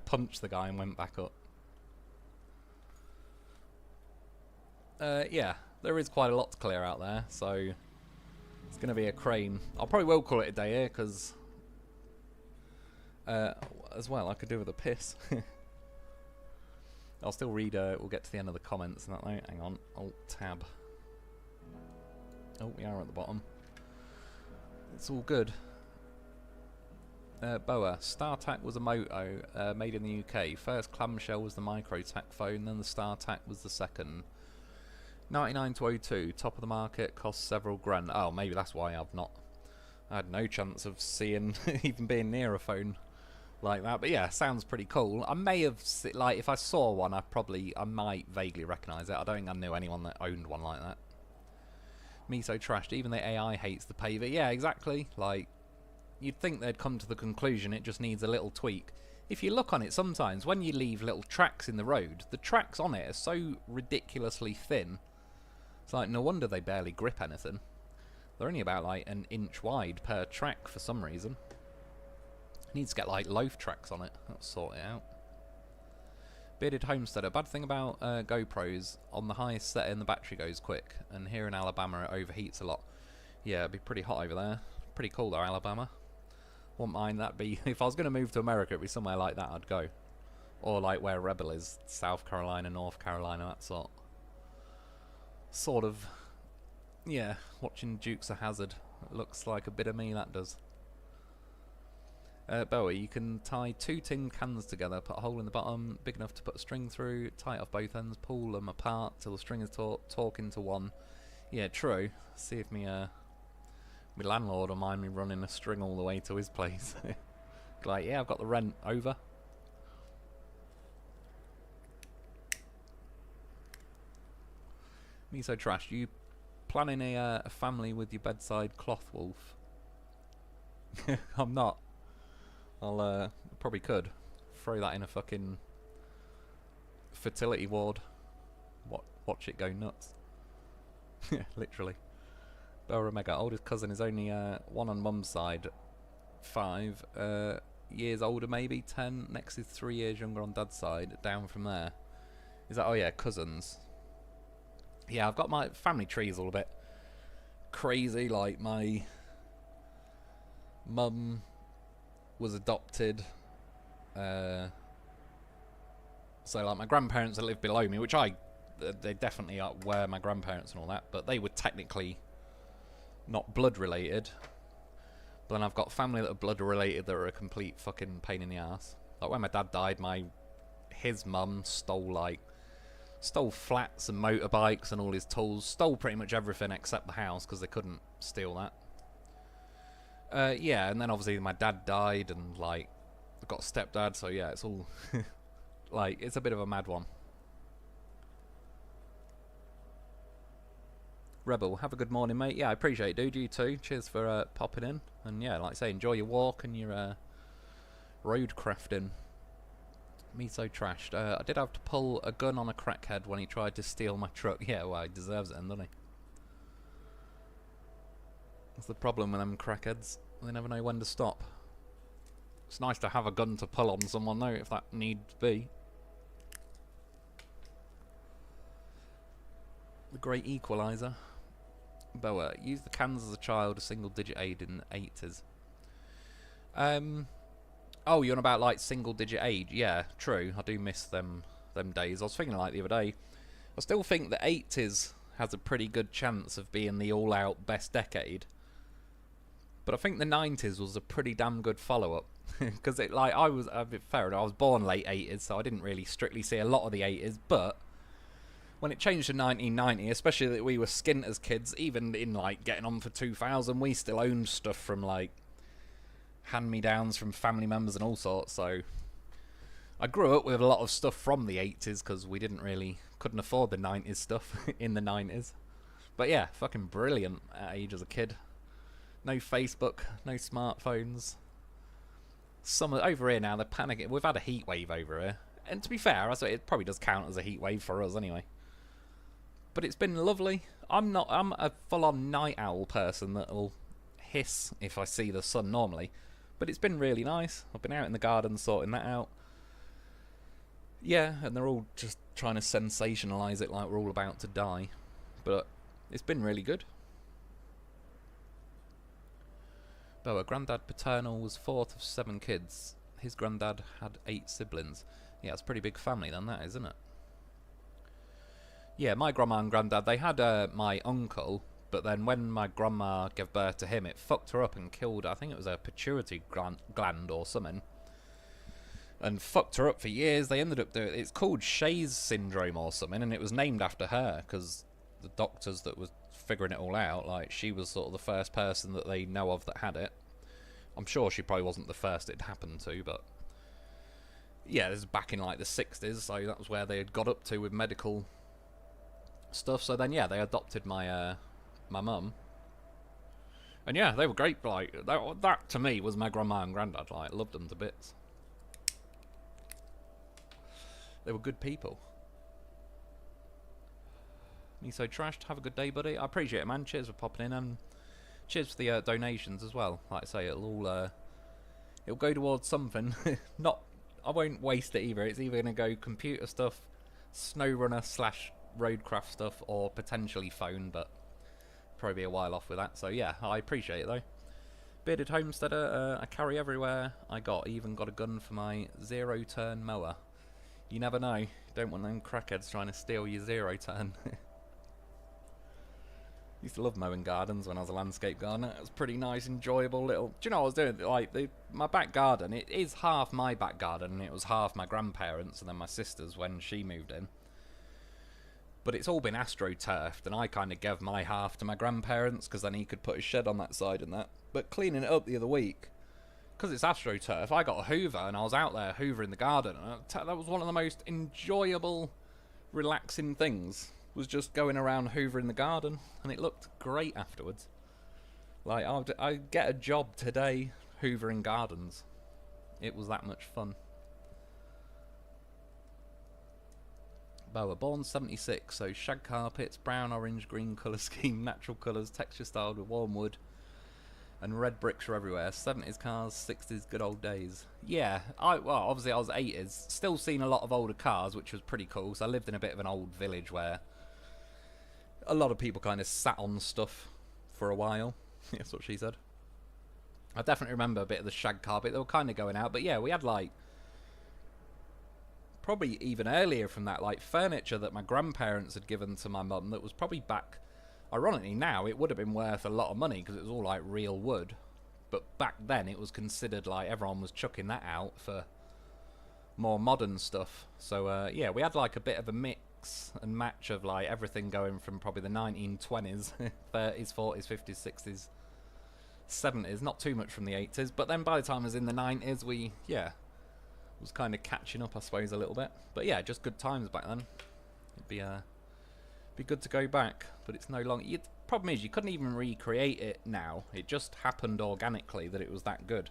S1: Punched the guy and went back up. Yeah, there is quite a lot to clear out there, so it's going to be a crane. I probably will call it a day here, because as well, I could do with a piss. I'll still read, we'll get to the end of the comments and that though. Hang on, Alt-Tab. Oh, we are at the bottom. It's all good. Boa, StarTAC was a moto made in the UK. First clamshell was the MicroTAC phone, then the StarTAC was the second. 99 to 02, top of the market, cost several grand. Oh, maybe that's why I had no chance of seeing, even being near a phone like that. But yeah, sounds pretty cool. I may have, like, if I saw one, I might vaguely recognise it. I don't think I knew anyone that owned one like that. Me so trashed, even the AI hates the paver. Yeah, exactly. Like, you'd think they'd come to the conclusion it just needs a little tweak. If you look on it sometimes, when you leave little tracks in the road, the tracks on it are so ridiculously thin. It's like, no wonder they barely grip anything. They're only about like an inch wide per track for some reason. Needs to get like loaf tracks on it. That'll sort it out. Bearded Homesteader. Bad thing about GoPros, on the highest setting the battery goes quick, and here in Alabama it overheats a lot. Yeah, it'd be pretty hot over there. Pretty cool though, Alabama. Wouldn't mind that be. If I was going to move to America, it'd be somewhere like that I'd go. Or like where Rebel is, South Carolina, North Carolina, that sort of, yeah, watching Dukes of Hazzard. It looks like a bit of me, that does. Bowie, you can tie 2 tin cans together, put a hole in the bottom big enough to put a string through, tie it off both ends, pull them apart till the string is torque into one. Yeah, true. See if my landlord will mind me running a string all the way to his place. Like, yeah, I've got the rent over. Me so trash. You planning a family with your bedside cloth, Wolf? I'm not. I'll probably could throw that in a fucking fertility ward. Watch it go nuts. Literally. Bella Omega, oldest cousin is only one on mum's side, 5 years older, maybe 10. Next is 3 years younger on dad's side. Down from there. Is that? Oh yeah, cousins. Yeah, I've got my family trees all a bit crazy. Like, my mum was adopted. So like my grandparents that live below me, which they definitely were my grandparents and all that, but they were technically not blood related. But then I've got family that are blood related that are a complete fucking pain in the ass. Like when my dad died, his mum stole flats and motorbikes and all his tools, stole pretty much everything except the house because they couldn't steal that. Yeah, and then obviously my dad died, and like I've got a stepdad, so yeah, it's all like it's a bit of a mad one. Rebel, have a good morning, mate. Yeah, I appreciate it, dude. You too. Cheers for popping in, and yeah, like I say, enjoy your walk and your road crafting. Me so trashed. I did have to pull a gun on a crackhead when he tried to steal my truck. Yeah, well, he deserves it, doesn't he? That's the problem with them crackheads. They never know when to stop. It's nice to have a gun to pull on someone, though, if that needs be. The great equaliser. Boa, used the cans as a child, a single-digit age in the 80s. Oh, you're on about, like, single-digit age? Yeah, true. I do miss them days. I was thinking, like, the other day, I still think the 80s has a pretty good chance of being the all-out best decade. But I think the 90s was a pretty damn good follow-up. Because, I was, a bit fair enough, I was born late 80s, so I didn't really strictly see a lot of the 80s, but when it changed to 1990, especially that we were skint as kids, even in, like, getting on for 2000, we still owned stuff from, like, hand-me-downs from family members and all sorts, so I grew up with a lot of stuff from the 80s, because we couldn't afford the 90s stuff in the 90s. But yeah, fucking brilliant at age as a kid. No Facebook, no smartphones. Summer over here now, they're panicking. We've had a heat wave over here, and to be fair, it probably does count as a heat wave for us anyway. But it's been lovely. I'm a full-on night owl person that'll hiss if I see the sun normally, but it's been really nice. I've been out in the garden sorting that out. Yeah, and they're all just trying to sensationalise it like we're all about to die, but it's been really good. Boa, granddad paternal was 4th of 7 kids. His granddad had 8 siblings. Yeah, it's a pretty big family then, that, isn't it? Yeah, my grandma and granddad, they had my uncle, but then when my grandma gave birth to him, it fucked her up and killed, I think it was a pituitary gland or something, and fucked her up for years. They ended up doing, it's called Shay's syndrome or something, and it was named after her, because the doctors that was figuring it all out, like, she was sort of the first person that they know of that had it. I'm sure she probably wasn't the first it happened to, but yeah, this is back in like the 60s, so that was where they had got up to with medical stuff. So then yeah, they adopted my my mum, and yeah, they were great. Like that to me was my grandma and granddad. Like, loved them to bits. They were good people. Me so trashed. Have a good day, buddy. I appreciate it, man. Cheers for popping in, and cheers for the donations as well. Like I say, it'll go towards something. Not, I won't waste it either. It's either going to go computer stuff, SnowRunner / roadcraft stuff, or potentially phone, but probably be a while off with that. So yeah, I appreciate it though. Bearded homesteader, I carry everywhere I got. Even got a gun for my 0-turn mower. You never know. Don't want them crackheads trying to steal your 0-turn. Used to love mowing gardens when I was a landscape gardener. It was pretty nice, enjoyable little... Do you know what I was doing? Like, my back garden, it is half my back garden, and it was half my grandparents and then my sister's when she moved in. But it's all been astroturfed, and I kind of gave my half to my grandparents, because then he could put his shed on that side and that. But cleaning it up the other week, because it's astroturf, I got a hoover, and I was out there hoovering the garden, and that was one of the most enjoyable, relaxing things. Was just going around hoovering the garden, and it looked great afterwards. Like, I get a job today hoovering gardens. It was that much fun. Boa, born 76, so shag carpets, brown, orange, green colour scheme, natural colours, texture styled with warm wood, and red bricks are everywhere. 70s cars, 60s good old days. Yeah, well, obviously I was 80s, still seen a lot of older cars, which was pretty cool, so I lived in a bit of an old village where a lot of people kind of sat on stuff for a while. That's what she said. I definitely remember a bit of the shag carpet. They were kind of going out. But yeah, we had like probably even earlier from that, like furniture that my grandparents had given to my mum that was probably back, ironically now it would have been worth a lot of money because it was all like real wood, but back then it was considered like everyone was chucking that out for more modern stuff. So yeah, we had like a bit of a mix and match of like everything going from probably the 1920s, 30s, 40s, 50s, 60s, 70s, not too much from the 80s, but then by the time I was in the 90s, we, yeah, was kind of catching up, I suppose, a little bit. But yeah, just good times back then. It'd be good to go back, but it's no longer. The problem is you couldn't even recreate it now. It just happened organically that it was that good.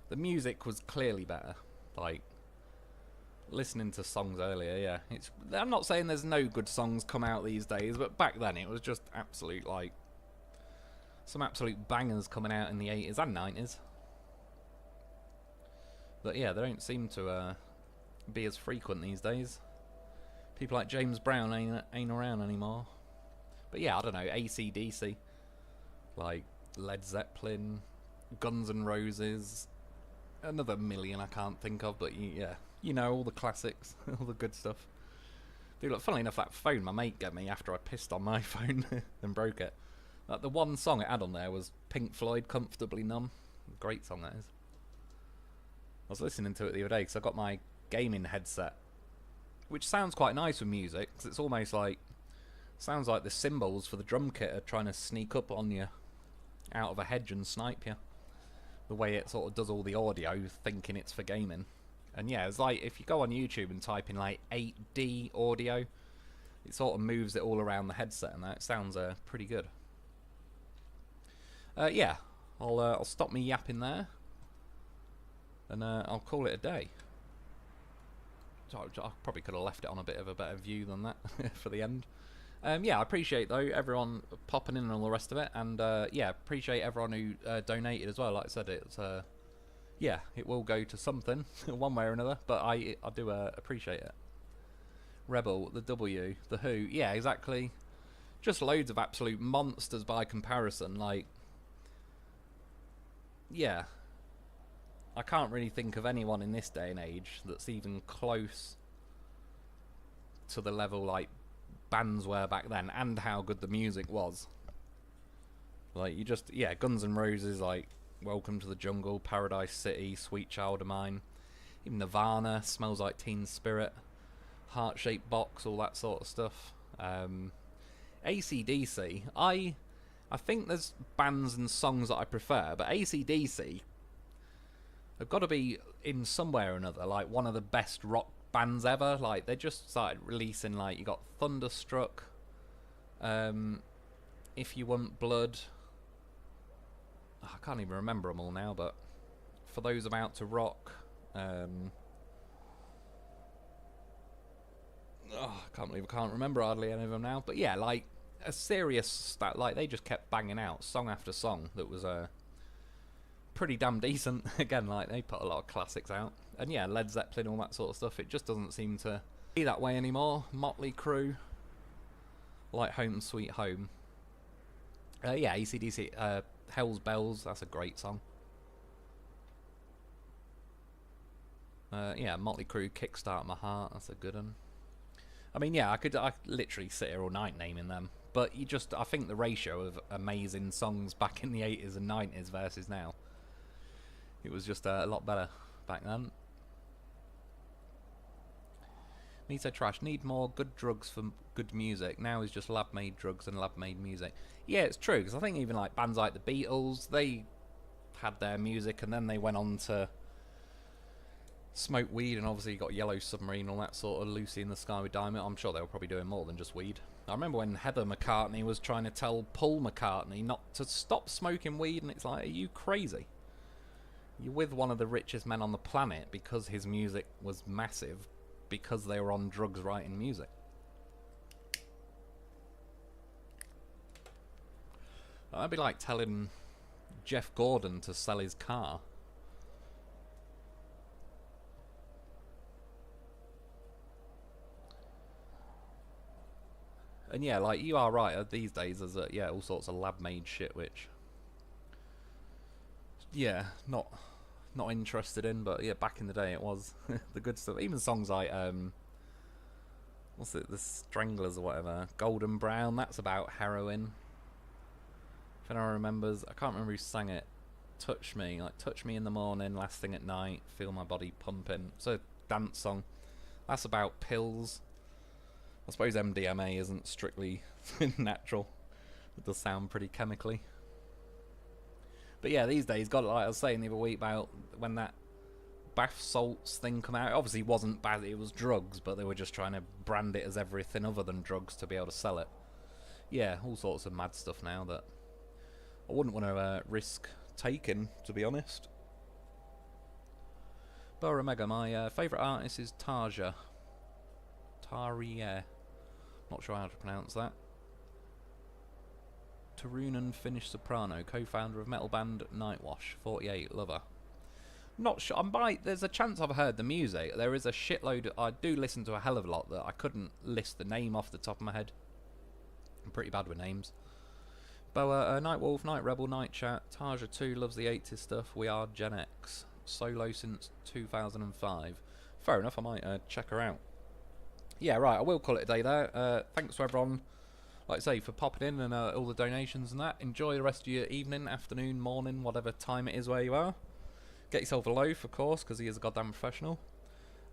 S1: The music was clearly better. Like listening to songs earlier, yeah. I'm not saying there's no good songs come out these days, but back then it was just absolute, like, some absolute bangers coming out in the 80s and 90s. But yeah, they don't seem to be as frequent these days. People like James Brown ain't around anymore. But yeah, I don't know, AC/DC, like Led Zeppelin, Guns N' Roses, another million I can't think of, but yeah, you know, all the classics, all the good stuff. Dude, look, funnily enough, that phone my mate gave me after I pissed on my phone and broke it. Like, the one song it had on there was Pink Floyd, Comfortably Numb. Great song that is. I was listening to it the other day because I got my gaming headset, which sounds quite nice with music, because it's almost like, sounds like the cymbals for the drum kit are trying to sneak up on you out of a hedge and snipe you. The way it sort of does all the audio, thinking it's for gaming. And yeah, it's like if you go on YouTube and type in like 8D audio, it sort of moves it all around the headset, and that sounds pretty good. Yeah, I'll stop me yapping there, and I'll call it a day. So I probably could have left it on a bit of a better view than that for the end. Yeah, I appreciate though everyone popping in and all the rest of it, and yeah, appreciate everyone who donated as well. Like I said, it's yeah, it will go to something one way or another, but I do appreciate it. Rebel, the W, the Who, yeah, exactly. Just loads of absolute monsters by comparison. Like, yeah, I can't really think of anyone in this day and age that's even close to the level like bands were back then, and how good the music was. Like, you just, yeah, Guns N' Roses, like Welcome to the Jungle, Paradise City, Sweet Child of Mine, even Nirvana, Smells Like Teen Spirit, Heart Shaped Box, all that sort of stuff. AC/DC, I think there's bands and songs that I prefer, but AC/DC have got to be in somewhere or another like one of the best rock bands ever. Like, they just started releasing, like, you got Thunderstruck, If You Want Blood, I can't even remember them all now, but For Those About to Rock, I can't believe I can't remember hardly any of them now. But yeah, like a serious stat, like they just kept banging out song after song that was pretty damn decent. Again, like they put a lot of classics out, and yeah, Led Zeppelin, all that sort of stuff. It just doesn't seem to be that way anymore. Motley Crue, like Home Sweet Home. Yeah, AC/DC, Hell's Bells, that's a great song. Yeah, Motley Crue, Kickstart My Heart, that's a good one. I mean, yeah, I could literally sit here all night naming them, but I think the ratio of amazing songs back in the 80s and 90s versus now, it was just a lot better back then. Me so trash, need more good drugs for good music. Now is just lab-made drugs and lab-made music. Yeah, it's true, because I think even like bands like the Beatles, they had their music and then they went on to smoke weed, and obviously you got Yellow Submarine, all that sort of Lucy in the Sky with Diamond. I'm sure they were probably doing more than just weed. I remember when Heather McCartney was trying to tell Paul McCartney not to stop smoking weed, and it's like, are you crazy? You're with one of the richest men on the planet because his music was massive, because they were on drugs writing music. That'd be like telling Jeff Gordon to sell his car. And yeah, like, you are right, these days there's yeah, all sorts of lab-made shit, which, yeah, not not interested in, but yeah, back in the day it was the good stuff. Even songs like what's it, the Stranglers or whatever, Golden Brown, that's about heroin. If anyone remembers, I can't remember who sang it. Touch Me, like touch me in the morning, last thing at night, feel my body pumping. It's a dance song. That's about pills. I suppose MDMA isn't strictly natural. It does sound pretty chemically. But yeah, these days, God, like I was saying the other week about when that bath salts thing come out, it obviously wasn't bad, it was drugs, but they were just trying to brand it as everything other than drugs to be able to sell it. Yeah, all sorts of mad stuff now that I wouldn't want to risk taking, to be honest. Bora Mega, my favourite artist is Tarja. Taria. Not sure how to pronounce that. Tarunan Finnish soprano, co-founder of metal band Nightwash, 48, lover. Not sure. There's a chance I've heard the music. There is a shitload. I do listen to a hell of a lot that I couldn't list the name off the top of my head. I'm pretty bad with names. Boa, Nightwolf, Night Rebel, Night Chat, Tarja 2 loves the 80s stuff. We are Gen X. Solo since 2005. Fair enough, I might check her out. Yeah, right, I will call it a day there. Thanks to everyone, like I say, for popping in and all the donations and that. Enjoy the rest of your evening, afternoon, morning, whatever time it is where you are. Get yourself a loaf, of course, because he is a goddamn professional.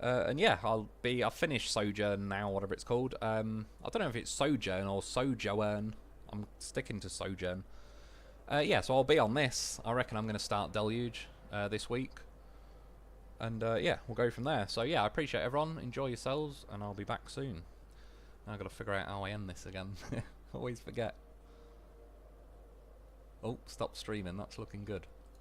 S1: And yeah, I've finished Sojourn now, whatever it's called. I don't know if it's Sojourn or Sojourn. I'm sticking to Sojourn. Yeah, so I'll be on this. I reckon I'm going to start Deluge this week. And yeah, we'll go from there. So yeah, I appreciate everyone. Enjoy yourselves, and I'll be back soon. Now I've got to figure out how I end this again. Always forget. Oh, stop streaming. That's looking good.